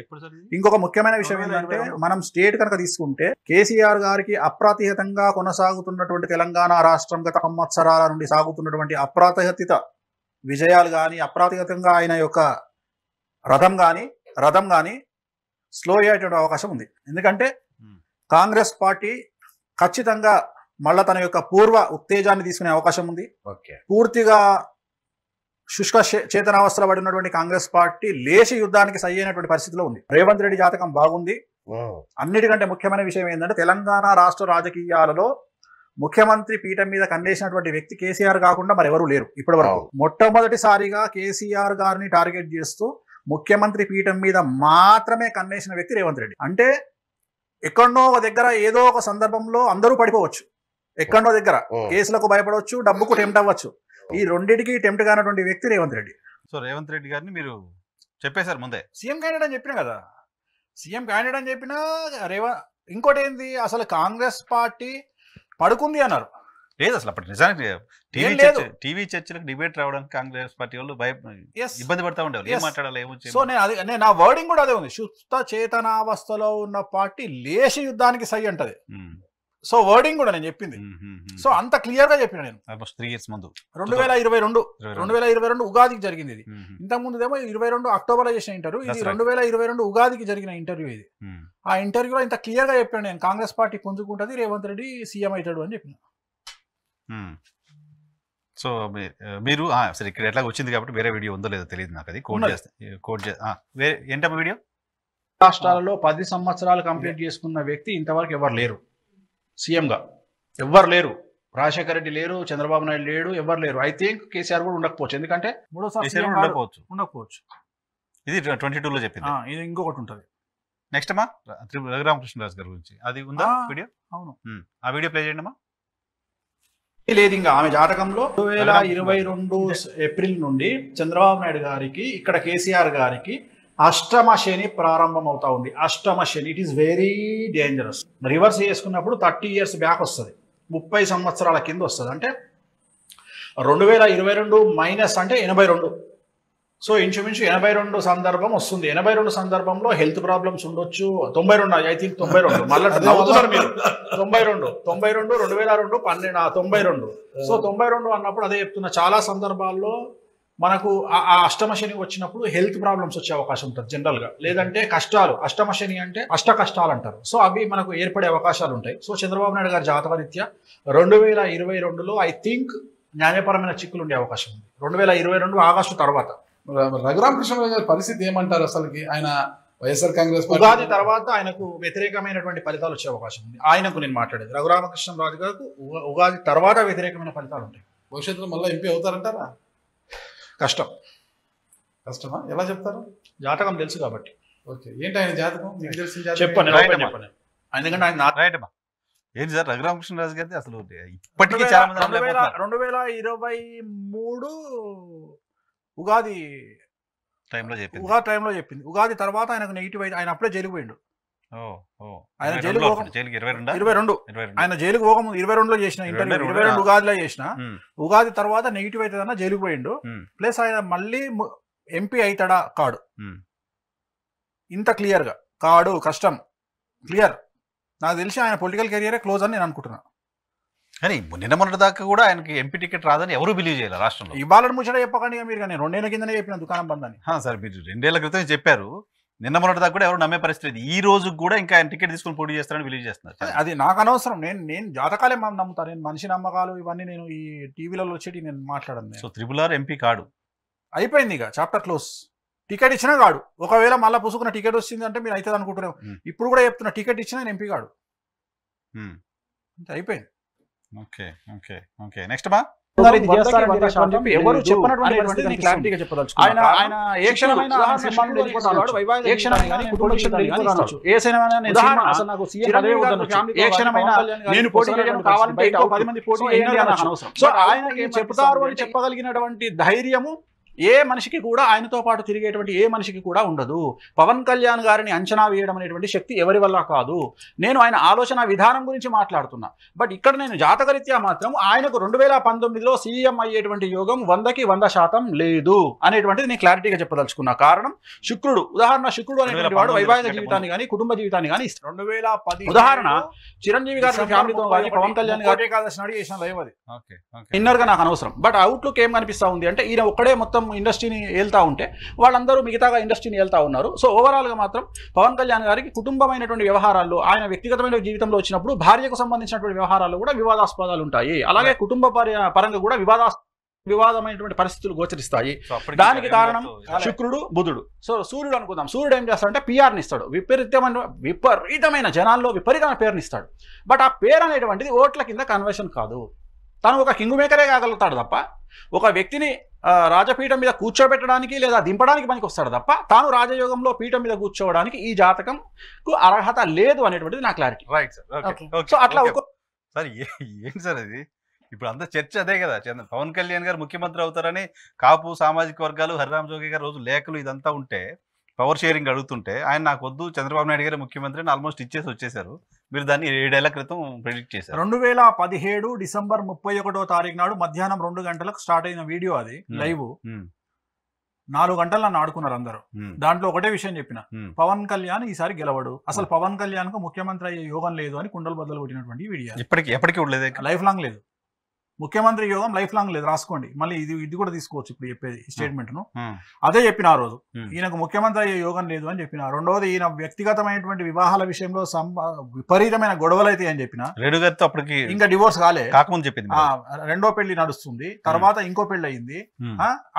Speaker 2: ఇంకొక ముఖ్యమైన విషయం ఏంటంటే మనం స్టేట్ కనుక తీసుకుంటే కేసీఆర్ గారికి అప్రాతిహతంగా కొనసాగుతున్నటువంటి తెలంగాణ రాష్ట్రం గత సంవత్సరాల నుండి సాగుతున్నటువంటి అప్రాతిహతిత విజయాలు కానీ, అప్రాతిహతంగా ఆయన యొక్క రథం కానీ స్లో అయ్యేటువంటి అవకాశం ఉంది. ఎందుకంటే కాంగ్రెస్ పార్టీ ఖచ్చితంగా మళ్ళా తన యొక్క పూర్వ ఉత్తేజాన్ని తీసుకునే అవకాశం ఉంది. పూర్తిగా శుష్క చేతనావస్థలో పడి ఉన్నటువంటి కాంగ్రెస్ పార్టీ లేచి యుద్ధానికి సై అయినటువంటి పరిస్థితిలో ఉంది. రేవంత్ రెడ్డి జాతకం బాగుంది. అన్నిటికంటే ముఖ్యమైన విషయం ఏంటంటే తెలంగాణ రాష్ట్ర రాజకీయాలలో ముఖ్యమంత్రి పీఠం మీద కన్నేసినటువంటి వ్యక్తి కేసీఆర్ కాకుండా మరెవరూ లేరు ఇప్పటి వరకు. మొట్టమొదటిసారిగా కేసీఆర్ గారిని టార్గెట్ చేస్తూ ముఖ్యమంత్రి పీఠం మీద మాత్రమే కన్నేసిన వ్యక్తి రేవంత్ రెడ్డి. అంటే ఎక్కడో ఒక దగ్గర ఏదో ఒక సందర్భంలో అందరూ పడిపోవచ్చు. ఎక్కడో దగ్గర కేసులకు భయపడవచ్చు, డబ్బుకు టెంప్ట్ అవ్వచ్చు. ఈ రెండింటికి టెంప్ట్ కానటువంటి వ్యక్తి రేవంత్ రెడ్డి.
Speaker 1: సో రేవంత్ రెడ్డి గారిని మీరు చెప్పేశారు ముందే.
Speaker 2: సీఎం క్యాండిడేట్ అని చెప్పినా కదా. సీఎం క్యాండిడేట్ అని చెప్పినా ఇంకోటి ఏంది, అసలు కాంగ్రెస్ పార్టీ పడుకుంది అన్నారు.
Speaker 1: లేదు అసలు అప్పటి నిజానికి టీవీ చర్చలకు డిబేట్ రావడానికి కాంగ్రెస్ పార్టీ వాళ్ళు ఇబ్బంది పడతా ఉండేవారు. ఏం మాట్లాడాలి ఏమొచ్చి.
Speaker 2: సో నేను నా వర్డింగ్ కూడా అదే ఉంది. శుద్ధ చేతనావస్థలో ఉన్న పార్టీ లేచి యుద్ధానికి సై అంటది. సో వర్డింగ్ కూడా నేను చెప్పింది. సో అంత క్లియర్ గా చెప్పిన నేను.
Speaker 1: 3 years ముందు
Speaker 2: 2022 ఉగాదికి జరిగింది ఇది. ఇంతకు ముందుదేమో 22 అక్టోబర్ లో చేసిన ఇంటర్వ్యూ. ఇది 2022 ఉగాదికి జరిగిన ఇంటర్వ్యూ ఇది. ఆ ఇంటర్వ్యూలో ఇంత క్లియర్ గా చెప్పాను నేను. కాంగ్రెస్ పార్టీ పుంజుకుంటది, రేవంత్ రెడ్డి సీఎం అవుతాడు అని చెప్పిన.
Speaker 1: సో మీరు సరే ఇక్కడ ఎట్లా వచ్చింది కాబట్టి వేరే వీడియో ఉందో లేదో తెలియదు నాకు. అది కోడ్ చేస్తే ఏంటమ్మా వీడియో
Speaker 2: రాష్ట్రాలలో 10 సంవత్సరాలు కంప్లీట్ చేసుకున్న వ్యక్తి ఇంతవరకు ఎవరు లేరు సీఎంగా, ఎవ్వరు లేరు. రాజశేఖర రెడ్డి లేరు, చంద్రబాబు నాయుడు లేడు, ఎవరు లేరు. ఐ థింక్ కేసీఆర్ కూడా ఉండకపోవచ్చు, ఎందుకంటే ఉండకపోవచ్చు.
Speaker 1: ఇది 22లో చెప్పింది.
Speaker 2: ఇది ఇంకొకటి ఉంటుంది.
Speaker 1: నెక్స్ట్ అమ్మా రఘురామకృష్ణరాజు గారి గురించి అది ఉందా వీడియో?
Speaker 2: అవును,
Speaker 1: ఆ వీడియో ప్లే చేయండి అమ్మా.
Speaker 2: లేదు, ఇంకా ఆమె జాతకంలో 2022 ఏప్రిల్ నుండి చంద్రబాబు నాయుడు గారికి, ఇక్కడ కేసీఆర్ గారికి అష్టమ శని ప్రారంభం అవుతా ఉంది. అష్టమ శని, it is very dangerous. Reverse చేసుకున్నప్పుడు 30 years బ్యాక్ వస్తుంది, 30 సంవత్సరాల కింద వస్తుంది. అంటే 2022 మైనస్ అంటే 82. సో ఇంచుమించు 82 సందర్భం వస్తుంది. 82 సందర్భంలో హెల్త్ ప్రాబ్లమ్స్ ఉండొచ్చు. 92, ఐ థింక్ 92, మళ్ళీ నవ్వుతున్నారు మీరు. 92 2002 12 92. సో 92 అన్నప్పుడు అదే చెప్తున్నా, చాలా సందర్భాల్లో మనకు ఆ అష్టమ శని వచ్చినప్పుడు హెల్త్ ప్రాబ్లమ్స్ వచ్చే అవకాశం ఉంటుంది జనరల్గా, లేదంటే కష్టాలు. అష్టమ శని అంటే అష్ట కష్టాలు అంటారు. సో అవి మనకు ఏర్పడే అవకాశాలు ఉంటాయి. సో చంద్రబాబు నాయుడు గారి జాతకరీత్యా 2022లో ఐ థింక్ న్యాయపరమైన చిక్కులు ఉండే అవకాశం ఉంది. 2022 ఆగస్టు తర్వాత.
Speaker 6: రఘురామకృష్ణరాజు గారి పరిస్థితి ఏమంటారు అసలుకి? ఆయన వైఎస్ఆర్ కాంగ్రెస్
Speaker 2: ఉగాది తర్వాత ఆయనకు వ్యతిరేకమైనటువంటి ఫలితాలు వచ్చే అవకాశం ఉంది. ఆయనకు నేను మాట్లాడేది రఘురామకృష్ణరాజు గారికి ఉగాది తర్వాత వ్యతిరేకమైన ఫలితాలు ఉంటాయి.
Speaker 6: భవిష్యత్తులో మళ్ళీ ఎంపీ అవుతారంటారా? కష్టమా? ఎలా చెప్తారు?
Speaker 2: జాతకం తెలుసు కాబట్టి.
Speaker 6: ఓకే, ఏంటి ఆయన జాతకం? మీకు తెలిసిన జాతకం
Speaker 2: చెప్పండి. ఎందుకంటే ఆయన
Speaker 1: రైట్ అమ్మా. ఏంటి సార్ రఘురామకృష్ణరాజు గారి అసలు ఇప్పటికీ చాలా మంది
Speaker 2: 2023 ఉగాది
Speaker 1: టైంలో చెప్పింది.
Speaker 2: ఉగాది తర్వాత ఆయనకు నెగిటివ్ అయితే ఆయన అప్పుడే జైలుకు పోయిండు. ఆయన జైలుకు 22 ఆయన జైలుకు పోకముందు 22లో చేసిన ఇంటర్వ్యూ, 22 ఉగాదిలో చేసిన. ఉగాది తర్వాత నెగిటివ్ అవుతుందన్న జైలుకు పోయిండు. ప్లస్ ఆయన మళ్ళీ ఎంపీ అవుతాడా? కాడు. ఇంత క్లియర్ గా కాడు, కష్టం, క్లియర్. నాకు తెలిసి ఆయన పొలిటికల్ కెరియరే క్లోజ్ అని నేను అనుకుంటున్నా.
Speaker 1: కానీ నిన్న మొన్నటి దాకా కూడా ఆయనకి ఎంపీ టికెట్ రాదని ఎవరు బిలీవ్ చేయాలి రాష్ట్రంలో.
Speaker 2: ఇవాళ ముచ్చట చెప్పకండి మీరు, కానీ 2 ఏళ్ల కిందనే చెప్పిన దుకాణం బంద్ అని.
Speaker 1: సార్ మీరు 2 ఏళ్ల క్రితం చెప్పారు, నిన్న మొన్నటి దాకా కూడా ఎవరు నమ్మే పరిస్థితి. ఈ రోజు కూడా ఇంకా ఆయన టికెట్ తీసుకుని పోటీ చేస్తారని బిలీవ్ చేస్తున్నారు.
Speaker 2: అది నాకు అనవసరం. నేను జాతకాలే నమ్ముతాను. నేను మనిషి నమ్మకాలు ఇవన్నీ నేను ఈ టీవీలలో వచ్చేటి నేను మాట్లాడను.
Speaker 1: సో RRR ఎంపీ కాడు,
Speaker 2: అయిపోయింది, ఇక చాప్టర్ క్లోజ్. టికెట్ ఇచ్చినా కాడు. ఒకవేళ మళ్ళీ పుసుకున్న టికెట్ వచ్చింది అంటే మీరు అవుతుంది అనుకుంటున్నాం. ఇప్పుడు కూడా చెప్తున్నా, టికెట్ ఇచ్చినా నేను ఎంపీ కాడు, అంటే అయిపోయింది.
Speaker 1: ఓకే ఓకే ఓకే నెక్స్ట్ మా
Speaker 2: ఎవరు చెప్పినటువంటి పరిస్థితిని క్లారిటీగా చెప్పదలుచు. ఆయన ఏ క్షణమైనా ఏ క్షణమైనా నేను పోటీ చేయడం కావాలంటే 10 మంది పోటీ చేయాలి అని అనవసరం. సో ఆయన చెప్తారు అని చెప్పగలిగినటువంటి ధైర్యము ఏ మనిషికి కూడా, ఆయనతో పాటు తిరిగేటువంటి ఏ మనిషికి కూడా ఉండదు. పవన్ కళ్యాణ్ గారిని అంచనా వేయడం అనేటువంటి శక్తి ఎవరి వల్ల కాదు. నేను ఆయన ఆలోచన విధానం గురించి మాట్లాడుతున్నా. బట్ ఇక్కడ నేను జాతకరీత్యా మాత్రం ఆయనకు 2019లో సీఎం అయ్యేటువంటి యోగం 100కి 100% లేదు అనేటువంటిది నేను క్లారిటీగా చెప్పదలుచుకున్నా. కారణం శుక్రుడు. ఉదాహరణ, శుక్రుడు అనేటువంటి వాడు వైవాహిక జీవితాన్ని కానీ కుటుంబ జీవితాన్ని కానీ ఇస్తాడు. 2010 ఉదాహరణ చిరంజీవి గారి ఫ్యామిలీతో కానీ పవన్ కళ్యాణ్ గారి ఇన్నర్ గా నాకు అనవసరం. బట్ అవుట్లుక్ ఏం కనిపిస్తా ఉంది అంటే ఈయన ఒక్కడే మొత్తం ఇండస్ట్రీని వెళ్తా ఉంటే వాళ్ళందరూ మిగతాగా ఇండస్ట్రీని వెళ్తా ఉన్నారు. సో ఓవరాల్ గా మాత్రం పవన్ కళ్యాణ్ గారికి కుటుంబమైనటువంటి వ్యవహారాల్లో, ఆయన వ్యక్తిగతమైన జీవితంలో వచ్చినప్పుడు భార్యకు సంబంధించినటువంటి వ్యవహారాల్లో కూడా వివాదాస్పదాలు ఉంటాయి. అలాగే కుటుంబ పరంగా కూడా వివాదమైనటువంటి పరిస్థితులు గోచరిస్తాయి. దానికి కారణం శుక్రుడు, బుధుడు. సో సూర్యుడు అనుకుందాం. సూర్యుడు ఏం చేస్తాడంటే పిఆర్ని ఇస్తాడు. విపరీతమైన జనాల్లో విపరీతమైన పేరుని ఇస్తాడు. బట్ ఆ పేరు అనేటువంటిది ఓట్ల కింద కన్వర్షన్ కాదు. తను ఒక కింగ్ మేకరే కాగలుగుతాడు తప్ప ఒక వ్యక్తిని రాజపీఠం మీద కూర్చోబెట్టడానికి లేదా దింపడానికి పనికి వస్తాడు తప్ప తాను రాజయోగంలో పీఠం మీద కూర్చోవడానికి ఈ జాతకంకు అర్హత లేదు అనేటువంటిది నా క్లారిటీ.
Speaker 1: Right sir.
Speaker 2: సో అట్లా
Speaker 1: సార్ ఏంటి సార్ ఇది? ఇప్పుడు అంతా చర్చ అదే కదా, పవన్ కళ్యాణ్ గారు ముఖ్యమంత్రి అవుతారని కాపు సామాజిక వర్గాలు, హరిరామ్ జోగి గారు రోజు లేఖలు ఇదంతా ఉంటే, పవర్ షేరింగ్ అడుగుతుంటే ఆయన నాకు వద్దు చంద్రబాబు నాయుడు గారు ముఖ్యమంత్రిని ఆల్మోస్ట్ ఇచ్చేసి వచ్చేసారు. మీరు దాన్ని 7 ఏళ్ల క్రితం ప్రెడిక్ట్ చేశారు.
Speaker 2: 2017 డిసెంబర్ 31వ తారీఖు నాడు మధ్యాహ్నం 2 గంటలకు స్టార్ట్ అయిన వీడియో అది లైవ్. 4 గంటలు నన్ను ఆడుకున్నారు అందరూ. దాంట్లో ఒకటే విషయం చెప్పిన, పవన్ కళ్యాణ్ ఈసారి గెలవడు, అసలు పవన్ కళ్యాణ్ కు ముఖ్యమంత్రి అయ్యే యోగం లేదు అని కుండలు బద్దలు కొట్టినటువంటి వీడియో.
Speaker 1: ఎప్పటికీ ఉండలేదు,
Speaker 2: లైఫ్ లాంగ్ లేదు. ముఖ్యమంత్రి యోగం లైఫ్ లాంగ్ లేదు, రాసుకోండి. మళ్ళీ ఇది కూడా తీసుకోవచ్చు ఇప్పుడు చెప్పేది స్టేట్మెంట్ ను. అదే చెప్పిన ఆ రోజు, ఈయనకు ముఖ్యమంత్రి అయ్యే యోగం లేదు అని చెప్పిన. రెండవది, ఈయన వ్యక్తిగతమైనటువంటి వివాహాల విషయంలో విపరీతమైన గొడవలు అయితే అని చెప్పిన.
Speaker 1: అప్పటికి ఇంకా
Speaker 2: డివోర్స్ కాకముందు
Speaker 1: చెప్పింది.
Speaker 2: రెండో పెళ్లి నడుస్తుంది, తర్వాత ఇంకో పెళ్లి అయింది,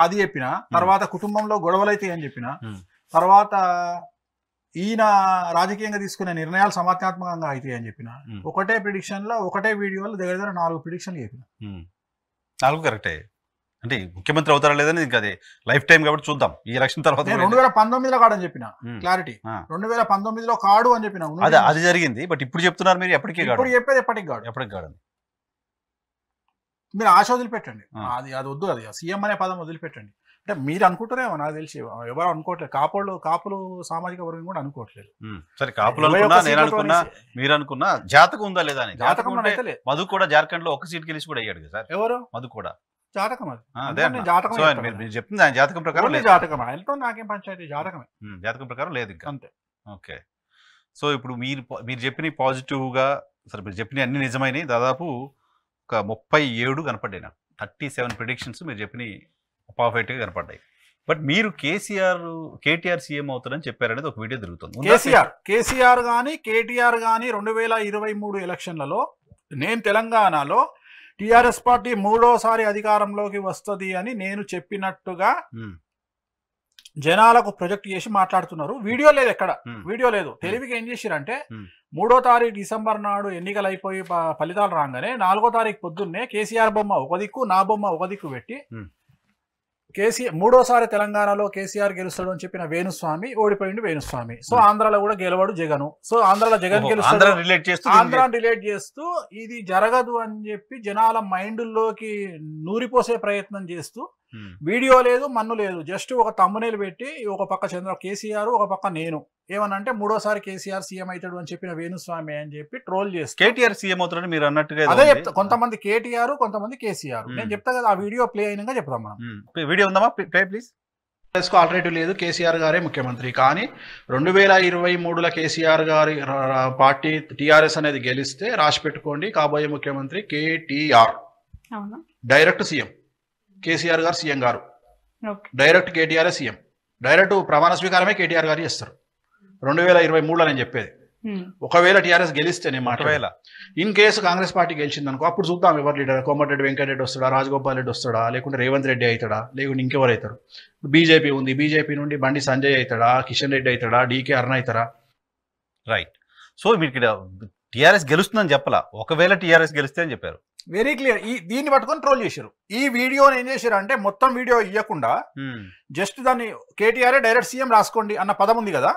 Speaker 2: అది చెప్పిన. తర్వాత కుటుంబంలో గొడవలు అయితే అని చెప్పిన. తర్వాత ఈయన రాజకీయంగా తీసుకునే నిర్ణయాలు సమర్థాత్మకంగా అవుతాయి అని చెప్పిన. ఒకటే ప్రిడిక్షన్ లో ఒకటే వీడియోలో దగ్గర 4 ప్రిడిక్షన్లు చెప్పిన.
Speaker 1: 4 కరెక్టే. అంటే ముఖ్యమంత్రి అవుతారా లేదని ఇంకా అది లైఫ్ టైం కాబట్టి చూద్దాం ఈ ఎలక్షన్ తర్వాత.
Speaker 2: 2019లో కాడని చెప్పిన క్లారిటీ, 2019లో కాడు అని చెప్పిన.
Speaker 1: అది జరిగింది. బట్ ఇప్పుడు చెప్తున్నారు మీరు ఎప్పటికీ కాదు.
Speaker 2: ఇప్పుడు చెప్పేది ఎప్పటికి కాడు.
Speaker 1: ఎప్పటికి కాదు.
Speaker 2: మీరు ఆశ వదిలిపెట్టండి. అది వద్దు. అది సీఎం అనే పదం వదిలిపెట్టండి. అంటే మీరు అనుకుంటారేమో, నాకు తెలిసి ఎవరు అనుకోవట్లేదు. కాపులు సామాజిక వర్గం కూడా అనుకోవట్లేదు.
Speaker 1: సరే, కాపులు అనుకున్నా, నేను అనుకున్నా, మీరు అనుకున్నా జాతకం ఉందా లేదా అని. జాతకం అంటే మధు కూడా జార్ఖండ్ లో 1 సీట్ గెలిచి కూడా అయ్యాడు కదా సార్. ఎవరు? మధు కూడా జాతకం. అది జాతకం చెప్తుంది. ఆయన జాతకం ప్రకారం లేదు. జాతకం ఆయనతో నాకేం పంచాయతీ, జాతకమే. జాతకం ప్రకారం లేదు ఇంకా. అంతే. ఓకే. సో ఇప్పుడు మీరు చెప్పిన పాజిటివ్ గా, సరే మీరు చెప్పిన అన్ని నిజమైనవి. దాదాపు ఒక 37 కనపడ్డాయి నాకు. 37 ప్రిడిక్షన్స్ మీరు చెప్పిన పర్ఫెక్ట్ గా కనపడ్డాయి. బట్ మీరు కేటీఆర్ సీఎం అవుతారని చెప్పారనేది ఒక వీడియో తిరుగుతుంది.
Speaker 2: కేసీఆర్ కానీ కేటీఆర్ కానీ 2023 ఎలక్షన్లలో నేను తెలంగాణలో టిఆర్ఎస్ పార్టీ 3వ అధికారంలోకి వస్తుంది అని నేను చెప్పినట్టుగా జనాలకు ప్రొజెక్ట్ చేసి మాట్లాడుతున్నారు. వీడియో లేదు, ఎక్కడ వీడియో లేదు. తెలివికి ఏం చేసిరంటే 3వ తారీఖు డిసెంబర్ నాడు ఎన్నికలు అయిపోయి ఫలితాలు రాగానే 4వ తారీఖు పొద్దున్నే కేసీఆర్ బొమ్మ ఒక దిక్కు, నా బొమ్మ ఒక దిక్కు పెట్టి 3వ తెలంగాణలో కేసీఆర్ గెలుస్తాడు అని చెప్పిన వేణుస్వామి ఓడిపోయింది. వేణుస్వామి. సో ఆంధ్రాలో కూడా గెలవాడు జగన్. సో ఆంధ్రాలో జగన్ గెలుస్తాడు ఆంధ్రాని రిలేట్ చేస్తూ ఇది జరగదు అని చెప్పి జనాల మైండ్లోకి నూరిపోసే ప్రయత్నం చేస్తూ వీడియో లేదు, మన్ను లేదు. జస్ట్ ఒక తమ్మునేలు పెట్టి ఒక పక్క కేసీఆర్, ఒక పక్క నేను ఏమనంటే 3వ కేసీఆర్ సీఎం అవుతాడు అని చెప్పిన వేణుస్వామి అని చెప్పి ట్రోల్ చేస్తారు.
Speaker 1: కేటీఆర్ సీఎం అవుతాడని మీరు అన్నట్టుగా
Speaker 2: అదే చెప్తా. కొంతమంది కేటీఆర్, కొంతమంది కేసీఆర్. నేను చెప్తా కదా, ఆ వీడియో ప్లే అయినాక చెప్తాం మనం.
Speaker 1: వీడియో ఉందమ్మా, ప్లే ప్లీజ్.
Speaker 5: ఆల్టర్నేటివ్ లేదు, కేసీఆర్ గారే ముఖ్యమంత్రి. కానీ 2023లో కేసీఆర్ గారి పార్టీ టీఆర్ఎస్ అనేది గెలిస్తే రాసి పెట్టుకోండి, కాబోయే ముఖ్యమంత్రి కేటీఆర్. డైరెక్ట్ సీఎం కేసీఆర్ గారు సీఎం గారు, డైరెక్ట్ కేటీఆర్ సీఎం. డైరెక్ట్ ప్రమాణ స్వీకారమే కేటీఆర్ గారు చేస్తారు 2023లో. నేను చెప్పేది ఒకవేళ టీఆర్ఎస్ గెలిస్తే నేను ఒకవేళ ఇన్ కేసు కాంగ్రెస్ పార్టీ గెలిచింది అనుకో, అప్పుడు చూద్దాం ఎవరు లీడర్. కోమటిరెడ్డి వెంకటరెడ్డి వస్తాడా, రాజగోపాల్ రెడ్డి వస్తాడా, లేకుంటే రేవంత్ రెడ్డి అవుతాడా, లేకుంటే ఇంకెవరు అవుతారు. బీజేపీ ఉంది, బీజేపీ నుండి బండి సంజయ్ అవుతాడా, కిషన్ రెడ్డి అవుతాడా, డీకే అరుణ అవుతారా.
Speaker 1: రైట్. సో మీరు టీఆర్ఎస్ గెలుస్తుందని చెప్పాలా, ఒకవేళ టీఆర్ఎస్ గెలిస్తే అని చెప్పారు.
Speaker 2: Very clear. దీన్ని పట్టుకొని ట్రోల్ చేశారు. ఈ వీడియోని ఏం చేశారు అంటే మొత్తం వీడియో ఇవ్వకుండా జస్ట్ దాన్ని కేటీఆర్ డైరెక్ట్ సీఎం రాసుకోండి అన్న పదం ఉంది కదా,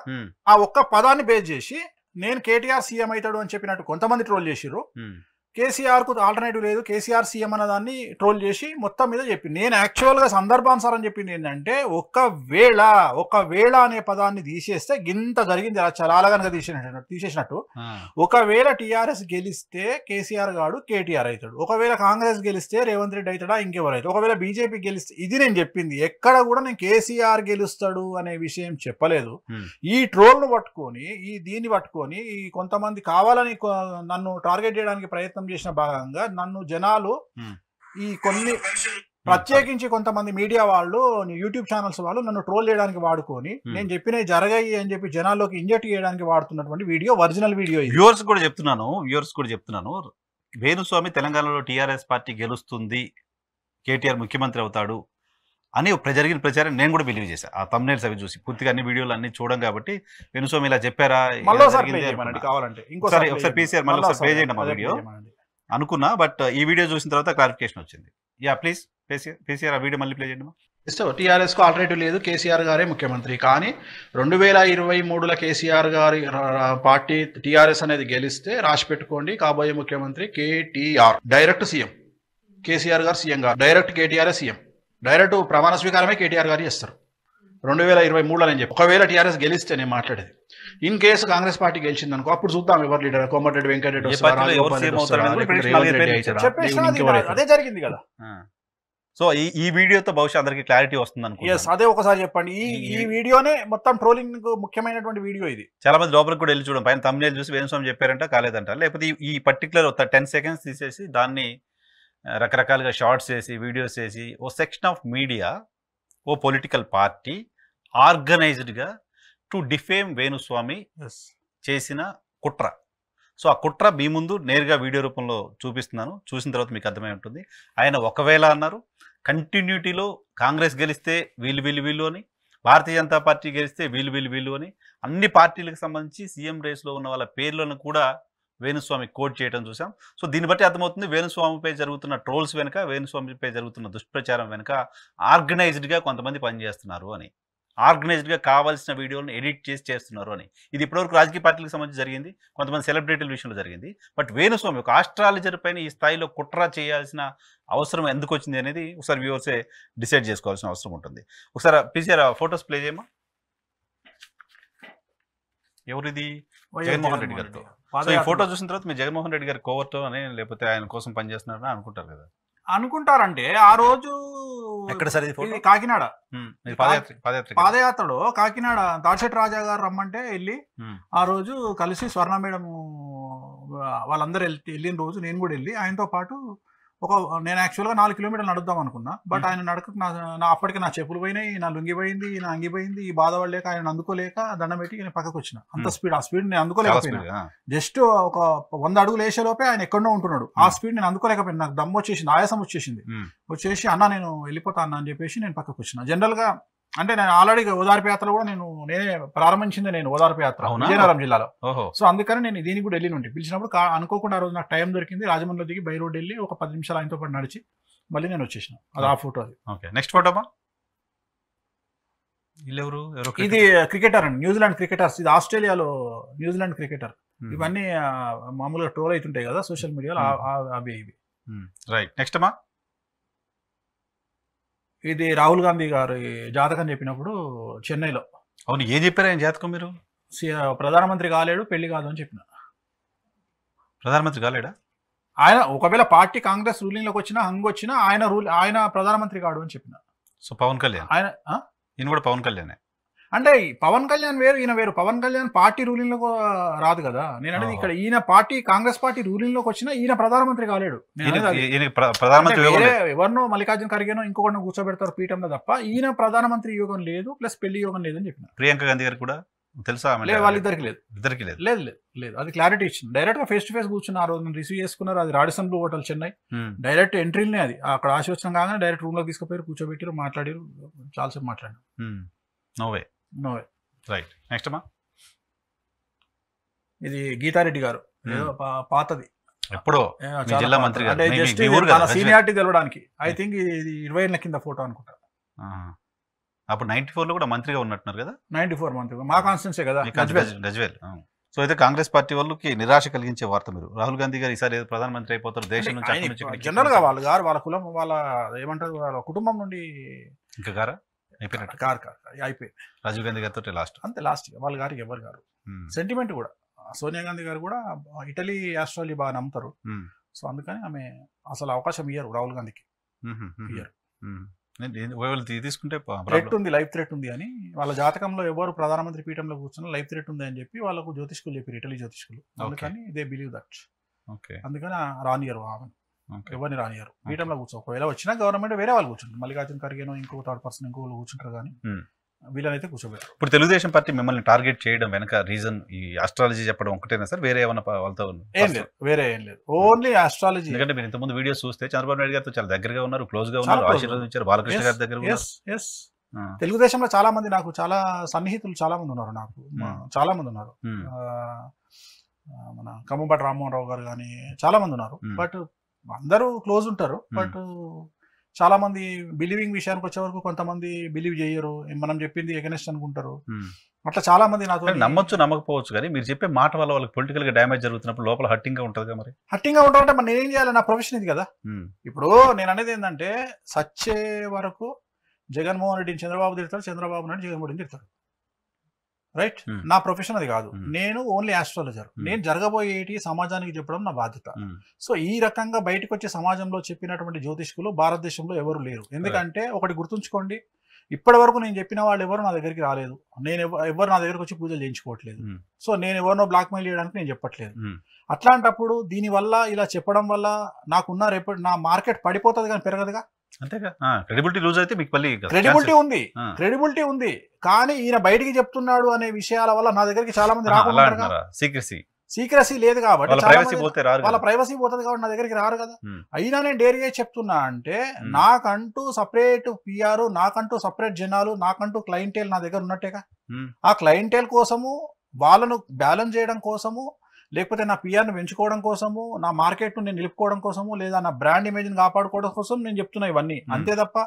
Speaker 2: ఆ ఒక్క పదాన్ని బేస్ చేసి నేను కేటీఆర్ సీఎం అవుతాడు అని చెప్పినట్టు కొంతమంది ట్రోల్ చేశారు. కేసీఆర్ కు ఆల్టర్నేటివ్ లేదు, కేసీఆర్ సీఎం అన్న దాన్ని ట్రోల్ చేసి మొత్తం మీద చెప్పి, నేను యాక్చువల్ గా సందర్భానుసారం చెప్పింది ఏంటంటే ఒకవేళ అనే పదాన్ని తీసేస్తే గింత జరిగింది. చాలా కనుక తీసేసినట్టు. ఒకవేళ టీఆర్ఎస్ గెలిస్తే కేసీఆర్ గాడు కేటీఆర్ అవుతాడు, ఒకవేళ కాంగ్రెస్ గెలిస్తే రేవంత్ రెడ్డి అవుతాడా, ఇంకెవరు అవుతాడు, ఒకవేళ బీజేపీ గెలిస్తే, ఇది నేను చెప్పింది. ఎక్కడ కూడా నేను కేసీఆర్ గెలుస్తాడు అనే విషయం చెప్పలేదు. ఈ ట్రోల్ ను పట్టుకొని, దీన్ని పట్టుకొని ఈ కొంతమంది కావాలని నన్ను టార్గెట్ చేయడానికి ప్రయత్నం చేసిన భాగంగా నన్ను జనాలు ఈ కొన్ని ప్రత్యేకించి కొంతమంది మీడియా వాళ్ళు, యూట్యూబ్ ఛానల్స్ వాళ్ళు నన్ను ట్రోల్ చేయడానికి వాడుకొని నేను చెప్పినవి జరగాయి అని చెప్పి జనాల్లోకి ఇంజెక్ట్ చేయడానికి వాడుతున్నటువంటి వీడియో ఒరిజినల్ వీడియో.
Speaker 1: వ్యూవర్స్ కూడా చెప్తున్నాను, వేణుస్వామి తెలంగాణలో టీఆర్ఎస్ పార్టీ గెలుస్తుంది, కేటీఆర్ ముఖ్యమంత్రి అవుతాడు అని జరిగిన ప్రచారం నేను కూడా బిలీవ్ చేశాను. ఆ థంబ్నెయిల్స్ అవి చూసి పూర్తిగా అన్ని వీడియోలు అన్ని చూడడం కాబట్టి వేణుస్వామి ఇలా చెప్పారా
Speaker 2: కావాలంటే
Speaker 1: ఒకసారి పీసీఆర్ మళ్ళీ ఒకసారి ప్లే చేయండి మా వీడియో అనుకున్నా. బట్ ఈ వీడియో చూసిన తర్వాత క్లారిఫికేషన్ వచ్చింది. యా ప్లీజ్ పీసీఆర్ ఆ వీడియో మళ్ళీ ప్లే చేయండి.
Speaker 5: టీఆర్ఎస్ కు ఆల్టర్నేటివ్ లేదు, కేసీఆర్ గారే ముఖ్యమంత్రి. కానీ 2023లో కేసీఆర్ గారి పార్టీ టీఆర్ఎస్ అనేది గెలిస్తే రాసి పెట్టుకోండి, కాబోయే ముఖ్యమంత్రి కేటీఆర్. డైరెక్ట్ సీఎం కేసీఆర్ గారు సీఎం గారు, డైరెక్ట్ కేటీఆర్ సీఎం. డైరెక్ట్ ప్రమాణ స్వీకారమే కేటీఆర్ గారు చేస్తారు 2023లో. నేను చెప్పి ఒకవేళ టీఆర్ఎస్ గెలిస్తే నేను మాట్లాడేది. ఇన్ కేసు కాంగ్రెస్ పార్టీ గెలిచింది అనుకో, అప్పుడు చూద్దాం ఎవరు లీడర్. కోమటిరెడ్డి వెంకటరెడ్డి వస్తాడా, రాజగోపాల్ రెడ్డి వస్తాడా,
Speaker 2: అదే జరిగింది కదా.
Speaker 1: సో ఈ వీడియోతో బహుశా అందరికి క్లారిటీ వస్తుంది అనుకుంటున్నాను.
Speaker 2: అదే ఒకసారి చెప్పండి. ఈ వీడియోనే మొత్తం ట్రోలింగ్ ముఖ్యమైనటువంటి వీడియో ఇది.
Speaker 1: చాలా మంది లోపలికి కూడా వెళ్ళి చూడండి, పైన థంబ్నెయిల్ చూసి వేణుస్వామి చెప్పారంట కాలేదంట, లేకపోతే ఈ పర్టికులర్ 10 సెకండ్స్ తీసేసి దాన్ని రకరకాలుగా షార్ట్స్ చేసి వీడియోస్ చేసి ఓ సెక్షన్ ఆఫ్ మీడియా, ఓ పొలిటికల్ పార్టీ ఆర్గనైజ్డ్గా టు డిఫేమ్ వేణుస్వామి చేసిన కుట్ర. సో ఆ కుట్ర మీ ముందు నేరుగా వీడియో రూపంలో చూపిస్తున్నాను. చూసిన తర్వాత మీకు అర్థమై ఉంటుంది. ఆయన ఒకవేళ అన్నారు, కంటిన్యూటీలో కాంగ్రెస్ గెలిస్తే వీళ్ళు అని, భారతీయ జనతా పార్టీ గెలిస్తే వీళ్ళు అని అన్ని పార్టీలకు సంబంధించి సీఎం రేస్లో ఉన్న వాళ్ళ పేర్లను కూడా వేణుస్వామి కోట్ చేయడం చూసాం. సో దీన్ని బట్టి అర్థమవుతుంది వేణుస్వామిపై జరుగుతున్న ట్రోల్స్ వెనుక, వేణుస్వామిపై జరుగుతున్న దుష్ప్రచారం వెనుక ఆర్గనైజ్డ్గా కొంతమంది పనిచేస్తున్నారు అని, ఆర్గనైజ్డ్గా కావాల్సిన వీడియోలను ఎడిట్ చేసి చేస్తున్నారు అని. ఇది ఇప్పటివరకు రాజకీయ పార్టీలకు సంబంధించి జరిగింది, కొంతమంది సెలబ్రిటీల విషయంలో జరిగింది. బట్ వేణుస్వామి ఒక ఆస్ట్రాలజర్ పైన ఈ స్థాయిలో కుట్ర చేయాల్సిన అవసరం ఎందుకు వచ్చింది అనేది ఒకసారి వ్యూవర్సే డిసైడ్ చేసుకోవాల్సిన అవసరం ఉంటుంది. ఒకసారి పీసీఆర్ ఫొటోస్ ప్లే చేయమా. ఎవరిది? జగన్మోహన్ రెడ్డి గారితో. సో ఈ ఫోటో చూసిన తర్వాత మీరు జగన్మోహన్ రెడ్డి గారి కోవర్తో అని లేకపోతే ఆయన కోసం పనిచేస్తున్నారని అనుకుంటారు కదా?
Speaker 2: అనుకుంటారంటే ఆ రోజు
Speaker 1: ఎక్కడ సరే
Speaker 2: కాకినాడ
Speaker 1: పాదయాత్రలో
Speaker 2: కాకినాడ దాడిశెట్టి రాజా గారు రమ్మంటే వెళ్ళి ఆ రోజు కలిసి స్వర్ణ మేడం వాళ్ళందరూ వెళ్ళిన రోజు నేను కూడా వెళ్ళి ఆయనతో పాటు నేను యాక్చువల్గా 4 కిలోమీటర్లు నడుద్దాం అనుకున్నా. బట్ ఆయన నడక అప్పటికి నా చెప్పులు పోయినాయి, నా లుంగి పోయింది, నా అంగి పోయింది. ఈ బాధ పడలేక ఆయన అందుకోలేక దండం పెట్టి నేను పక్కకు వచ్చిన. అంత స్పీడ్, ఆ స్పీడ్ నేను అందుకోలేకపోయినా. జస్ట్ ఒక 100 అడుగులు వేసే లోపే ఆయన ఎక్కడో ఉంటున్నాడు. ఆ స్పీడ్ నేను అందుకోలేకపోయినా. నాకు దమ్ము వచ్చేసింది, ఆయాసం వచ్చేసింది. వచ్చేసి అన్న నేను వెళ్ళిపోతా అన్న అని చెప్పేసి నేను పక్కకు వచ్చిన. జనరల్గా అంటే నేను ఆల్రెడీ ఓదార్పు యాత్ర కూడా నేనే ప్రారంభించింది, నేను ఓదార్పు యాత్ర విజయనగరం జిల్లాలో. సో అందుకని నేను దీనికి కూడా వెళ్ళి నుండి పిలిచినప్పుడు అనుకోకుండా ఆ రోజు నాకు టైం దొరికింది. రాజమండ్రిలో దిగి బై రోడ్ వెళ్ళి ఒక 10 నిమిషాలు ఆయనతో పాటు నడిచి మళ్ళీ నేను వచ్చేసిన. అది ఆ ఫోటో. అది
Speaker 1: నెక్స్ట్ ఫోటో
Speaker 2: ఇది క్రికెటర్ అండి, న్యూజిలాండ్ క్రికెటర్స్. ఇది ఆస్ట్రేలియాలో న్యూజిలాండ్ క్రికెటర్. ఇవన్నీ మామూలుగా ట్రోల్ అవుతుంటాయి కదా సోషల్ మీడియాలో, అవి ఇవి.
Speaker 1: రైట్. నెక్స్ట్ అమ్మా.
Speaker 2: ఇది రాహుల్ గాంధీ గారి జాతకం చెప్పినప్పుడు చెన్నైలో.
Speaker 1: అవును, ఏం చెప్పారు ఆయన జాతకం? మీరు
Speaker 2: ప్రధానమంత్రి కాలేడు, పెళ్లి కాదు అని చెప్పిన.
Speaker 1: ప్రధానమంత్రి కాలేడా
Speaker 2: ఆయన? ఒకవేళ పార్టీ కాంగ్రెస్ రూలింగ్లోకి వచ్చినా, వచ్చినా ఆయన ప్రధానమంత్రి కాడు అని చెప్పిన.
Speaker 1: సో పవన్ కళ్యాణ్ ఈయన కూడా పవన్ కళ్యాణ్
Speaker 2: అంటే పవన్ కళ్యాణ్ వేరు, ఈయన వేరు. పవన్ కళ్యాణ్ పార్టీ రూలింగ్ లో రాదు కదా. నేను అనేది ఇక్కడ ఈయన పార్టీ కాంగ్రెస్ పార్టీ రూలింగ్ లోకి వచ్చినా ఈయన ప్రధానమంత్రి కాలేడు. ఎవరినో మల్లికార్జున ఖర్గేనో ఇంకొకరిని కూర్చోబెడతారు పీఠంలో తప్ప ఈయన ప్రధానమంత్రి యోగం లేదు, ప్లస్ పెళ్లి యోగం లేదని చెప్పిన.
Speaker 1: ప్రియాంక గాంధీ గారు కూడా తెలుసా?
Speaker 2: వాళ్ళిద్దరికి లేదు. లేదు. అది క్లారిటీ ఇచ్చింది. డైరెక్ట్ గా ఫేస్ టు ఫేస్ కూర్చున్న. ఆ రోజు నేను రిసీవ్ చేసుకున్నారు. అది Radisson Blu hotel Chennai. Direct ఎంట్రీనే అది. అక్కడ ఆశీర్వచనం కాగానే డైరెక్ట్ రూమ్ లో తీసుకుపోయి కూర్చోబెట్టారు, మాట్లాడారు, చాలాసేపు మాట్లాడారు.
Speaker 1: నోవే. రైట్. నెక్స్ట్ అమ్మా.
Speaker 2: ఇది గీతారెడ్డి గారు, పాతది,
Speaker 1: ఎప్పుడో జిల్లా మంత్రి గారు.
Speaker 2: సీనియారిటీ తెలవడానికి. ఐ థింక్ ఇది 20 ఏళ్ల కింద ఫోటో అనుకుంటా.
Speaker 1: అప్పుడు 94 లో కూడా మంత్రిగా ఉన్నట్టున్నారు కదా?
Speaker 2: 94 మంత్రి, మా కాన్స్టిట్యున్సీ కదా
Speaker 1: గజ్వేల్. సో అయితే కాంగ్రెస్ పార్టీ వాళ్ళకి నిరాశ కలిగించే వార్త మీరు. రాహుల్ గాంధీ గారు ఈసారి ప్రధానమంత్రి అయిపోతారు దేశం నుంచి.
Speaker 2: జనరల్ గా వాళ్ళ కులం, వాళ్ళ ఏమంటారు, వాళ్ళ కుటుంబం నుండి
Speaker 1: ఇంకా గారా అయిపోయినట్టు.
Speaker 2: అయిపోయింది.
Speaker 1: రాజీవ్ గాంధీ గారితో లాస్ట్,
Speaker 2: అంతే లాస్ట్. వాళ్ళ గారికి ఎవరు గారు సెంటిమెంట్ కూడా. సోనియా గాంధీ గారు కూడా ఇటలీ ఆస్ట్రేలియా బాగా నమ్ముతారు. సో అందుకని ఆమె అసలు అవకాశం ఇయ్యరు రాహుల్ గాంధీకి.
Speaker 1: తీసుకుంటే
Speaker 2: థ్రెట్ ఉంది, లైఫ్ థ్రెట్ ఉంది అని. వాళ్ళ జాతకంలో ఎవరు ప్రధానమంత్రి పీఠంలో కూర్చున్నా లైఫ్ థ్రెట్ ఉంది అని చెప్పి వాళ్ళకు జ్యోతిష్కులు చెప్పారు, ఇటలీ జ్యోతిష్కులు. అందుకని దే బిలీవ్ దట్. అందుకని రానియరు ఆమెను, ఎవరిని రానియరు పీఠంలో కూర్చో. ఒకవేళ వచ్చినా గవర్నమెంట్ వేరే వాళ్ళు కూర్చుంటారు, మల్లికార్జున ఖర్గేనో ఇంకో థర్డ్ పర్సన్ ఇంకో కూర్చుంటారు, కానీ వీళ్ళనైతే కూర్చోబెట్టారు.
Speaker 1: ఇప్పుడు తెలుగుదేశం పార్టీ మిమ్మల్ని టార్గెట్ చేయడం వెనక రీజన్ ఈ ఆస్ట్రాలజీ చెప్పడం ఒకటేనా సార్? వేరే ఏమన్నా వాళ్ళతో?
Speaker 2: వేరే ఏం లేదు, ఓన్లీ ఆస్ట్రాలజీ.
Speaker 1: ఎందుకంటే మీరు ఇంతకుముందు వీడియోస్ చూస్తే చంద్రబాబు నాయుడు గారితో చాలా దగ్గరగా ఉన్నారు, క్లోజ్ గా ఉన్నారు, ఆశీర్వదించారు, బాలకృష్ణ గారి దగ్గర.
Speaker 2: తెలుగుదేశంలో చాలా మంది, నాకు చాలా సన్నిహితులు చాలా మంది ఉన్నారు, నాకు చాలా మంది ఉన్నారు. మన కమ్మపాటి రామ్మోహన్ రావు గారు కానీ చాలా మంది ఉన్నారు. బట్ అందరూ క్లోజ్ ఉంటారు. బట్ చాలా మంది బిలీవింగ్ విషయానికి వచ్చే వరకు కొంతమంది బిలీవ్ చేయరు, మనం చెప్పింది ఎగనెస్ట్ అనుకుంటారు. అట్లా చాలా మంది నాతో
Speaker 1: నమ్మొచ్చు నమ్మకపోవచ్చు, కానీ మీరు చెప్పే మాట వల్ల వాళ్ళకి పొలిటికల్ గా డ్యామేజ్ జరుగుతున్నప్పుడు లోపల హట్టింగ్ గా ఉంటుంది. మరి
Speaker 2: హట్టింగ్ గా ఉంటారంటే మరి నేనేం చేయాలి? నా ప్రొఫెషన్ ఇది కదా. ఇప్పుడు నేను అనేది ఏంటంటే, సచ్చే వరకు జగన్మోహన్ రెడ్డిని చంద్రబాబు తిడతాడు, చంద్రబాబు నాయుడు జగన్మోహన్ రెడ్డిని తిడతాడు. రైట్. నా ప్రొఫెషన్ అది కాదు. నేను ఓన్లీ ఆస్ట్రాలజర్. నేను జరగబోయేటి సమాజానికి చెప్పడం నా బాధ్యత. సో ఈ రకంగా బయటకు వచ్చే సమాజంలో చెప్పినటువంటి జ్యోతిష్కులు భారతదేశంలో ఎవరు లేరు. ఎందుకంటే ఒకటి గుర్తుంచుకోండి, ఇప్పటి వరకు నేను చెప్పిన వాళ్ళు ఎవరు నా దగ్గరికి రాలేదు, నేను ఎవరు నా దగ్గరకు వచ్చి పూజలు చేయించుకోవట్లేదు. సో నేను ఎవరినో బ్లాక్ మెయిల్ చేయడానికి నేను చెప్పట్లేదు. అట్లాంటప్పుడు దీనివల్ల ఇలా చెప్పడం వల్ల నాకున్న రేపు నా మార్కెట్ పడిపోతుంది కానీ పెరగదుగా.
Speaker 1: అంతేగా. క్రెడిబిలిటీ లూజ్ అయితే మీకు మళ్ళీ
Speaker 2: క్రెడిబిలిటీ ఉంది, కానీ ఈయన బయటికి చెప్తున్నాడు అనే విషయాల వల్ల నా దగ్గరికి చాలా మంది రాకుండా.
Speaker 1: సీక్రెసీ
Speaker 2: సీక్రసీ లేదు కాబట్టి
Speaker 1: వాళ్ళ
Speaker 2: చాలా
Speaker 1: ప్రైవసీ
Speaker 2: మంది-
Speaker 1: పోతే రారు
Speaker 2: వాళ్ళ
Speaker 1: కదా.
Speaker 2: ప్రైవసీ పోతుంది కాబట్టి నా దగ్గరికి రారు కదా.
Speaker 1: Hmm.
Speaker 2: అయినా నేను డేర్గా చెప్తున్నా అంటే నాకంటూ సపరేట్ పిఆర్, నాకంటూ సపరేట్ జనాలు, నాకంటూ క్లయింటేల్ నా దగ్గర ఉన్నట్టేగా. ఆ క్లయింటేల్ కోసము, వాళ్ళను బ్యాలెన్స్ చేయడం కోసము, లేకపోతే నా పిఆర్ను పెంచుకోవడం కోసము, నా మార్కెట్ను నేను నిలుపుకోవడం కోసము, లేదా నా బ్రాండ్ ఇమేజ్ని కాపాడుకోవడం కోసం నేను చెప్తున్నా ఇవన్నీ. అంతే తప్ప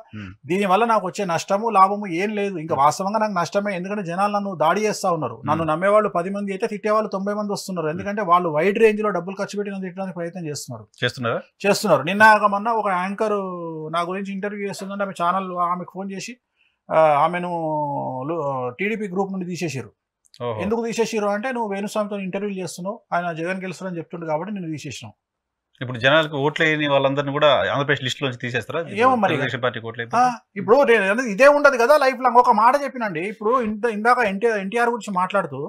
Speaker 2: దీనివల్ల నాకు వచ్చే నష్టము లాభము ఏం లేదు. ఇంకా వాస్తవంగా నాకు నష్టమే. ఎందుకంటే జనాలు నన్ను దాడి చేస్తా ఉన్నారు. నన్ను నమ్మేవాళ్ళు 10 మంది అయితే తిట్టేవాళ్ళు 90 మంది వస్తున్నారు. ఎందుకంటే వాళ్ళు వైడ్ రేంజ్ లో డబ్బులు ఖర్చు పెట్టి నన్ను తిట్టడానికి ప్రయత్నం చేస్తున్నారు. నిన్న మొన్న ఒక యాంకర్ నా గురించి ఇంటర్వ్యూ చేస్తుందంటే ఆమె ఛానల్, ఆమెకు ఫోన్ చేసి ఆమెను టీడీపీ గ్రూప్ నుండి తీసేసారు. ఎందుకు తీసేసారు అంటే, నువ్వు వేణుస్వామితో ఇంటర్వ్యూ చేస్తున్నావు, ఆయన జగన్ గెలుస్తారని చెప్తుండే కాబట్టి నేను తీసేసినావు.
Speaker 1: ఇప్పుడు జనాలకు ఓట్లు వేయని వాళ్ళందరినీ కూడా ఆంధ్రప్రదేశ్ లిస్ట్ లోంచి తీసేస్తారా?
Speaker 2: ఏమో మరి.
Speaker 1: పార్టీకి ఓట్లు
Speaker 2: ఇప్పుడు ఇదే ఉండదు కదా లైఫ్ లాంగ్. ఒక మాట చెప్పినండి, ఇప్పుడు ఇందాక ఎన్టీఆర్ గురించి మాట్లాడుతూ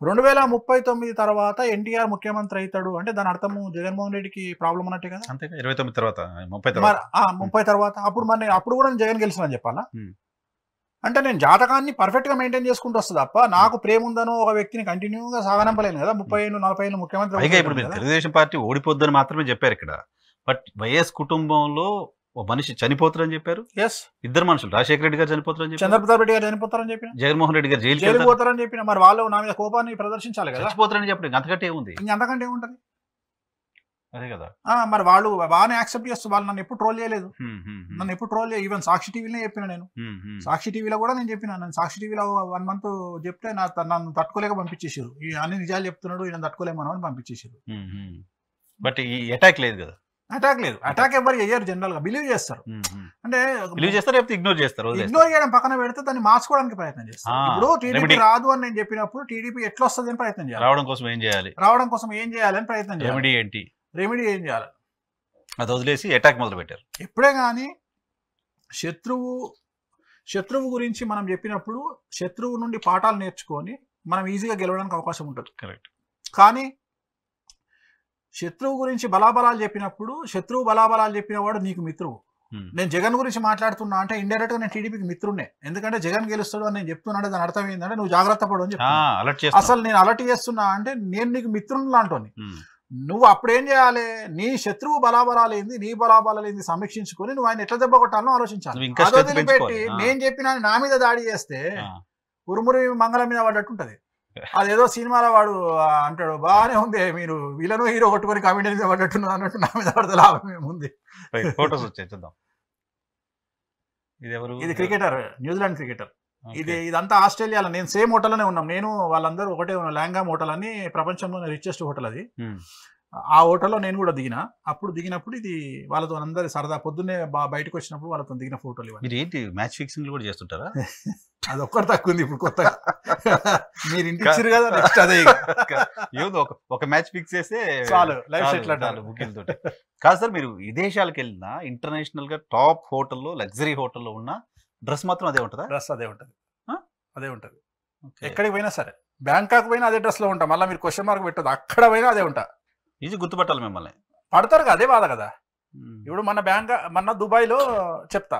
Speaker 2: 2039 తర్వాత ఎన్టీఆర్ ముఖ్యమంత్రి అవుతాడు అంటే దాని అర్థము జగన్మోహన్ రెడ్డికి ప్రాబ్లం అన్నట్టే కదా.
Speaker 1: అంతే 29 తర్వాత
Speaker 2: 30 తర్వాత అప్పుడు అప్పుడు కూడా నేను జగన్ గెలిచిన చెప్పాలా? అంటే నేను జాతకాన్ని పర్ఫెక్ట్ గా మెయింటైన్ చేసుకుంటూ వస్తుంది తప్ప నాకు ప్రేమ ఉందనో ఒక వ్యక్తిని కంటిన్యూగా సాగనంపలేను కదా. 30 ఏళ్ళు 40 ఏళ్ళు ముఖ్యమంత్రి.
Speaker 1: ఇప్పుడు మీరు తెలుగుదేశం పార్టీ ఓడిపోద్దని మాత్రమే చెప్పారు ఇక్కడ. బట్ వైఎస్ కుటుంబంలో ఒక మనిషి చనిపోతారని చెప్పారు. ఇద్దరు మనుషులు, రాజశేఖర రెడ్డి గారు చనిపోతారని చెప్పారు,
Speaker 2: చంద్రప్రసాద్ రెడ్డి గారు చనిపోతారని చెప్పిన,
Speaker 1: జగన్మోహన్ రెడ్డి గారు
Speaker 2: జైలు పోతారని చెప్పిన. మరి వాళ్ళు నా మీద కోపాన్ని ప్రదర్శించాలి కదా.
Speaker 1: చచ్చిపోతారని చెప్పండి, అంతకంటే ఏముంది?
Speaker 2: అంతకంటే ఏముంటది?
Speaker 1: అదే కదా.
Speaker 2: మరి వాళ్ళు బాగానే యాక్సెప్ట్ చేస్తారు. వాళ్ళు నన్ను ఎప్పుడు ట్రోల్ చేయలేదు. నన్ను ఎప్పుడు ట్రోల్ చేయలేదు. ఈవెన్ సాక్షి టీవీలో చెప్పిన నేను. సాక్షి టీవీలో కూడా నేను చెప్పిన. నేను సాక్షి టీవీలో 1 month చెప్తే నన్ను తట్టుకోలేక పంపించేసారు. ఈ అన్ని నిజాలు చెప్తున్నాడు, ఈయన తట్టుకోలేమని అని పంపించేసారు.
Speaker 1: బట్ ఈ అటాక్ లేదు కదా.
Speaker 2: అటాక్ లేదు. అటాక్ ఎవరు చేయరు, జనరల్ గా బిలీవ్ చేస్తారు. అంటే
Speaker 1: బిలీవ్ చేస్తారు, ఇగ్నోర్ చేస్తారు.
Speaker 2: ఇగ్నోర్ చేయడం పక్కన పెడితే దాన్ని మార్చుకోవడానికి ప్రయత్నం చేస్తారు. ఇప్పుడు టీడీపీ రాదు అని నేను చెప్పినప్పుడు టీడీపీ ఎట్లా వస్తుంది అని ప్రయత్నం చేయాలి.
Speaker 1: రావడం కోసం ఏం చేయాలి
Speaker 2: అని ప్రయత్నం చేయాలి. రెమెడీ ఏం చేయాలి?
Speaker 1: అది వదిలేసి అటాక్ మొదలు పెట్టారు.
Speaker 2: ఎప్పుడే కానీ శత్రువు గురించి మనం చెప్పినప్పుడు శత్రువు నుండి పాఠాలు నేర్చుకొని మనం ఈజీగా గెలవడానికి అవకాశం ఉంటుంది.
Speaker 1: కరెక్ట్.
Speaker 2: కానీ శత్రువు గురించి బలాబలాలు చెప్పినప్పుడు, శత్రువు బలాబలాలు చెప్పినవాడు నీకు మిత్రువు. నేను జగన్ గురించి మాట్లాడుతున్నా అంటే ఇండైరెక్ట్ గా నేను టీడీపీకి మిత్రున్నే. ఎందుకంటే జగన్ గెలుస్తాడు అని నేను చెప్తున్నాను. దాని అర్థం ఏంటంటే నువ్వు జాగ్రత్త పడు అని చెప్తున్నా. అసలు నేను అలర్ట్ చేస్తున్నా అంటే నేను నీకు మిత్రుని లాంటి. నువ్వు అప్పుడేం చేయాలి? నీ శత్రువు బలాబలాలు ఏంది, నీ బలాబలాలు ఏంది సమీక్షించుకొని నువ్వు ఆయన ఎట్లా దెబ్బ కొట్టాలో ఆలోచించాలి. పెట్టి నేను చెప్పిన నా మీద దాడి చేస్తే ఉరుమురి మంగళం మీద పడ్డట్టు ఉంటది. అదేదో సినిమాలో వాడు అంటాడు, బాగానే ఉంది మీరు వీళ్ళను హీరో కొట్టుకొని కామెడీ మీద పడ్డట్టున్నది అన్నట్టు నా మీద పడితే లాభం ఏముంది. ఇది క్రికెటర్, న్యూజిలాండ్ క్రికెటర్. ఇదంతా ఆస్ట్రేలియాలో. నేను సేమ్ హోటల్లోనే ఉన్నాం. నేను వాళ్ళందరూ ఒకటే ఉన్నాం. లాంగామ్ హోటల్ అని ప్రపంచంలోనే రిచెస్ట్ హోటల్ అది. ఆ హోటల్లో నేను కూడా దిగిన. అప్పుడు దిగినప్పుడు ఇది వాళ్ళతో అందరు సరదా పొద్దున్నే బయటకు వచ్చినప్పుడు వాళ్ళతో దిగిన ఫోటోలు ఇవ్వండి.
Speaker 1: మీరు ఏంటి మ్యాచ్ ఫిక్సింగ్ కూడా చేస్తుంటారా?
Speaker 2: అది ఒక్కటి తక్కువ ఉంది ఇప్పుడు కొత్తగా. మీరు ఇంటికి ఇచ్చారు కదా, నెక్స్ట్ అదే
Speaker 1: ఒక మ్యాచ్ ఫిక్స్ చేస్తే
Speaker 2: చాలు, లైఫ్ సెటిల్ అంటారు
Speaker 1: బుకింగ్ తోటి. కాదు సార్, మీరు విదేశాలకు వెళ్ళినా ఇంటర్నేషనల్ గా టాప్ హోటల్లో, లగ్జరీ హోటల్లో ఉన్న డ్రెస్ మాత్రం అదే ఉంటుందా?
Speaker 2: డ్రెస్ అదే ఉంటుంది. అదే ఉంటుంది. ఎక్కడికి పోయినా సరే, బ్యాంకాక్ పోయినా అదే డ్రెస్ లో ఉంటాం. మళ్ళీ మీరు క్వశ్చన్ మార్క్ పెట్టదు. అక్కడ పోయినా అదే ఉంటా.
Speaker 1: ఈజీ గుర్తుపట్టాలి మిమ్మల్ని.
Speaker 2: పడతారు కదా, అదే బాధ కదా. ఇప్పుడు మన దుబాయ్ లో చెప్తా,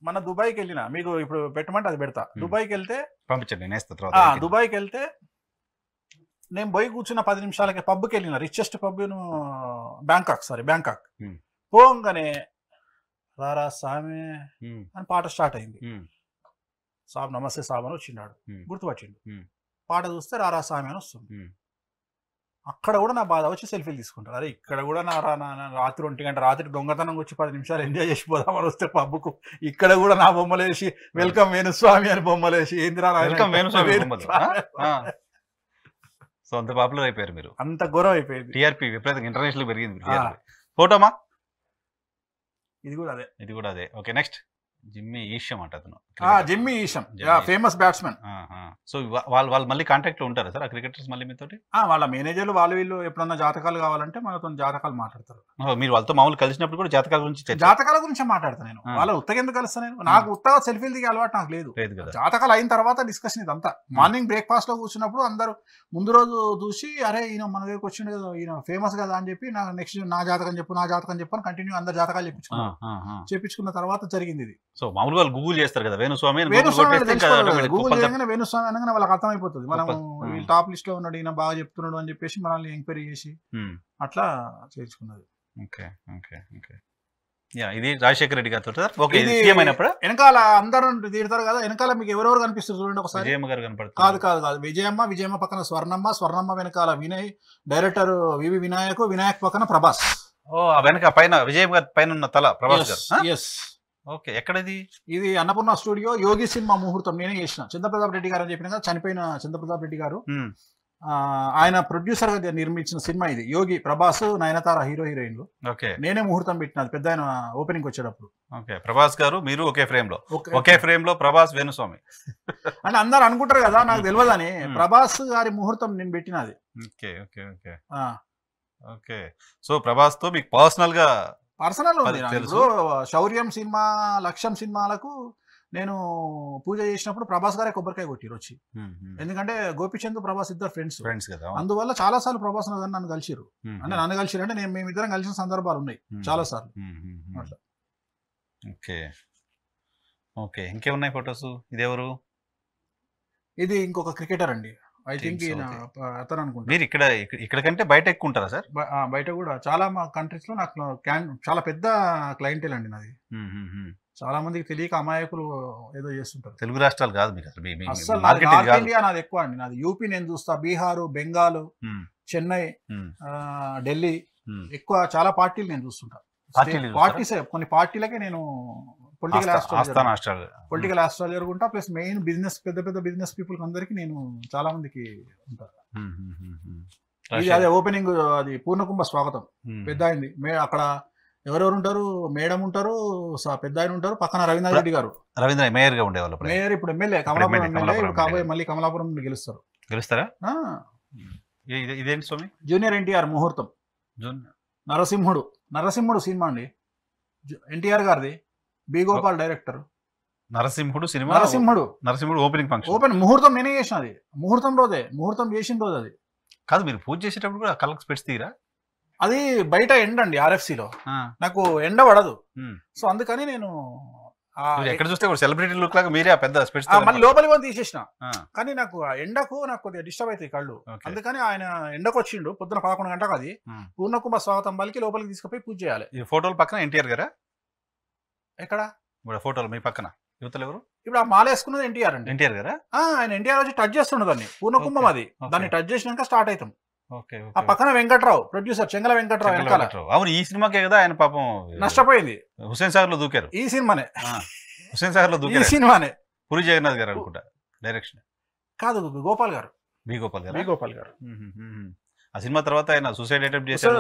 Speaker 2: మన దుబాయ్కి వెళ్ళిన మీకు ఇప్పుడు పెట్టమంటే అది పెడతా. దుబాయ్కి వెళ్తే
Speaker 1: పంపించండి.
Speaker 2: దుబాయ్కి వెళ్తే నేను పోయి కూర్చున్న 10 నిమిషాలకి పబ్కి వెళ్ళిన, రిచెస్ట్ పబ్ బ్యాంకాక్. పోగానే రారా సామే అని పాట స్టార్ట్ అయింది. సాబ్ నమస్తే సాబ్ అని వచ్చిన్నాడు, గుర్తుపట్టిండు. పాట చూస్తే రారా సామి అని వస్తుంది. అక్కడ కూడా నా బాధ వచ్చి సెల్ఫీలు తీసుకుంటారు. అరే ఇక్కడ కూడా నా రాత్రి 1 గంట రాత్రి దొంగతనం వచ్చి 10 నిమిషాలు ఎంజాయ్ చేసిపోదామని వస్తే పబ్బుకు ఇక్కడ కూడా నా బొమ్మలు వేసి వెల్కమ్ వేణుస్వామి అని బొమ్మలు వేసి ఏందిరా
Speaker 1: సో అంత పాపులర్ అయిపోయారు మీరు.
Speaker 2: అంత గౌరవం అయిపోయింది.
Speaker 1: టీఆర్పీ విపరీతంగా ఇంటర్నేషనల్ పెరిగింది. ఫోటోమా? ఇది కూడా అదే. ఓకే, నెక్స్ట్ జిమ్మీ ఈషం అంట అతను.
Speaker 2: Jimmy Neesham famous batsmen.
Speaker 1: So వాళ్ళు మళ్ళీ కాంటాక్ట్ లో ఉంటారా సార్ ఆ క్రికెటర్స్ మళ్ళీ మీతోటి?
Speaker 2: వాళ్ళ మేనేజర్లు వాళ్ళు వీళ్ళు ఎప్పుడన్నా జాతకాలు కావాలంటే మనతో జాతకాలు మాట్లాడతారు.
Speaker 1: మీరు వాళ్ళతో మామూలు కలిసినప్పుడు కూడా జాతకాల
Speaker 2: గురించి మాట్లాడతాను నేను. వాళ్ళ ఉత్తగా ఎందుకు కలుస్తాను నేను? నాకు ఉత్తగా సెల్ఫీలు దిగే అలవాటు నాకు లేదు. జాతకాలు అయిన తర్వాత డిస్కషన్ ఇదంతా. మార్నింగ్ బ్రేక్ఫాస్ట్ లో కూర్చున్నప్పుడు అందరూ ముందు రోజు చూసి అరే ఈయన మన దగ్గరకు వచ్చిండు కదా, ఈయన ఫేమస్ కదా అని చెప్పి నెక్స్ట్ నా జాతకం చెప్పు అని కంటిన్యూ అందరు జాతకాలు చెప్పించుకున్న తర్వాత జరిగింది ఇది.
Speaker 1: సో మామూలుగా వాళ్ళు గూగుల్ చేస్తారు కదా వేణుస్వామి అని
Speaker 2: వేణుస్వామి
Speaker 1: Google కొట్టేస్తే ఇంకా automatic
Speaker 2: గూగుల్
Speaker 1: కుప్పలు
Speaker 2: చేయగానే వేణుస్వామి అనగానే వాళ్ళకి అర్థమైపోతుంది మనం
Speaker 1: కుప్పలు.
Speaker 2: వీళ్ళు టాప్ లిస్ట్ లో ఉన్నాడు, ఈయన బాగా చెప్తున్నాడు అని చెప్పేసి మనల్ని ఎంక్వైరీ చేసి
Speaker 1: ఉమ్.
Speaker 2: అట్లా చేర్చుకున్నది.
Speaker 1: ఓకే ఓకే ఓకే యా ఇది రాజశేఖర రెడ్డి గారితో సార్ ఓకే ఇది
Speaker 2: ఇది
Speaker 1: సీఎం అయినప్పుడు
Speaker 2: వెనకాల అందరూ తిడతారు కదా, వెనకాల మీకు ఎవరెవరు కనిపిస్తారు చూడండి ఒకసారి.
Speaker 1: విజయమ్మ గారు కనపడుతుంది.
Speaker 2: కాదు కాదు కాదు, విజయమ్మ పక్కన స్వర్ణమ్మ వెనకాల వినయ్, డైరెక్టర్ వివి వినాయక్ పక్కన ప్రభాస్.
Speaker 1: ఓ ఆ వెనక పైన విజయమ్మ గారి పైన ఉన్న తల ప్రభాస్ గారు.
Speaker 2: ఎస్
Speaker 1: ఓకే ఎక్కడది?
Speaker 2: ఇది అన్నపూర్ణ స్టూడియో, యోగి సినిమా ముహూర్తం నేనే చేసిన. చంద్రప్రతాప్ రెడ్డి గారు అని చెప్పిన కదా, చనిపోయిన చంద్రప్రతాప్ రెడ్డి గారు ఆయన ప్రొడ్యూసర్ గా నిర్మించిన సినిమా ఇది. యోగి, ప్రభాస్, నయనతార హీరోయిన్లు.
Speaker 1: ఓకే
Speaker 2: నేనే ముహూర్తం పెట్టినది పెద్ద ఆయన ఓపెనింగ్ వచ్చేటప్పుడు.
Speaker 1: ఓకే ప్రభాస్ గారు మీరు ఒకే ఫ్రేమ్ లో ప్రభాస్ వేణుస్వామి
Speaker 2: అంటే అందరు అనుకుంటారు కదా, నాకు తెలియదని. ప్రభాస్ గారి ముహూర్తం నేను పెట్టినది.
Speaker 1: Okay okay okay okay so Prabhas తో మీకు పర్సనల్
Speaker 2: ఉంది. ఇప్పుడు శౌర్యం సినిమా, లక్ష్యం సినిమాలకు నేను పూజ చేసినప్పుడు ప్రభాస్ గారే కొబ్బరికాయ కొట్టిరు వచ్చి. ఎందుకంటే గోపిచంద్ ప్రభాస్ ఇద్దరు ఫ్రెండ్స్ కదా, అందువల్ల చాలా సార్లు ప్రభాస్ నన్ను కలిసిరు. అంటే నన్ను కలిసిరు అంటే మేమిద్దరం కలిసిన సందర్భాలు ఉన్నాయి చాలా సార్లు. అట్లా.
Speaker 1: ఓకే ఓకే ఇంకేమున్నాయి ఫొటోస్? ఇదెవరు?
Speaker 2: ఇది ఇంకొక క్రికెటర్ అండి, ఐ థింక్ అతను అనుకుంటా.
Speaker 1: మీరు ఇక్కడ కంటే బయట ఎక్కువ ఉంటారా సార్?
Speaker 2: బయట కూడా చాలా మా కంట్రీస్ లో నాకు చాలా పెద్ద క్లయింటేల్ అండి నాది. చాలా మందికి తెలియక అమాయకులు ఏదో చేస్తుంటారు.
Speaker 1: తెలుగు రాష్ట్రాలు కాదు మీకు
Speaker 2: అసలు నార్త్ ఇండియా నాది ఎక్కువ అండి. నాది యూపీ నేను చూస్తా, బీహారు, బెంగాల్, చెన్నై, ఢిల్లీ ఎక్కువ చాలా పార్టీలు నేను చూస్తుంటా. పార్టీస్ కొన్ని పార్టీలకే నేను పొలిటికల్ ఆస్ట్రాలజర్ జరుగుంటా, ప్లస్ మెయిన్ బిజినెస్ పెద్ద బిజినెస్ పీపుల్ అందరికి నేను చాలా మందికి ఉంటా. ఇది అదే ఓపెనింగ్, అది పూర్ణకుంభ స్వాగతం పెద్ద అయింది. అక్కడ ఎవరెవరు ఉంటారు? మేడం ఉంటారు, పెద్ద ఆయన ఉంటారు, పక్కన రవీంద్ర రెడ్డి గారు.
Speaker 1: రవీంద్ర మేయర్ గా ఉండేవాళ్ళు. మేయర్
Speaker 2: ఇప్పుడు ఎమ్మెల్యే కమలాపురం ఎమ్మెల్యే, కాబోయే మళ్ళీ కమలాపురం
Speaker 1: గెలుస్తారా? ఇదేంటి స్వామి?
Speaker 2: జూనియర్ ఎన్టీఆర్ ముహూర్తం. నరసింహుడు సినిమా అండి, ఎన్టీఆర్ గారిది. B Gopal director.
Speaker 1: Narasimhudu opening function
Speaker 2: ముహూర్తం నేనే చేసిన. అది ముహూర్తం చేసిన రోజు అది
Speaker 1: కాదు. మీరు పూజ చేసేటప్పుడు కూడా కళ్ళకి స్పెట్స్ తీరా?
Speaker 2: అది బయట ఎండ అండి, ఆర్ఎఫ్సిలో నాకు ఎండ పడదు. సో అందుకని నేను
Speaker 1: ఎక్కడ చూస్తే సెలబ్రిటీ లుక్ లాగా మీరే పెద్ద స్పెట్స్
Speaker 2: మళ్ళీ లోపలికి తీసేసిన. కానీ నాకు ఆ ఎండకు నాకు కొద్దిగా డిస్టర్బ్ అవుతాయి కళ్ళు. అందుకని ఆయన ఎండకు వచ్చిండు పొద్దున 11 గంటలకు. అది పూర్ణకుంభ స్వాగతం పలికి లోపలికి తీసుకుపోయి పూజ చేయాలి.
Speaker 1: ఈ ఫోటోల పక్కన ఎన్టీఆర్ గారా?
Speaker 2: ఎక్కడ
Speaker 1: ఫోటోలు మీ పక్కన యువతలు ఎవరు?
Speaker 2: ఇప్పుడు ఆ మాల వేసుకున్నది ఎన్టీఆర్ అండి.
Speaker 1: ఎన్టీఆర్ గారా?
Speaker 2: ఆయన ఎన్టీఆర్ వచ్చి టచ్ చేస్తుండదు దాన్ని, పూర్ణకుంభం అది. దాన్ని టచ్ చేసినాక స్టార్ట్ అవుతాం. ఆ పక్కన వెంకట్రావు ప్రొడ్యూసర్, చెంగల వెంకట్రావు.
Speaker 1: అవును, ఈ సినిమాకే కదా ఆయన పాపం
Speaker 2: నష్టపోయింది.
Speaker 1: హుస్సేన్ సాగర్ లో దూకారు.
Speaker 2: ఈ సినిమానే
Speaker 1: హుస్సేన్ సాగర్ లో దూకారు.
Speaker 2: ఈ సినిమానే
Speaker 1: పూరి జగన్నాథ్ గారు అనుకుంటా డైరెక్షన్.
Speaker 2: కాదు, గోపాల్ గారు.
Speaker 1: బి గోపాల్ గారు. ఆ సినిమా తర్వాత ఆయన సూసైడ్ అటెంప్ట్ చేశారు,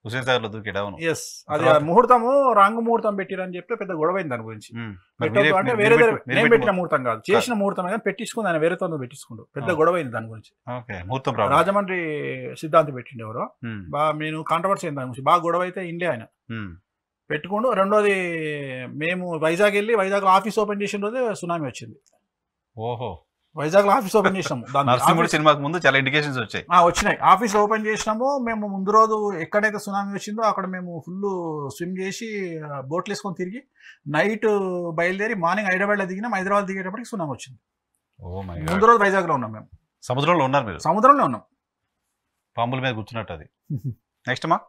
Speaker 1: హుస్సేన్ సాగర్ లో దూకాడు. అవును.
Speaker 2: ఎస్, అది ముహూర్తము రాంగ్ ముహూర్తం పెట్టిరని చెప్పి పెద్ద గొడవైంది దాని గురించి. అంటే వేరే నేను పెట్టిన ముహూర్తం కాదు, చేసిన ముహూర్తం కానీ పెట్టించుకుంది ఆయన, వేరే తను పెట్టించుకుంటూ పెద్ద గొడవైంది దాని గురించి. రాజమండ్రి సిద్ధాంతి పెట్టిండు ఎవరో, బాగా నేను కాంట్రవర్సీ అయింది దాని గురించి, బాగా గొడవ అయితే ఇండియా ఆయన పెట్టుకుంటూ. రెండోది మేము వైజాగ్ వెళ్ళి వైజాగ్ ఆఫీస్ ఓపెన్ చేసిన రోజే సునామీ వచ్చింది.
Speaker 1: ఓహో,
Speaker 2: వైజాగ్ లో ఆఫీస్ ఓపెన్ చేసినాము.
Speaker 1: సినిమాకి ముందు చాలా ఇండికేషన్స్
Speaker 2: వచ్చినాయి. ఆఫీస్ ఓపెన్ చేసినాము మేము. ముందు రోజు ఎక్కడైతే సునామీ వచ్చిందో అక్కడ మేము ఫుల్ స్విమ్ చేసి బోట్లు వేసుకొని తిరిగి నైట్ బయలుదేరి మార్నింగ్ హైదరాబాద్ లో దిగినాం. హైదరాబాద్ దిగేటప్పటికి సునామీ వచ్చింది. ముందు రోజు వైజాగ్ లో ఉన్నాం మేము.
Speaker 1: సముద్రంలో ఉన్నారు మీరు?
Speaker 2: సముద్రంలో ఉన్నాం,
Speaker 1: పాంబుల మీద కూర్చున్నట్టు. అది నెక్స్ట్ మా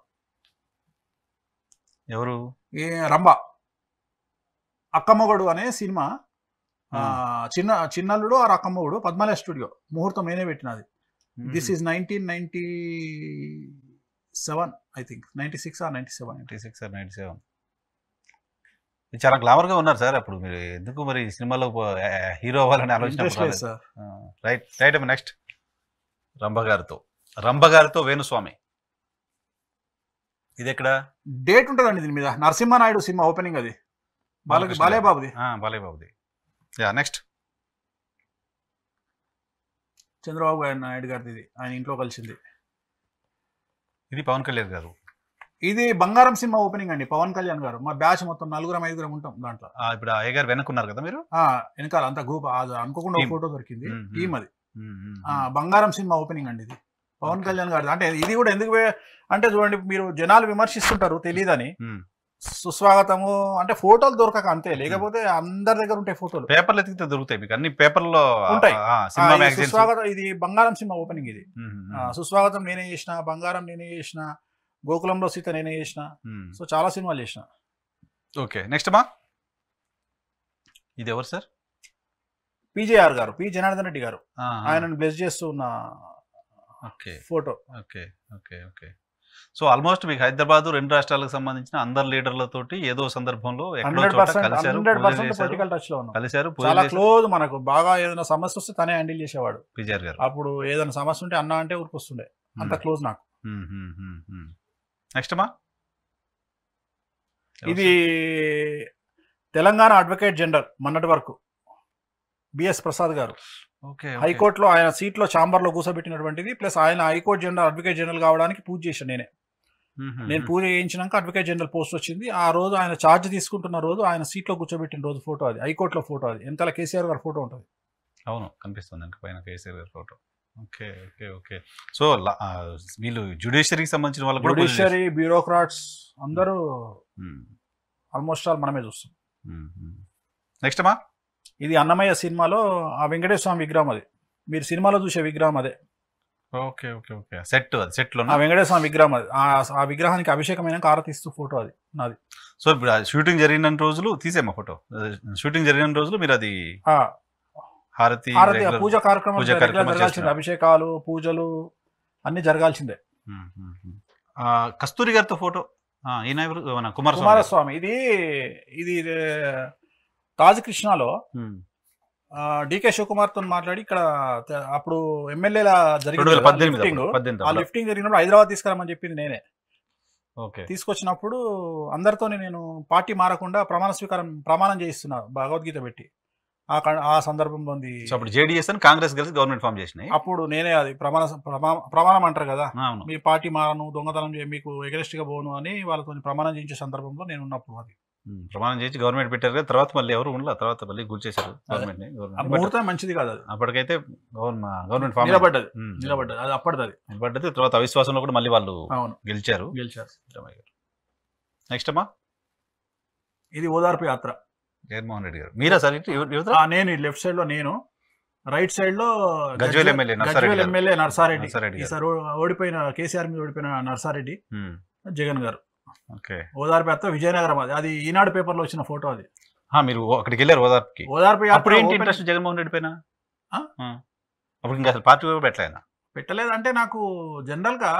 Speaker 1: ఎవరు?
Speaker 2: రంభ అక్కమ్మగడు అనే సినిమా. చిన్నల్లుడు ఆ రకమ్మగుడు, పద్మాలయ స్టూడియో. ముహూర్తం నేనే పెట్టినది. This is 1997 I think, 96 or 97.
Speaker 1: చాలా గ్లామర్ గా ఉన్నారు సార్ అప్పుడు. మీరు ఎందుకు మరి సినిమాలో హీరో అవ్వాలని ఆలోచన? రైట్. నెక్స్ట్ రంభ గారితో వేణుస్వామి. ఇది ఎక్కడ
Speaker 2: డేట్ ఉంటుందండి దీని మీద? నరసింహనాయుడు సినిమా ఓపెనింగ్, అది బాలయ్యబాబుది.
Speaker 1: నెక్స్ట్
Speaker 2: చంద్రబాబు నాయుడు గారిది. ఇది ఆయన ఇంట్లో కలిసింది.
Speaker 1: ఇది పవన్ కళ్యాణ్ గారు.
Speaker 2: ఇది బంగారం సినిమా ఓపెనింగ్ అండి. పవన్ కళ్యాణ్ గారు మా బ్యాచ్ మొత్తం 4-5 ఉంటాం దాంట్లో.
Speaker 1: ఇప్పుడు అయ్య గారు వెనక్కున్నారు కదా మీరు?
Speaker 2: వెనకాల అంతా గ్రూప్. అనుకోకుండా ఒక ఫోటో దొరికింది, టీమ్ అది. బంగారం సినిమా ఓపెనింగ్ అండి ఇది పవన్ కళ్యాణ్ గారిది. అంటే ఇది కూడా ఎందుకు అంటే చూడండి, మీరు జనాలు విమర్శిస్తుంటారు తెలియదని, సుస్వాగతము అంటే ఫోటోలు దొరకక అంతే, లేకపోతే అందరి దగ్గర ఉంటాయి ఫోటోలు.
Speaker 1: పేపర్లు ఎతికితే దొరుకుతాయి మీకు, అన్ని పేపర్లో
Speaker 2: ఉంటాయి.
Speaker 1: Cinema magazines.
Speaker 2: సుస్వాగతం ఇది బంగారం సినిమా ఓపెనింగ్ ఇది. సుస్వాగతం నేనే చేసిన, బంగారం నేనే చేసిన, గోకులంలో సీత నేనే చేసిన. సో చాలా సినిమాలు చేసిన.
Speaker 1: ఓకే, నెక్స్ట్ మా ఇది ఎవరు సార్?
Speaker 2: పిజేఆర్ గారు, పి జనార్దన్ రెడ్డి గారు, ఆయనను బ్లెస్ చేస్తూ ఉన్న photo.
Speaker 1: Okay okay okay. So almost మీకు హైదరాబాద్ 2 రాష్ట్రాలకు సంబంధించిన అందరు లీడర్లతోటి ఏదో సందర్భంలో
Speaker 2: పొలిటికల్ టచ్ లో ఉన్నాం,
Speaker 1: కలిశారు,
Speaker 2: చాలా క్లోజ్. మనకు బాగా ఏదైనా సమస్య వస్తే తనే హ్యాండిల్ చేసేవాడు
Speaker 1: పిజేఆర్ గారు.
Speaker 2: అప్పుడు ఏదైనా సమస్య ఉంటే అన్న అంటే ఊరికొస్తుండే, అంత క్లోజ్ నాకు.
Speaker 1: నెక్స్ట్ మా
Speaker 2: ఇది తెలంగాణ అడ్వకేట్ జనరల్ మొన్నటి వరకు బిఎస్ ప్రసాద్ గారు, హైకోర్టులో ఆయన సీట్లో ఛాంబర్ లో కూర్చోబెట్టినటువంటిది. ప్లస్ ఆయన హైకోర్టు జనరల్ అడ్వకేట్ జనరల్ కావడానికి పూజ చేశాను నేనే. నేను పూజ చేయించినాక అడ్వకేట్ జనరల్ పోస్ట్ వచ్చింది. ఆ రోజు ఆయన ఛార్జ్ తీసుకుంటున్న రోజు ఆయన సీట్లో కూర్చోబెట్టిన రోజు ఫోటో అది, హైకోర్టులో ఫోటో అది. వెనకాల కేసీఆర్ గారి ఫోటో ఉంటుంది.
Speaker 1: అవును కనిపిస్తుంది వెనక పైన కేసీఆర్ గారి photo. Okay okay okay. So వీళ్ళు జ్యుడిషియరీకి సంబంధించిన వాళ్ళు,
Speaker 2: జ్యుడిషియరీ బ్యూరోక్రాట్స్ అందరూ ఆల్మోస్ట్ ఆల్ మనమే చూస్తాం.
Speaker 1: నెక్స్ట్ మా
Speaker 2: ఇది అన్నమయ్య సినిమాలో ఆ వెంకటేశ్వర స్వామి విగ్రహం, అది మీరు సినిమాలో చూసే విగ్రహం అదే.
Speaker 1: Okay okay okay. సెట్ అది, సెట్ లో
Speaker 2: ఆ వెంకటేశ్వర స్వామి విగ్రహం అది. ఆ విగ్రహానికి అభిషేకమైన ఆరతిస్తూ ఫోటో అది నాది.
Speaker 1: సో ఇప్పుడు షూటింగ్ జరిగిన రోజులు తీసేమా ఫోటో? షూటింగ్ జరిగిన రోజులు మీరు అది హారతి
Speaker 2: పూజ కార్యక్రమం జరగాల్సిందే, అభిషేకాలు పూజలు అన్ని జరగాల్సిందే.
Speaker 1: కస్తూరి గారితో ఫోటో, ఈయన
Speaker 2: కుమారస్వామి. ఇది తాజ్ కృష్ణలో డికే శివకుమార్ తో మాట్లాడి ఇక్కడ అప్పుడు ఎమ్మెల్యేల జరిగింది లిఫ్టింగ్ జరిగినప్పుడు హైదరాబాద్ తీసుకురామని చెప్పింది నేనే. తీసుకొచ్చినప్పుడు అందరితో నేను పార్టీ మారకుండా ప్రమాణం చేయిస్తున్నా భగవద్గీత పెట్టి. ఆ సందర్భంలో
Speaker 1: జేడీఎస్ అని కాంగ్రెస్ కలిసి గవర్నమెంట్ ఫామ్ చేసినాయి.
Speaker 2: అప్పుడు నేనే అది ప్రమాణం అంటారు కదా, మీ పార్టీ మారను, దొంగతనం మీకు ఎగరెస్ట్ గా పోను అని వాళ్ళతో ప్రమాణం చేయించే సందర్భంలో నేను ఉన్నప్పుడు అది
Speaker 1: ప్రమాణం చేసి గవర్నమెంట్ పెట్టారు కదా. తర్వాత మళ్ళీ ఎవరు ఉండలే, తర్వాత మళ్ళీ గుర్తు చేశారు గవర్నమెంట్ ని.
Speaker 2: ముహూర్తం మంచిది కాదు అది,
Speaker 1: అప్పటికైతే గవర్నమెంట్ ఫామ్
Speaker 2: నిలబడ్డది అది అప్పటిది
Speaker 1: నిలబడ్డది. తర్వాత అవిశ్వాసంలో కూడా మళ్ళీ వాళ్ళు గెలిచారు. నెక్స్ట్ అమ్మా
Speaker 2: ఇది ఓదార్పు యాత్ర,
Speaker 1: జగన్మోహన్ రెడ్డి గారు. మీరా సార్?
Speaker 2: నేను లెఫ్ట్ సైడ్ లో, నేను రైట్ సైడ్ లో
Speaker 1: గజ్వేల్
Speaker 2: ఎమ్మెల్యే నర్సారెడ్డి. ఈసారి ఓడిపోయిన కేసీఆర్ మీద ఓడిపోయిన నర్సారెడ్డి, జగన్ గారు. ఓదార్పు యాత్ర విజయనగరం, అది ఈనాడు పేపర్ లో వచ్చిన ఫోటో అది.
Speaker 1: మీరు అక్కడికి వెళ్ళారు ఓదార్పుకి?
Speaker 2: ఓదార్పు యాత్ర
Speaker 1: ఏంటి ఇంట్రెస్ట్ జగన్మోహన్ రెడ్డి పైన? అప్పుడు ఇంకా అసలు పార్టీ
Speaker 2: పెట్టలేదంటే నాకు జనరల్ గా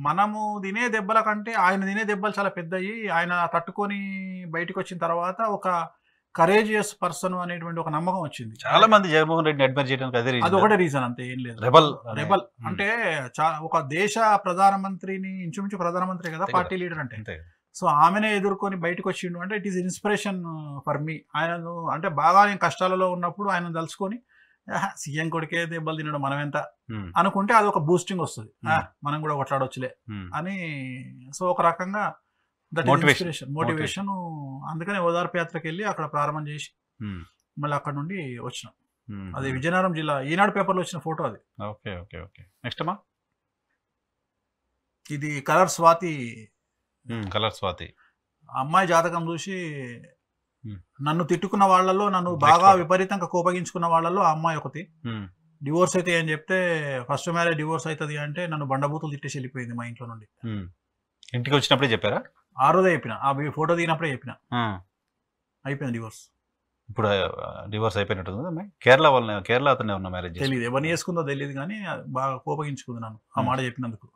Speaker 2: మనము తినే దెబ్బల కంటే ఆయన తినే దెబ్బలు చాలా పెద్దయి. ఆయన తట్టుకొని బయటకు వచ్చిన తర్వాత ఒక కరేజియస్ పర్సన్ అనేటువంటి ఒక నమ్మకం వచ్చింది.
Speaker 1: చాలా మంది జగన్మోహన్ రెడ్డిని అడ్మైర్ చేయడానికి
Speaker 2: అది ఒకటే రీజన్, అంతే, ఏం లేదు. రెబల్ అంటే ఒక దేశ ప్రధానమంత్రిని, ఇంచుమించు ప్రధానమంత్రి కదా పార్టీ లీడర్ అంటే, సో ఆమెనే ఎదుర్కొని బయటకు వచ్చిండు అంటే it is inspiration for me. ఆయనను అంటే బాగా నేను కష్టాలలో ఉన్నప్పుడు ఆయన తలుచుకొని సీఎం కొడుకే దెబ్బలు తినడం మనం ఎంత అనుకుంటే అది ఒక బూస్టింగ్ వస్తుంది, మనం కూడా కొట్లాడొచ్చులే అని. సో ఒక రకంగా మోటివేషన్. అందుకనే ఓదార్పు యాత్రకి వెళ్ళి అక్కడ ప్రారంభం చేసి మళ్ళీ అక్కడ నుండి వచ్చినాం. అది విజయనగరం జిల్లా ఈనాడు పేపర్లో వచ్చిన ఫోటో అది.
Speaker 1: నెక్స్ట్ అమ్మా
Speaker 2: ఇది కలర్ స్వాతి. అమ్మాయి జాతకం చూసి నన్ను తిట్టుకున్న వాళ్ళల్లో, నన్ను బాగా విపరీతంగా కోపగించుకున్న వాళ్ళల్లో ఆ అమ్మాయి ఒకటి. డివోర్స్ అయితే అని చెప్తే ఫస్ట్ మ్యారేజ్ డివోర్స్ అవుతుంది అంటే నన్ను బండబూతులు తిట్టేసి వెళ్ళిపోయింది మా ఇంట్లో నుండి.
Speaker 1: ఇంటికి వచ్చినప్పుడే చెప్పారా?
Speaker 2: ఆ రోజే చెప్పిన, ఆ ఫోటో దిగినప్పుడే చెప్పిన, అయిపోయింది డివోర్స్.
Speaker 1: ఇప్పుడు డివోర్స్ అయిపోయినట్టు. కేరళ అతనే ఉన్న మ్యారేజ్
Speaker 2: తెలియదు, ఎవరిని చేసుకుందో తెలియదు, కానీ బాగా కోపగించుకుంది నన్ను ఆ మాట చెప్పినందుకు.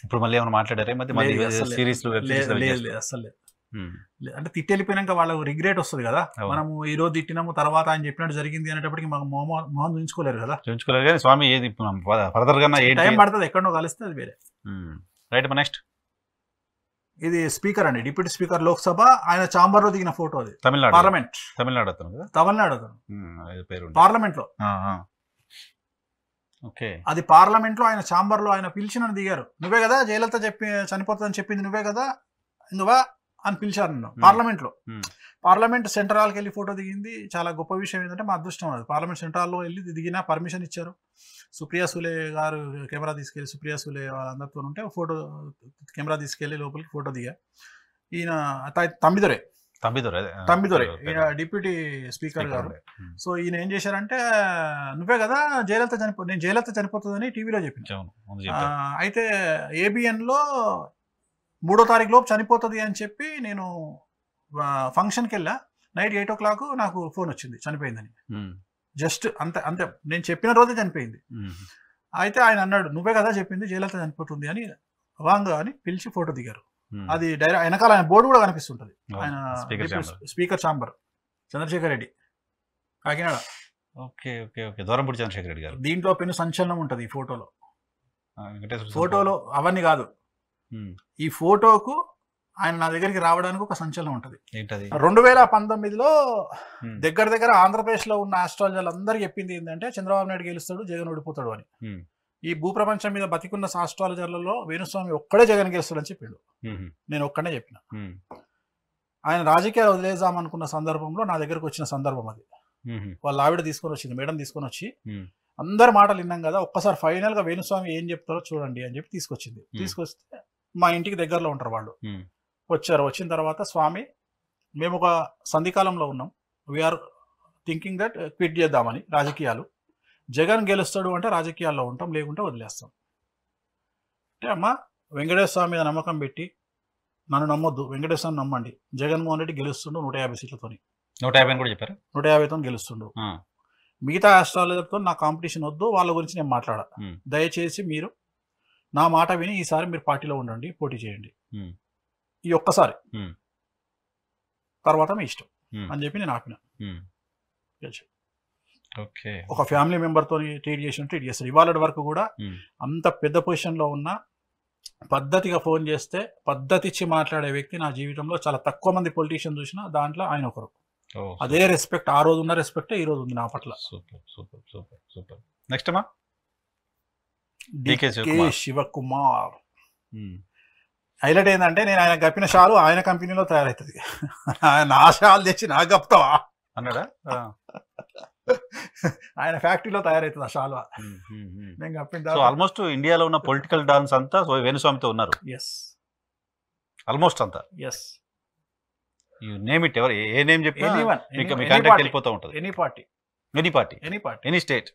Speaker 1: ఇప్పుడు మళ్ళీ ఏమైనా మాట్లాడారా?
Speaker 2: లేదు అసలు లేదు. అంటే తిట్టి వెళ్ళిపోయినాక వాళ్ళకు రిగ్రెట్ వస్తుంది కదా, మనము ఈ రోజు తిట్టినాము తర్వాత ఆయన చెప్పినట్టు జరిగింది అనేటప్పటికి మాకు మొహం చూపించుకోలేరు కదా.
Speaker 1: కానీ స్వామి ఏది ఫర్దర్ గా
Speaker 2: టైం పడుతుంది, ఎక్కడో కలిస్తే అది వేరే.
Speaker 1: రైట్. నెక్స్ట్
Speaker 2: ఇది స్పీకర్ అండి, డిప్యూటీ స్పీకర్ లోక్సభ. ఆయన చాంబర్ లో దిగిన ఫోటో అది.
Speaker 1: తమిళనాడు
Speaker 2: పార్లమెంట్ లో. అది పార్లమెంట్ లో ఆయన చాంబర్ లో ఆయన పిలిచి నన్ను దిగారు. నువ్వే కదా జయలలిత చనిపోతుందని చెప్పింది, నువ్వే కదా నువ్వా అని పిలిచారు నన్ను పార్లమెంట్ లో. పార్లమెంట్ సెంటర్ హాల్కి వెళ్ళి ఫోటో దిగింది. చాలా గొప్ప విషయం ఏంటంటే మా అదృష్టం అది. పార్లమెంట్ సెంటర్ హాల్లో వెళ్ళి దిగిన పర్మిషన్ ఇచ్చారు. సుప్రియా సూలే గారు కెమెరా తీసుకెళ్ళి, సుప్రియా సూలే వాళ్ళందరితో ఉంటే ఫోటో కెమెరా తీసుకెళ్ళి లోపలికి ఫోటో దిగా. ఈయన తమ్మిదొరే
Speaker 1: తమ్మిదొరే
Speaker 2: డిప్యూటీ స్పీకర్ గారు. సో ఈయన ఏం చేశారంటే నువ్వే కదా జయలలిత నేను జయలలిత చనిపోతుందని టీవీలో చెప్పిన. అయితే ABNలో 3వ తారీఖు లోపు చనిపోతుంది అని చెప్పి నేను ఫంక్షన్కి వెళ్ళా. నైట్ 8 o'clock నాకు ఫోన్ వచ్చింది చనిపోయిందని. జస్ట్ అంతే అంతే, నేను చెప్పిన రోజే చనిపోయింది. అయితే ఆయన అన్నాడు నువ్వే కదా చెప్పింది జయలలిత చనిపోతుంది అని, వాంగ్ అని పిలిచి ఫోటో దిగారు. అది డైరెక్ట్ వెనకాల ఆయన బోర్డు కూడా కనిపిస్తుంటది. ఆయన స్పీకర్ ఛాంబర్ చంద్రశేఖర్ రెడ్డి కాకినాడ.
Speaker 1: దూరంపూడి చంద్రశేఖర్ రెడ్డి గారు.
Speaker 2: దీంట్లో పెను సంచలనం ఉంటది ఈ ఫోటోలో అవన్నీ కాదు. ఈ ఫోటోకు ఆయన నా దగ్గరికి రావడానికి ఒక సంచలనం ఉంటది. 2019లో దగ్గర ఆంధ్రప్రదేశ్ లో ఉన్న ఆస్ట్రాలజర్లు అందరూ చెప్పింది ఏంటంటే చంద్రబాబు నాయుడు గెలుస్తాడు, జగన్ ఓడిపోతాడు అని. ఈ భూప్రపంచం మీద బతికున్న ఆస్ట్రాలజర్లలో వేణుస్వామి ఒక్కడే జగన్ గెలుస్తాడు అని చెప్పిండు. నేను ఒక్కడే చెప్పిన. ఆయన రాజకీయాలు వదిలేద్దామనుకున్న సందర్భంలో నా దగ్గరకు వచ్చిన సందర్భం అది. వాళ్ళ ఆవిడ తీసుకొని వచ్చింది, మేడం తీసుకొని వచ్చి అందరి మాటలు విన్నాం కదా, ఒక్కసారి ఫైనల్ గా వేణుస్వామి ఏం చెప్తారో చూడండి అని చెప్పి తీసుకొచ్చింది. తీసుకొస్తే మా ఇంటికి దగ్గరలో ఉంటారు వాళ్ళు. వచ్చారు. వచ్చిన తర్వాత స్వామి మేము ఒక సంధికాలంలో ఉన్నాం, వీఆర్ థింకింగ్ దట్ క్విట్ చేద్దామని రాజకీయాలు. జగన్ గెలుస్తాడు అంటే రాజకీయాల్లో ఉంటాం, లేకుంటే వదిలేస్తాం. అంటే అమ్మ వెంకటేశ్వర స్వామి మీద నమ్మకం పెట్టి నన్ను నమ్మొద్దు, వెంకటేశ్వర స్వామి నమ్మండి. జగన్మోహన్ రెడ్డి గెలుస్తుండు 150 సీట్లతోని.
Speaker 1: 150 కూడా చెప్పారు.
Speaker 2: 150తో గెలుస్తుండు. మిగతా ఆస్ట్రాలజర్తో నా కాంపిటీషన్ వద్దు, వాళ్ళ గురించి నేను మాట్లాడా. దయచేసి మీరు నా మాట విని ఈసారి మీరు పార్టీలో ఉండండి, పోటీ చేయండి ఈ ఒక్కసారి, తర్వాత మీ ఇష్టం అని చెప్పి నేను ఆపిన. ఒక ఫ్యామిలీ మెంబర్తో ట్రీట్ చేస్తాడు. ఇవాళ వరకు కూడా అంత పెద్ద పొజిషన్లో ఉన్న పద్ధతిగా ఫోన్ చేస్తే పద్ధతి ఇచ్చి మాట్లాడే వ్యక్తి నా జీవితంలో చాలా తక్కువ మంది పొలిటీషియన్ చూసినా దాంట్లో ఆయన ఒకరు. అదే రెస్పెక్ట్, ఆ రోజు ఉన్న రెస్పెక్ట్ ఈ రోజు ఉంది నా పట్ల.
Speaker 1: Next
Speaker 2: decay Shivakumar. హైలైట్ ఏంటంటే నేను ఆయన కప్పిన షాలు ఆయన కంపెనీలో తయారవుతుంది. నా షాలు తెచ్చి నాకు కప్తావా
Speaker 1: అన్నాడా?
Speaker 2: ఆయన ఫ్యాక్టరీలో తయారవుతుంది ఆ షాలు. నేను కప్పిన
Speaker 1: ఆల్మోస్ట్ ఇండియాలో ఉన్న పొలిటికల్ డాన్స్ అంతా వేణుస్వామితో ఉన్నారు. ఆల్మోస్ట్ అంతా. యు నేమ్ ఇట్, ఎవరు ఏ నేమ్ చెప్పినా మీ కాంటాక్ట్ వెళ్ళిపోతూ ఉంటుంది. Any party any state.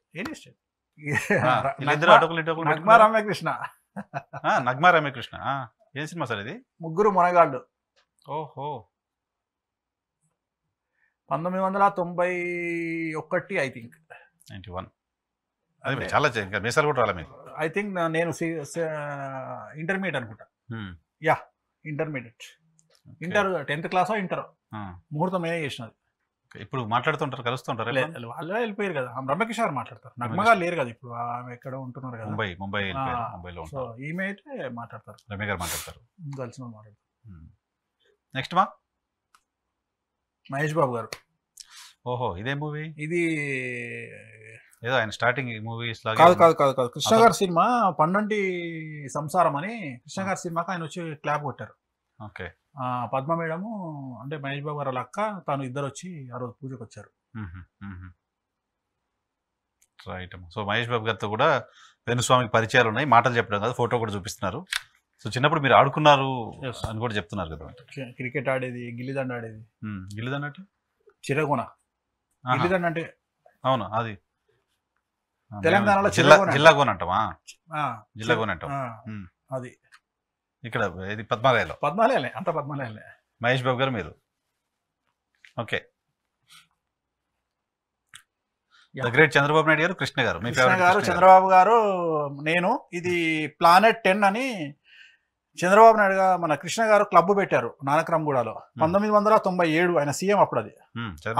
Speaker 2: Nagma Ramya Krishna.
Speaker 1: Nagma Ramya Krishna ఏం సినిమా సార్ ఇది?
Speaker 2: ముగ్గురు మొనగాళ్ళు.
Speaker 1: ఓహో,
Speaker 2: 1991 ఐ థింక్.
Speaker 1: 91. అది చాలా మీసాలు కూడా రాలే మీకు?
Speaker 2: ఐ థింక్ నేను ఇంటర్మీడియట్ అనుకుంటా. Yeah intermediate. Inter 10th class inter ముహూర్తం నేనే చేసినది.
Speaker 1: ఇప్పుడు మాట్లాడుతుంటారు, కలుస్తుంటారు?
Speaker 2: వాళ్ళే వెళ్ళిపోయారు కదా. రమ్యకృష్ణ గారు మాట్లాడతారు, నగ్మగా లేరు కదా ఇప్పుడు, ఆమె ఎక్కడ ఉంటున్నారు కదా,
Speaker 1: ముంబైలో.
Speaker 2: సో ఈమె అయితే మాట్లాడతారు,
Speaker 1: రమ్య గారు మాట్లాడతారు,
Speaker 2: కలిసి మాట్లాడతారు.
Speaker 1: నెక్స్ట్
Speaker 2: మహేష్ బాబు గారు.
Speaker 1: ఓహో, ఇదే మూవీ?
Speaker 2: ఇది
Speaker 1: ఏదో ఆయన స్టార్టింగ్ మూవీస్ లాగా.
Speaker 2: కాదు కృష్ణ గారి సినిమా పన్నంటి సంసారం అని కృష్ణ గారి సినిమాకి ఆయన వచ్చి క్లాప్ కొట్టారు.
Speaker 1: ఓకే.
Speaker 2: పద్మ మేడము అంటే మహేష్ బాబు గారు అక్క తాను ఇద్దరు వచ్చి ఆ రోజు పూజకు వచ్చారు.
Speaker 1: రైట్. సో మహేష్ బాబు గారితో కూడా వేణుస్వామికి పరిచయాలు ఉన్నాయి, మాటలు చెప్పడం కాదు, ఫోటో కూడా చూపిస్తున్నారు. సో చిన్నప్పుడు మీరు ఆడుకున్నారు అని కూడా చెప్తున్నారు కదా.
Speaker 2: క్రికెట్ ఆడేది, గిల్లిదండ ఆడేది.
Speaker 1: గిల్లిదండ అంటే
Speaker 2: చిరగోన. గిల్లిదండ అంటే
Speaker 1: అవును, అది
Speaker 2: తెలంగాణలో
Speaker 1: జిల్లాగోన అంటామా? జిల్లాగోన అంటాం
Speaker 2: అది.
Speaker 1: ఇక్కడ ఇది పద్మాలయాలో.
Speaker 2: అంత పద్మాలయాలే.
Speaker 1: మహేష్ బాబు గారు మీరు. ఓకే. గ్రేట్ చంద్రబాబు నాయుడు గారు, కృష్ణ గారు.
Speaker 2: చంద్రబాబు గారు, నేను. ఇది ప్లానెట్ 10 అని చంద్రబాబు నాయుడు గారు మన కృష్ణ గారు క్లబ్ పెట్టారు నానక్రామ్గూడలో 1997. ఆయన సీఎం అప్పుడు. అది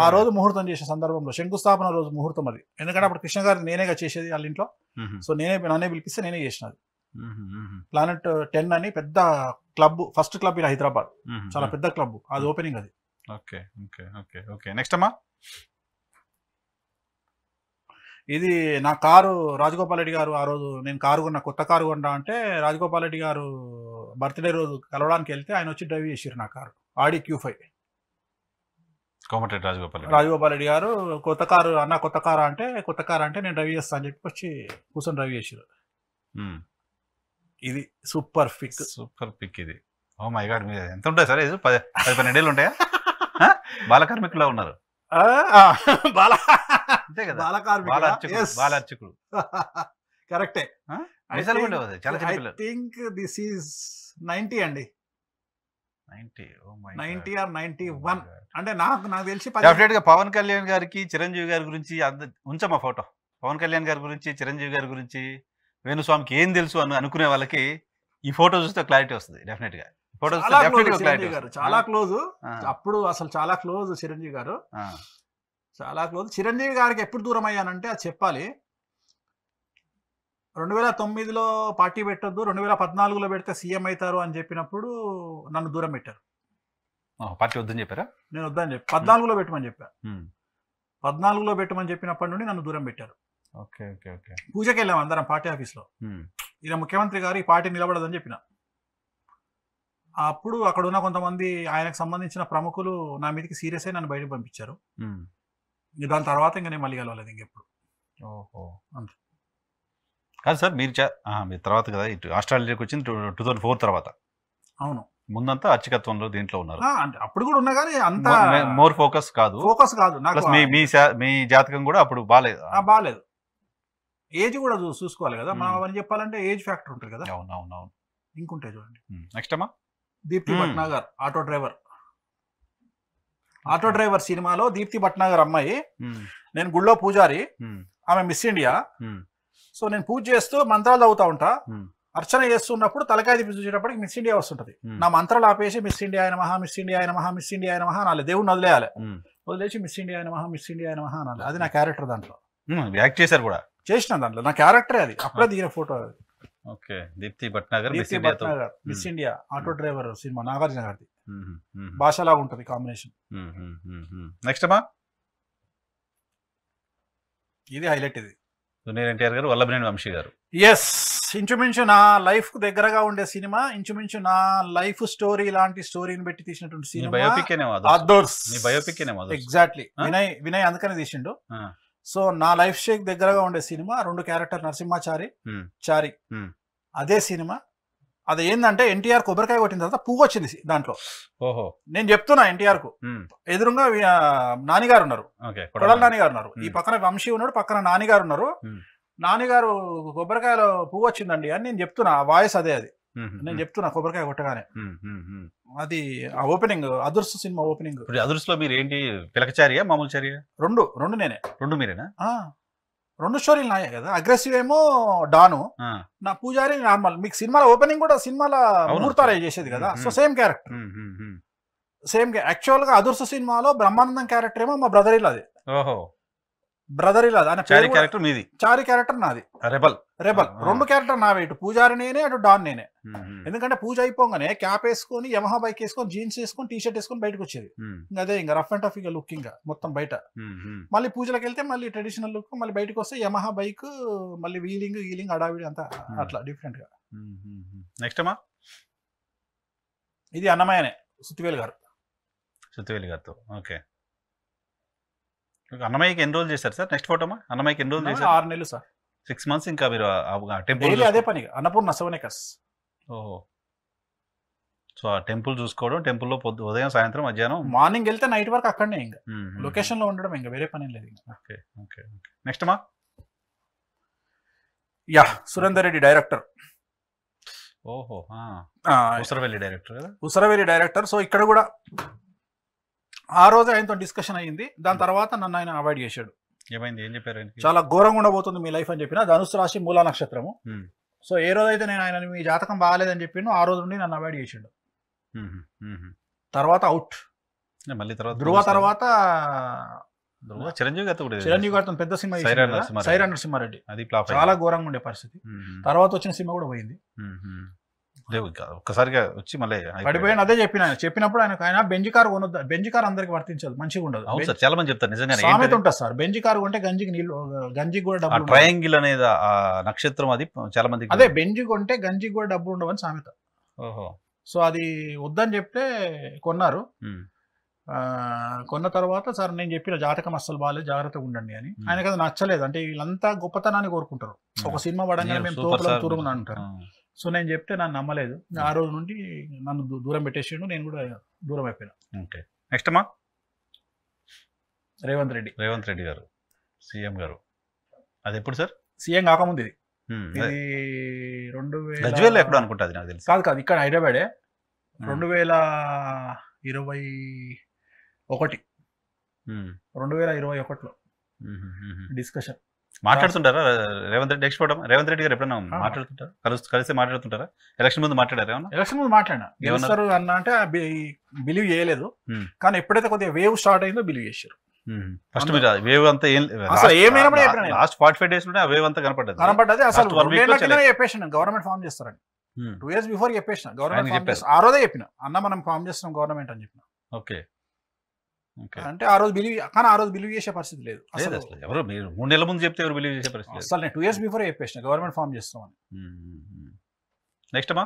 Speaker 2: ఆ రోజు ముహూర్తం చేసే సందర్భంలో శంకుస్థాపన రోజు ముహూర్తం అది. ఎందుకంటే అప్పుడు కృష్ణ గారు నేనేగా చేసేది వాళ్ళ ఇంట్లో. సో నన్నే పిలిపిస్తే నేనే చేసినది. ప్లానెట్ 10 అని పెద్ద club, first club in Hyderabad, చాలా పెద్ద క్లబ్. అది ఓపెనింగ్ అది.
Speaker 1: Okay okay okay okay. Next అమ్మా,
Speaker 2: ఇది నా కారు రాజగోపాల్ రెడ్డి గారు. ఆ రోజు నేను కారు కొన్నా, కొత్త కారు కొన్నా అంటే రాజగోపాల్ రెడ్డి గారు బర్త్డే రోజు కలవడానికి వెళ్తే ఆయన వచ్చి డ్రైవ్ చేసారు నా కారు, ఆడి Q5.
Speaker 1: కోమటిరెడ్డి
Speaker 2: రాజగోపాల్ రెడ్డి గారు కొత్త కారు అన్న, కొత్త కారు అంటే నేను డ్రైవ్ చేస్తా అని చెప్పి వచ్చి కూర్చొని డ్రైవ్ చేసారు. ఇది సూపర్ పిక్
Speaker 1: ఇది. ఓ మై గాడ్, మీరు ఎంత ఉంటాయి సార్? ఇది 10-12 ఏళ్ళు ఉంటాయా? బాల కార్మికులా ఉన్నారు అంతే కదా, బాల అర్చకుడు.
Speaker 2: కరెక్టే.
Speaker 1: చాలా చిన్న పిల్లలు.
Speaker 2: థింక్ దిస్ ఈజ్ 90 అండి,
Speaker 1: 90. ఓ మై
Speaker 2: 90 or 91 అంటే నాకు తెలిసి
Speaker 1: డెఫినెట్ గా పవన్ కళ్యాణ్ గారికి చిరంజీవి గారి గురించి ఉంచమా ఫోటో. పవన్ కళ్యాణ్ గారి గురించి, చిరంజీవి గారి గురించి, వేణుస్వామికి ఏం తెలుసు అనుకునే వాళ్ళకి ఈ ఫోటో చూస్తే క్లారిటీ వస్తుంది. డెఫినెట్ గా ఫోటో
Speaker 2: చాలా క్లోజ్. అప్పుడు అసలు చాలా క్లోజ్ చిరంజీవి గారు, చాలా క్లోజ్. చిరంజీవి గారికి ఎప్పుడు దూరం అయ్యానంటే అది చెప్పాలి. 2009లో పార్టీ పెట్టొద్దు, 2014లో పెడితే సీఎం అవుతారు అని చెప్పినప్పుడు నన్ను దూరం పెట్టారు.
Speaker 1: పార్టీ వద్దని చెప్పారా? నేను
Speaker 2: వద్దని చెప్పి 14లో పెట్టమని చెప్పా. 14లో పెట్టమని చెప్పినప్పటి నుండి నన్ను దూరం పెట్టారు.
Speaker 1: Okay okay okay.
Speaker 2: పూజకి వెళ్ళాం అందరం పార్టీ ఆఫీస్లో. ఈయన ముఖ్యమంత్రి గారు ఈ పార్టీ నిలబడదని చెప్పిన. అప్పుడు అక్కడ ఉన్న కొంతమంది ఆయనకు సంబంధించిన ప్రముఖులు నా మీదకి సీరియస్ అయి నన్ను బయటకు పంపించారు. దాని తర్వాత ఇంకా నేను మళ్ళీ కలవలేదు ఇంకెప్పుడు.
Speaker 1: ఓహో అంతే కాదు సార్, మీరు తర్వాత కదా ఇటు ఆస్ట్రేలియాకి వచ్చింది 2004 తర్వాత.
Speaker 2: అవును,
Speaker 1: ముందంతా అర్చకత్వంలో దీంట్లో ఉన్నారు.
Speaker 2: అంటే అప్పుడు కూడా ఉన్నా కానీ అంత
Speaker 1: మోర్ ఫోకస్ కాదు. మీ జాతకం కూడా అప్పుడు బాగాలేదు.
Speaker 2: ఏజ్ కూడా చూసుకోవాలి కదా మనం. అవన్నీ చెప్పాలంటే ఏజ్ ఫ్యాక్టర్ ఉంటుంది కదా.
Speaker 1: అవునవునవును.
Speaker 2: ఇంకుంటాయి చూడండి.
Speaker 1: నెక్స్ట్ అమ్మా,
Speaker 2: దీప్తి భట్నాగర్ ఆటో డ్రైవర్ సినిమాలో దీప్తి భట్నాగర్ అమ్మాయి. నేను గుళ్ళో పూజారి, ఆమె మిస్ ఇండియా. సో నేను పూజ చేస్తూ మంత్రాలు చదువుతా ఉంటా. అర్చన చేస్తున్నప్పుడు తలకాయ తిప్పి చూసేటప్పటికి మిస్ ఇండియా వస్తుంటది. నా మంత్రాలు ఆపేసి మిస్ ఇండియా ఆయన మహా, మిస్ ఇండియా ఆయన మహా, మిస్ ఇండియా ఆయన మహా అనాలి. దేవుడిని వదిలేయాలి, వదిలేసి మిస్ ఇండియా ఆయన మహా, మిస్ ఇండియా ఆయన మహా అనాలి. అది నా క్యారెక్టర్. దాంట్లో
Speaker 1: యాక్ట్ చేశారు కూడా,
Speaker 2: చేసిన దాంట్లో నా క్యారెక్టరే అది. అప్పుడే దిగిన ఫోటో అది.
Speaker 1: Okay, Deepti Bhatnagar
Speaker 2: miss India auto driver cinema, Nagarjuna గారిది. భాషలా ఉంటది కాంబినేషన్.
Speaker 1: నెక్స్ట్ అమ్మా,
Speaker 2: ఇది హైలైట్. ఇది
Speaker 1: జూనియర్ ఎన్టీఆర్ గారు, వల్లభనేని వంశీ గారు.
Speaker 2: ఎస్, ఇంచుమించు నా లైఫ్ కు దగ్గరగా ఉండే సినిమా. ఇంచుమించు నా లైఫ్ స్టోరీ లాంటి స్టోరీని పెట్టి తీసినటువంటి సినిమా. ఎగ్జాక్ట్లీ. వినయ్ అందుకనే తీసిండు. సో నా లైఫ్ స్టైల్ దగ్గరగా ఉండే సినిమా 2 క్యారెక్టర్, నరసింహాచారి, చారి. అదే సినిమా. అది ఏంటంటే ఎన్టీఆర్ కొబ్బరికాయ కొట్టిన తర్వాత పువ్వు వచ్చింది దాంట్లో.
Speaker 1: ఓహో,
Speaker 2: నేను చెప్తున్నా ఎన్టీఆర్ కు ఎదురుగా నానిగారు ఉన్నారు, కొడల నానిగారు ఉన్నారు. ఈ పక్కన వంశీ ఉన్నాడు, పక్కన నానిగారు ఉన్నారు. నానిగారు కొబ్బరికాయలో పువ్వు వచ్చిందండి అని నేను చెప్తున్నా. ఆ వాయిస్ అదే. అది నేను చెప్తున్నా కొబ్బరికాయ కొట్టగానే. అది ఆ ఓపెనింగ్, అదుర్స్ సినిమా ఓపెనింగ్.
Speaker 1: అదుర్స్ లో మీరు ఏంటి, పిలకచారియా మామూలు చారియా?
Speaker 2: రెండు నేనే.
Speaker 1: రెండు మీరేనా?
Speaker 2: 2 స్టోరీలు నాయే కదా. అగ్రెసివ్ ఏమో డాను, నా పూజారి నార్మల్. మీకు సినిమాలో ఓపెనింగ్ కూడా సినిమాలో ముహూర్తాలు చేసేది కదా. So same character, same. Actual గా అదుర్స్ సినిమాలో బ్రహ్మానందం క్యారెక్టర్ ఏమో మా బ్రదర్ ఇల్లాది.
Speaker 1: ఓహో,
Speaker 2: బ్రదర్ ఇల్లాది.
Speaker 1: చారి క్యారెక్టర్ మీది,
Speaker 2: చారి క్యారెక్టర్ నాది. రెబల్ 2 క్యారెక్టర్ నావే. ఇటు పూజారి నేనే, అటు డాన్ నేనే. ఎందుకంటే పూజ అయిపోగానే క్యాప్ వేసుకొని, యమహా బైక్ వేసుకొని, జీన్స్ వేసుకొని, టీ షర్ట్ వేసుకొని బయటకు వచ్చేది. అదే ఇంకా రఫ్ అండ్ టఫ్ ఇక లుక్, ఇంకా మొత్తం బయట. మళ్ళీ పూజలకు వెళ్తే మళ్ళీ ట్రెడిషనల్ లుక్, మళ్ళీ బయటకు వస్తే యమహా బైక్, మళ్ళీ వీలింగ్ అడావిడి అంతా అట్లా డిఫరెంట్ గా.
Speaker 1: నెక్స్ట్ అమ్మా,
Speaker 2: ఇది అన్నమయ్యనే, సుత్తివేలు
Speaker 1: గారితో. ఓకే, అన్నమయ్యకి ఎన్ని రోజులు చేశారు సార్? నెక్స్ట్ ఫోటో అమ్మా, అన్నమయ్యకి ఎన్ని రోజులు చేశారు?
Speaker 2: 6 నెలలు సార్.
Speaker 1: 6 months. ఇంకా మీరు టెంపుల్
Speaker 2: అదే పని, అన్నపూర్ణ సోనేకర్స్.
Speaker 1: ఓహో, సో ఆ టెంపుల్ చూసుకోవడం, టెంపుల్లో ఉదయం సాయంత్రం మధ్యాహ్నం,
Speaker 2: మార్నింగ్ వెళ్తే నైట్ వరకు అక్కడనే, ఇంకా లొకేషన్ లో ఉండడం, ఇంకా వేరే పని లేదు.
Speaker 1: Okay okay okay. నెక్స్ట్ అమ్మా,
Speaker 2: సురేందర్ రెడ్డి డైరెక్టర్.
Speaker 1: ఓహో, ఉసరవెల్లి డైరెక్టర్ కదా.
Speaker 2: ఉసరవెల్లి డైరెక్టర్. సో ఇక్కడ కూడా ఆ రోజు ఆయనతో డిస్కషన్ అయ్యింది. దాని తర్వాత నన్ను ఆయన అవాయిడ్ చేశాడు.
Speaker 1: ఏమైంది, ఏం చెప్పారు?
Speaker 2: చాలా ఘోరంగా ఉండబోతుంది మీ లైఫ్ అని చెప్పిన. ధనుసు రాశి, మూలా నక్షత్రము. సో ఏ రోజైతే నేను ఆయన మీ జాతకం బాగాలేదని చెప్పిన ఆ రోజు నుండి నన్ను అవాయిడ్ చేసాడు. తర్వాత అవుట్. మళ్ళీ ధృవ తర్వాత
Speaker 1: చిరంజీవి
Speaker 2: గారితో పెద్ద సినిమా సైరా నరసింహారెడ్డి.
Speaker 1: అది
Speaker 2: చాలా ఘోరంగా ఉండే పరిస్థితి. తర్వాత వచ్చిన సినిమా కూడా పోయింది.
Speaker 1: ఒక్కసారిగా వచ్చి మళ్ళీ
Speaker 2: పడిపోయాను. అదే చెప్పినప్పుడు ఆయన బెంజ్ కార్ కొనొద్దు. బెంజ్ కార్ అందరికి వర్తించదు, మంచిగా ఉండదు.
Speaker 1: చాలా మంది చెప్తారు నిజంగా.
Speaker 2: సామెత ఉంటుంది సార్, బెంజ్ కార్ కొంటే గంజికి కూడా డబ్బులు.
Speaker 1: ట్రయాంగిల్ అనేది నక్షత్రం, అది చాలా మంది.
Speaker 2: అదే బెంజ్ కొంటే గంజికి కూడా డబ్బులు ఉండవని సామెత.
Speaker 1: ఓహో,
Speaker 2: సో అది వద్దని చెప్తే కొన్నారు. కొన్న తర్వాత సార్ నేను చెప్పిన జాతకం అస్సలు బాగాలేదు, జాగ్రత్తగా ఉండండి అని. ఆయనకు అది నచ్చలేదు. అంటే వీళ్ళంతా గొప్పతనాన్ని కోరుకుంటారు. ఒక సినిమా పడంగానే మేము తోపులం తురుమున అంటారు. సో నేను చెప్తే నన్ను నమ్మలేదు. ఆ రోజు నుండి నన్ను దూరం పెట్టేసిండు, నేను కూడా దూరం అయిపోయినా.
Speaker 1: ఓకే, నెక్స్ట్ అమ్మా
Speaker 2: రేవంత్ రెడ్డి
Speaker 1: గారు సీఎం గారు, అది ఎప్పుడు సార్?
Speaker 2: సీఎం కాకముందు ఇది ఇది 2000
Speaker 1: గజ్వేల్ ఎప్పుడు అనుకుంటా, అది నాకు తెలుసు.
Speaker 2: కాదు ఇక్కడ హైదరాబాదే. 2021లో డిస్కషన్
Speaker 1: మాట్లాడుతుంటారా రేవంత్ రెడ్డి? రేవంత్ రెడ్డి గారు ఎప్పుడైనా మాట్లాడుతుంటారా? కలిసి మాట్లాడుతుంటారా? ఎలక్షన్ ముందు మాట్లాడారు ఏమన్నా?
Speaker 2: ఎలక్షన్ ముందు మాట్లాడినా, గెలుస్తారు అన్న అంటే బిలీవ్ చేయలేదు. కానీ ఎప్పుడైతే కొద్దిగా వేవ్ స్టార్ట్ అయిందో బిలీవ్ చేశారు.
Speaker 1: ఫస్ట్ మీరు వేవ్ అంతా లాస్ట్ 45 days లోనే ఆ వేవ్ అంతా
Speaker 2: కనపడ్డది. అసలు చెప్పేసిన గవర్నమెంట్ ఫామ్ చేస్తారని 2 years బిఫోర్ చెప్పేసిన. గవర్నమెంట్ ఆ రోజే చెప్పిన, అన్న మనం ఫామ్ చేస్తున్నాం గవర్నమెంట్ అని చెప్పిన.
Speaker 1: ఓకే,
Speaker 2: అంటే ఆ రోజు బిలీవ్, కానీ ఆ రోజు బిలీవ్ చేసే పరిస్థితి లేదు.
Speaker 1: ఎవరు మీరు 3 నెలల ముందు చెప్తే ఎవరు బిలీవ్ చేసే పరిస్థితి?
Speaker 2: అసలు నేను 2 years బిఫోర్ చెప్పేసిన గవర్నమెంట్ ఫామ్ చేస్తామని.
Speaker 1: నెక్స్ట్ అమ్మా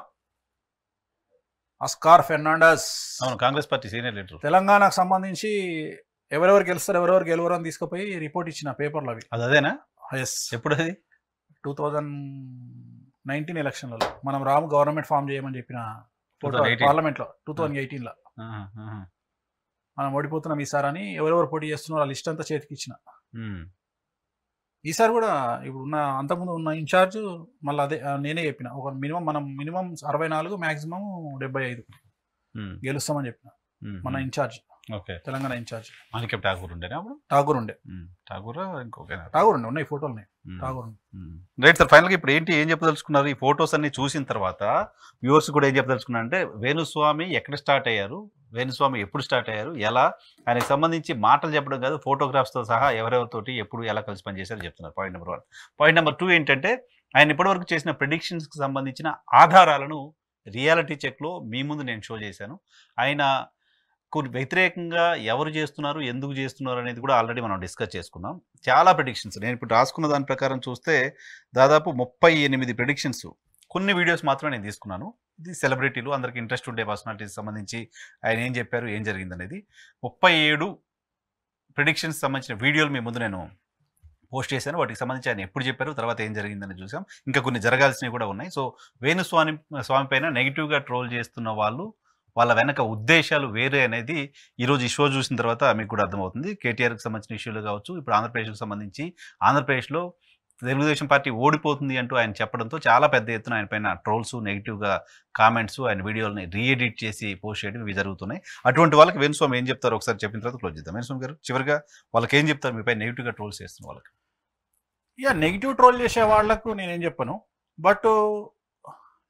Speaker 2: ఆస్కార్ ఫెర్నాండెస్.
Speaker 1: అవును, కాంగ్రెస్ పార్టీ సీనియర్ లీడర్.
Speaker 2: తెలంగాణకు సంబంధించి ఎవరెవరు గెలుస్తారు ఎవరెవరు గెలవరు అని తీసుకుపోయి రిపోర్ట్ ఇచ్చిన పేపర్లు అవి.
Speaker 1: అదేనా?
Speaker 2: ఎస్.
Speaker 1: ఎప్పుడు అది?
Speaker 2: 2019 ఎలక్షన్లలో మనం రాము గవర్నమెంట్ ఫామ్ చేయమని చెప్పిన పార్లమెంట్ లో 2018లో మనం ఓడిపోతున్నాం ఈసారి అని ఎవరెవరు పోటీ చేస్తున్నారో ఆ లిస్ట్ అంతా చేతికి ఇచ్చిన. ఈసారి కూడా ఇప్పుడు ఉన్న అంతకుముందు ఉన్న ఇన్ఛార్జ్ మళ్ళీ అదే నేనే చెప్పిన. ఒక మినిమం 64 మ్యాక్సిమం 75 గెలుస్తామని చెప్పిన మన ఇన్ఛార్జ్.
Speaker 1: ఓకే,
Speaker 2: తెలంగాణ ఇన్ఛార్జ్
Speaker 1: మాణిక్యం ఠాగూర్ ఉండేనా అప్పుడు?
Speaker 2: ఠాగూర్ ఉండే ఉన్నాయి, ఫోటోలు ఉన్నాయి. ఠాగూర్
Speaker 1: రైట్ సార్, ఫైనల్గా ఇప్పుడు ఏం చెప్పదలుచుకున్నారు? ఈ ఫొటోస్ అన్ని చూసిన తర్వాత వ్యూవర్స్ కూడా ఏం చెప్పదలుచుకున్నారు అంటే వేణుస్వామి ఎక్కడ స్టార్ట్ అయ్యారు, వేణుస్వామి ఎప్పుడు స్టార్ట్ అయ్యారు, ఎలా ఆయనకు సంబంధించి మాటలు చెప్పడం కాదు, ఫోటోగ్రాఫ్స్తో సహా ఎవరెవరితోటి ఎప్పుడు ఎలా కలిసి పనిచేశారో చెప్తున్నారు. Point number 1. పాయింట్ నెంబర్ 2 ఏంటంటే ఆయన ఇప్పటివరకు చేసిన ప్రిడిక్షన్స్కి సంబంధించిన ఆధారాలను రియాలిటీ చెక్లో మీ ముందు నేను షో చేశాను. ఆయన వ్యతిరేకంగా ఎవరు చేస్తున్నారు, ఎందుకు చేస్తున్నారు అనేది కూడా ఆల్రెడీ మనం డిస్కస్ చేసుకున్నాం. చాలా ప్రిడిక్షన్స్ నేను ఇప్పుడు రాసుకున్న దాని ప్రకారం చూస్తే దాదాపు 38 ప్రిడిక్షన్స్. కొన్ని వీడియోస్ మాత్రమే నేను తీసుకున్నాను. ఇది సెలబ్రిటీలు, అందరికి ఇంట్రెస్ట్ ఉండే పర్సనాలిటీస్ సంబంధించి ఆయన ఏం చెప్పారు, ఏం జరిగింది అనేది 37 ప్రిడిక్షన్స్ సంబంధించిన వీడియోలు మీ ముందు నేను పోస్ట్ చేశాను. వాటికి సంబంధించి ఆయన ఎప్పుడు చెప్పారు, తర్వాత ఏం జరిగిందని చూసాం. ఇంకా కొన్ని జరగాల్సినవి కూడా ఉన్నాయి. సో వేణుస్వామి పైన నెగిటివ్గా ట్రోల్ చేస్తున్న వాళ్ళ వెనక ఉద్దేశాలు వేరే అనేది ఈరోజు ఈ షో చూసిన తర్వాత మీకు కూడా అర్థమవుతుంది. కేటీఆర్కి సంబంధించిన ఇష్యూలు కావచ్చు, ఇప్పుడు ఆంధ్రప్రదేశ్కి సంబంధించి ఆంధ్రప్రదేశ్లో తెలుగుదేశం పార్టీ ఓడిపోతుంది అంటూ ఆయన చెప్పడంతో చాలా పెద్ద ఎత్తున ఆయన పైన ట్రోల్స్, నెగిటివ్గా కామెంట్స్, ఆయన వీడియోలని రీఎడిట్ చేసి పోస్ట్ చేయడం ఇవి జరుగుతున్నాయి. అటువంటి వాళ్ళకి వేణుస్వామి ఏం చెప్తారో ఒకసారి చెప్పిన తర్వాత క్లోజ్ చేద్దాం. వేణుస్వామి గారు చివరిగా వాళ్ళకి ఏం చెప్తారు మీపై నెగిటివ్గా ట్రోల్స్ చేస్తున్న వాళ్ళకి?
Speaker 2: నెగిటివ్ ట్రోల్ చేసే వాళ్లకు నేనేం చెప్పను, బట్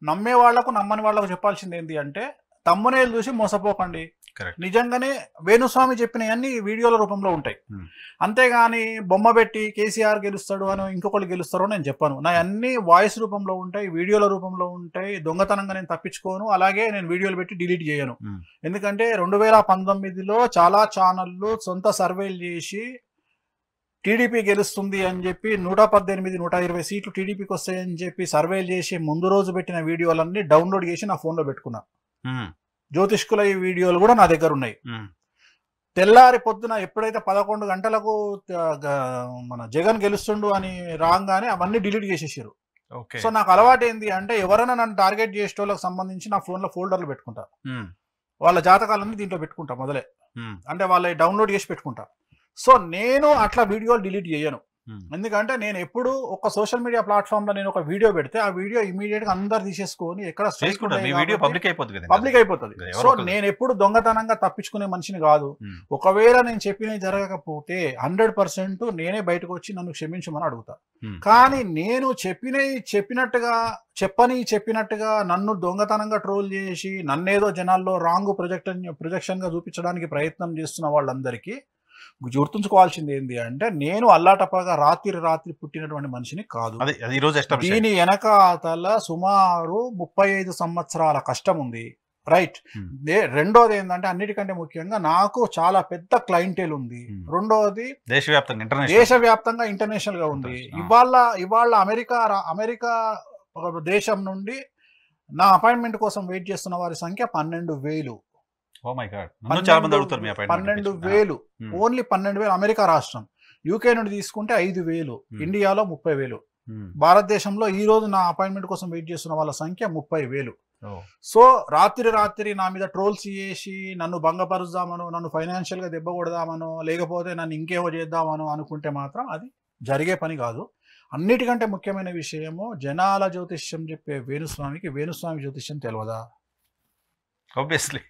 Speaker 2: నమ్మే వాళ్లకు నమ్మని వాళ్లకు చెప్పాల్సింది ఏంటి అంటే తమ్మునేలు చూసి మోసపోకండి. నిజంగానే వేణుస్వామి చెప్పినవన్నీ వీడియోల రూపంలో ఉంటాయి, అంతేగాని బొమ్మ పెట్టి కేసీఆర్ గెలుస్తాడు అని ఇంకొకళ్ళు గెలుస్తారో నేను చెప్పాను. నా అన్ని వాయిస్ రూపంలో ఉంటాయి, వీడియోల రూపంలో ఉంటాయి. దొంగతనంగా నేను తప్పించుకోను, అలాగే నేను వీడియోలు పెట్టి డిలీట్ చేయను. ఎందుకంటే 2019లో చాలా ఛానళ్ళు సొంత సర్వేలు చేసి టీడీపీ గెలుస్తుంది అని చెప్పి 118, 120 సీట్లు టీడీపీకి వస్తాయని చెప్పి సర్వేలు చేసి ముందు రోజు పెట్టిన వీడియోలన్నీ డౌన్లోడ్ చేసి నా ఫోన్లో పెట్టుకున్నా. జ్యోతిష్కుల ఈ వీడియోలు కూడా నా దగ్గర ఉన్నాయి. తెల్లారి పొద్దున ఎప్పుడైతే 11 గంటలకు మన జగన్ గెలుస్తుండు అని రాగానే అవన్నీ డిలీట్ చేసేసారు. సో నాకు అలవాటు ఏంది అంటే ఎవరైనా నన్ను టార్గెట్ చేసే వాళ్ళకి సంబంధించి నా ఫోన్లో ఫోల్డర్లు పెట్టుకుంటా, వాళ్ళ జాతకాలన్నీ దీంట్లో పెట్టుకుంటా మొదలే, అంటే వాళ్ళ డౌన్లోడ్ చేసి పెట్టుకుంటా. సో నేను అట్లా వీడియోలు డిలీట్ చేయను, ఎందుకంటే నేను ఎప్పుడు ఒక సోషల్ మీడియా ప్లాట్ఫామ్ లో నేను ఒక వీడియో పెడితే ఆ వీడియో ఇమీడియట్ గా అందరు తీసేసుకొని ఎక్కడ పబ్లిక్ అయిపోతుంది. సో నేను ఎప్పుడు దొంగతనంగా తప్పించుకునే మనిషిని కాదు. ఒకవేళ నేను చెప్పినవి జరగకపోతే 100% నేనే బయటకు వచ్చి నన్ను క్షమించమని అడుగుతా. కానీ నేను చెప్పినట్టుగా నన్ను దొంగతనంగా ట్రోల్ చేసి నన్నేదో జనాల్లో రాంగ్ ప్రొజెక్షన్ గా చూపించడానికి ప్రయత్నం చేస్తున్న వాళ్ళందరికీ గుర్తుంచుకోవాల్సింది ఏంటి అంటే నేను అల్లాటప్పగా రాత్రి పుట్టినటువంటి మనిషిని కాదు. దీని వెనకాతల సుమారు 35 సంవత్సరాల కష్టం ఉంది, రైట్. రెండోది ఏంటంటే అన్నిటికంటే ముఖ్యంగా నాకు చాలా పెద్ద క్లయింటేల్ ఉంది. రెండోది దేశవ్యాప్తంగా ఇంటర్నేషనల్ గా ఉంది. ఇవాళ అమెరికా దేశం నుండి నా అపాయింట్మెంట్ కోసం వెయిట్ చేస్తున్న వారి సంఖ్య 12,000. 12,000 ఓన్లీ 12,000 అమెరికా రాష్ట్రం. యూకే నుండి తీసుకుంటే 5,000, ఇండియాలో 30,000. భారతదేశంలో ఈ రోజు నా అపాయింట్మెంట్ కోసం వెయిట్ చేస్తున్న వాళ్ళ సంఖ్య 30,000. సో రాత్రి నా మీద ట్రోల్స్ చేసి నన్ను భంగపరుద్దామనో, నన్ను ఫైనాన్షియల్గా దెబ్బ కొడదామనో, లేకపోతే నన్ను ఇంకేమో చేద్దామనో అనుకుంటే మాత్రం అది జరిగే పని కాదు. అన్నిటికంటే ముఖ్యమైన విషయము, జనాల జ్యోతిష్యం చెప్పే వేణుస్వామికి వేణుస్వామి జ్యోతిష్యం తెలియదా?
Speaker 1: ఆబ్వియస్లీ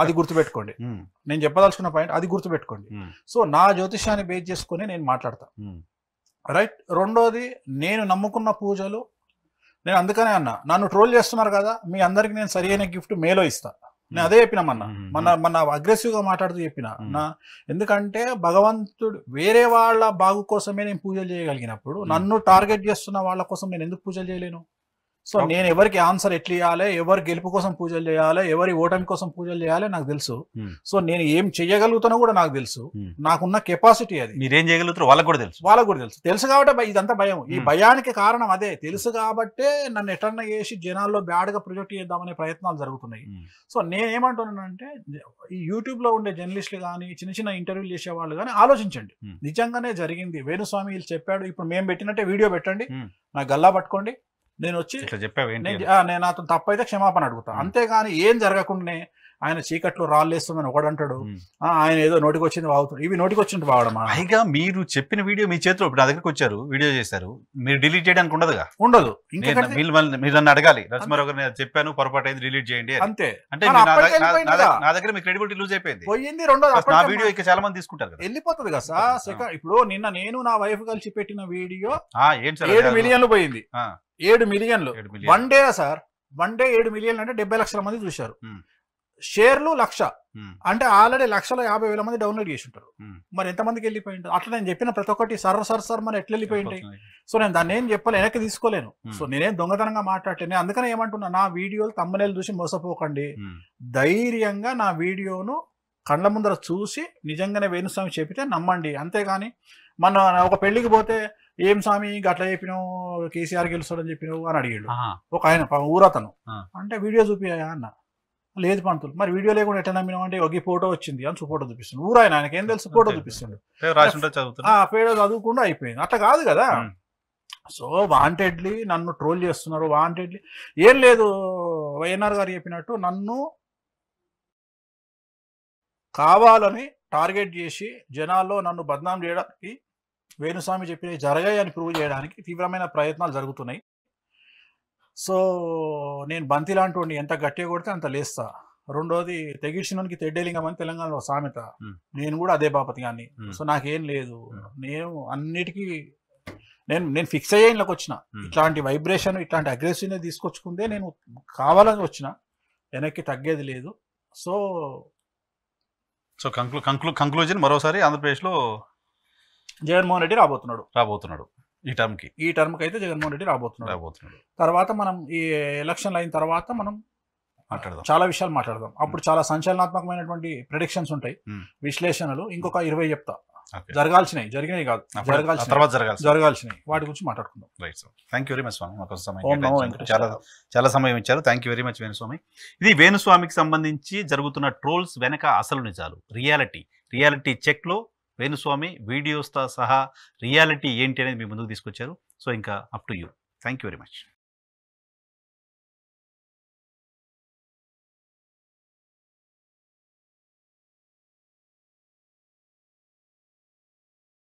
Speaker 2: అది గుర్తుపెట్టుకోండి. నేను చెప్పదలుచుకున్న పాయింట్ అది గుర్తుపెట్టుకోండి. సో నా జ్యోతిష్యాన్ని బేస్ చేసుకుని నేను మాట్లాడతా, రైట్. రెండోది, నేను నమ్ముకున్న పూజలు, నేను అందుకనే అన్నా, నన్ను ట్రోల్ చేస్తున్నారు కదా, మీ అందరికి నేను సరైన గిఫ్ట్ మేలో ఇస్తా. నేను అదే చెప్పిన మన అగ్రెసివ్గా మాట్లాడుతూ చెప్పిన ఎందుకంటే భగవంతుడు వేరే వాళ్ళ బాగు కోసమే నేను పూజలు చేయగలిగినప్పుడు నన్ను టార్గెట్ చేస్తున్న వాళ్ళ కోసం నేను ఎందుకు పూజలు చేయలేను? సో నేను ఎవరికి ఆన్సర్ ఎట్లా ఇవ్వాలి, ఎవరి గెలుపు కోసం పూజలు చేయాలి, ఎవరి ఓటమి కోసం పూజలు చేయాలి నాకు తెలుసు. సో నేను ఏం చెయ్యగలుగుతానో కూడా నాకు తెలుసు. నాకున్న కెపాసిటీ అది.
Speaker 1: మీరేం చేయగలుగుతారో వాళ్ళకు కూడా తెలుసు. తెలుసు కాబట్టి ఇదంతా భయం. ఈ భయానికి కారణం అదే. తెలుసు కాబట్టే నన్ను ఎటన్నా చేసి జనాల్లో బ్యాడ్గా ప్రొజెక్ట్ చేద్దామనే ప్రయత్నాలు జరుగుతున్నాయి. సో నేనేమంటున్నానంటే, ఈ యూట్యూబ్ లో ఉండే జర్నలిస్టులు కానీ, చిన్న చిన్న ఇంటర్వ్యూలు చేసే వాళ్ళు కానీ ఆలోచించండి. నిజంగానే జరిగింది, వేణుస్వామి వీళ్ళు చెప్పాడు, ఇప్పుడు మేము పెట్టినట్టే వీడియో పెట్టండి, నాకు గల్లా పట్టుకోండి, నేను వచ్చి నేను అతను తప్పైతే క్షమాపణ అడుగుతాను. అంతేగాని ఏం జరగకుండానే ఆయన చీకట్లో రాళ్ళేస్తుందని ఒకడంటాడు, ఆయన ఏదో నోటికి వచ్చింది వాగుతాడు. ఇవి నోటికి వచ్చినట్టు వాగడమా? పైగా మీరు చెప్పిన వీడియో మీ చేతిలో ఇప్పుడు నా దగ్గరకు వచ్చారు, వీడియో చేశారు, మీరు డిలీట్ చేయడానికి ఉండదుగా?
Speaker 2: ఉండదు.
Speaker 1: మీరు నన్ను అడగాలి, నరసింహారావు గారు నేను చెప్పాను పొరపాటు అయింది, డిలీట్ చేయండి
Speaker 2: అంతే.
Speaker 1: అంటే నా దగ్గర మీ క్రెడిబిలిటీ లూజ్ అయిపోయింది,
Speaker 2: పోయింది. రెండోది,
Speaker 1: నా వీడియో ఇక చాలా మంది తీసుకుంటారు కదా,
Speaker 2: వెళ్ళిపోతుంది కదా సార్. ఇప్పుడు నిన్న నేను నా వైఫ్ కలిసి పెట్టిన వీడియో
Speaker 1: ఏంటి సార్
Speaker 2: 7 మిలియన్లు పోయింది. 7 మిలియన్లు one day sir. One day 7 మిలియన్లు అంటే 70 లక్షల మంది చూశారు. షేర్లు 1,00,000 అంటే ఆల్రెడీ 1,50,000 మంది డౌన్లోడ్ చేసి ఉంటారు. మరి ఎంతమందికి వెళ్ళిపోయింది? అట్లా నేను చెప్పిన ప్రతి ఒక్కటి సర్ మరి ఎట్లా వెళ్ళిపోయింది? సో నేను దాన్ని ఏం చెప్పాలి, వెనక్కి తీసుకోలేను. సో నేనేం దొంగతనంగా మాట్లాడలేను. అందుకనే ఏమంటున్నా, నా వీడియోలు తమ్మునేలు చూసి మోసపోకండి. ధైర్యంగా నా వీడియోను కళ్ళ ముందర చూసి నిజంగానే వేణుస్వామి చెప్పితే నమ్మండి. అంతేగాని మన ఒక పెళ్లికి పోతే ఏం స్వామి అట్లా చెప్పినావు, కేసీఆర్ గెలుస్తాడని చెప్పినావు అని అడిగాడు ఒక ఆయన, ఊరతను. అంటే వీడియో చూపియా అన్న. లేదు పంతులు, మరి వీడియో లేకుండా ఎట్లా నమ్మినావు అంటే, ఒక ఫోటో వచ్చింది అని ఫోటో చూపిస్తుంది. ఊరాయన, ఆయనకి ఏం తెలుసు, ఫోటో చూపిస్తుండే, ఫోటో చదువుకుండా అయిపోయింది. అట్లా కాదు కదా. సో వాంటెడ్లీ నన్ను ట్రోల్ చేస్తున్నారు. వాంటెడ్లీ ఏం లేదు, వైఎన్ఆర్ గారు చెప్పినట్టు నన్ను కావాలని టార్గెట్ చేసి జనాల్లో నన్ను బద్నాం చేయడానికి, వేణుస్వామి చెప్పినవి జరగాయని ప్రూవ్ చేయడానికి తీవ్రమైన ప్రయత్నాలు జరుగుతున్నాయి. సో నేను బంతి లాంటి వాడిని, ఎంత గట్టిగా కొడితే అంత లేస్తా. రెండోది, తెగిడ్చినోనికి తెడ్డేలింగం అని తెలంగాణలో సామెత. నేను కూడా అదే బాపతి కానీ. సో నాకేం లేదు, నేను అన్నిటికీ నేను ఫిక్స్ అయ్యే ఇంట్లోకి వచ్చిన. ఇట్లాంటి వైబ్రేషన్, ఇట్లాంటి అగ్రెసివ్నెస్ తీసుకొచ్చుకుందే నేను కావాలని వచ్చిన, వెనక్కి తగ్గేది లేదు. సో
Speaker 1: కంక్లూజన్ మరోసారి ఆంధ్రప్రదేశ్లో
Speaker 2: జగన్మోహన్ రెడ్డి రాబోతున్నాడు.
Speaker 1: ఈ
Speaker 2: టర్మ్కి అయితే జగన్మోహన్ రెడ్డి రాబోతున్నాడు. తర్వాత మనం ఈ ఎలక్షన్లు అయిన తర్వాత మనం చాలా విషయాలు మాట్లాడదాం. అప్పుడు చాలా సంచలనాత్మకమైనటువంటి ప్రెడిక్షన్స్ ఉంటాయి, విశ్లేషణలు. ఇంకొక 20 చెప్తా, జరగాల్సినవి, జరిగినవి కాదు, జరగాల్సినవి, వాటి గురించి మాట్లాడుకుందాం.
Speaker 1: Right sir, thank you very much Swami, మాకు చాలా సమయం ఇచ్చారు. Thank you very much Venuswamy. ఇది వేణుస్వామికి సంబంధించి జరుగుతున్న ట్రోల్స్ వెనక అసలు నిజాలు, రియాలిటీ చెక్లో వేణుస్వామి వీడియోస్తో సహా రియాలిటీ ఏంటి అనేది మీ ముందుకు తీసుకొచ్చారు. సో ఇంకా up to you. Thank you very much.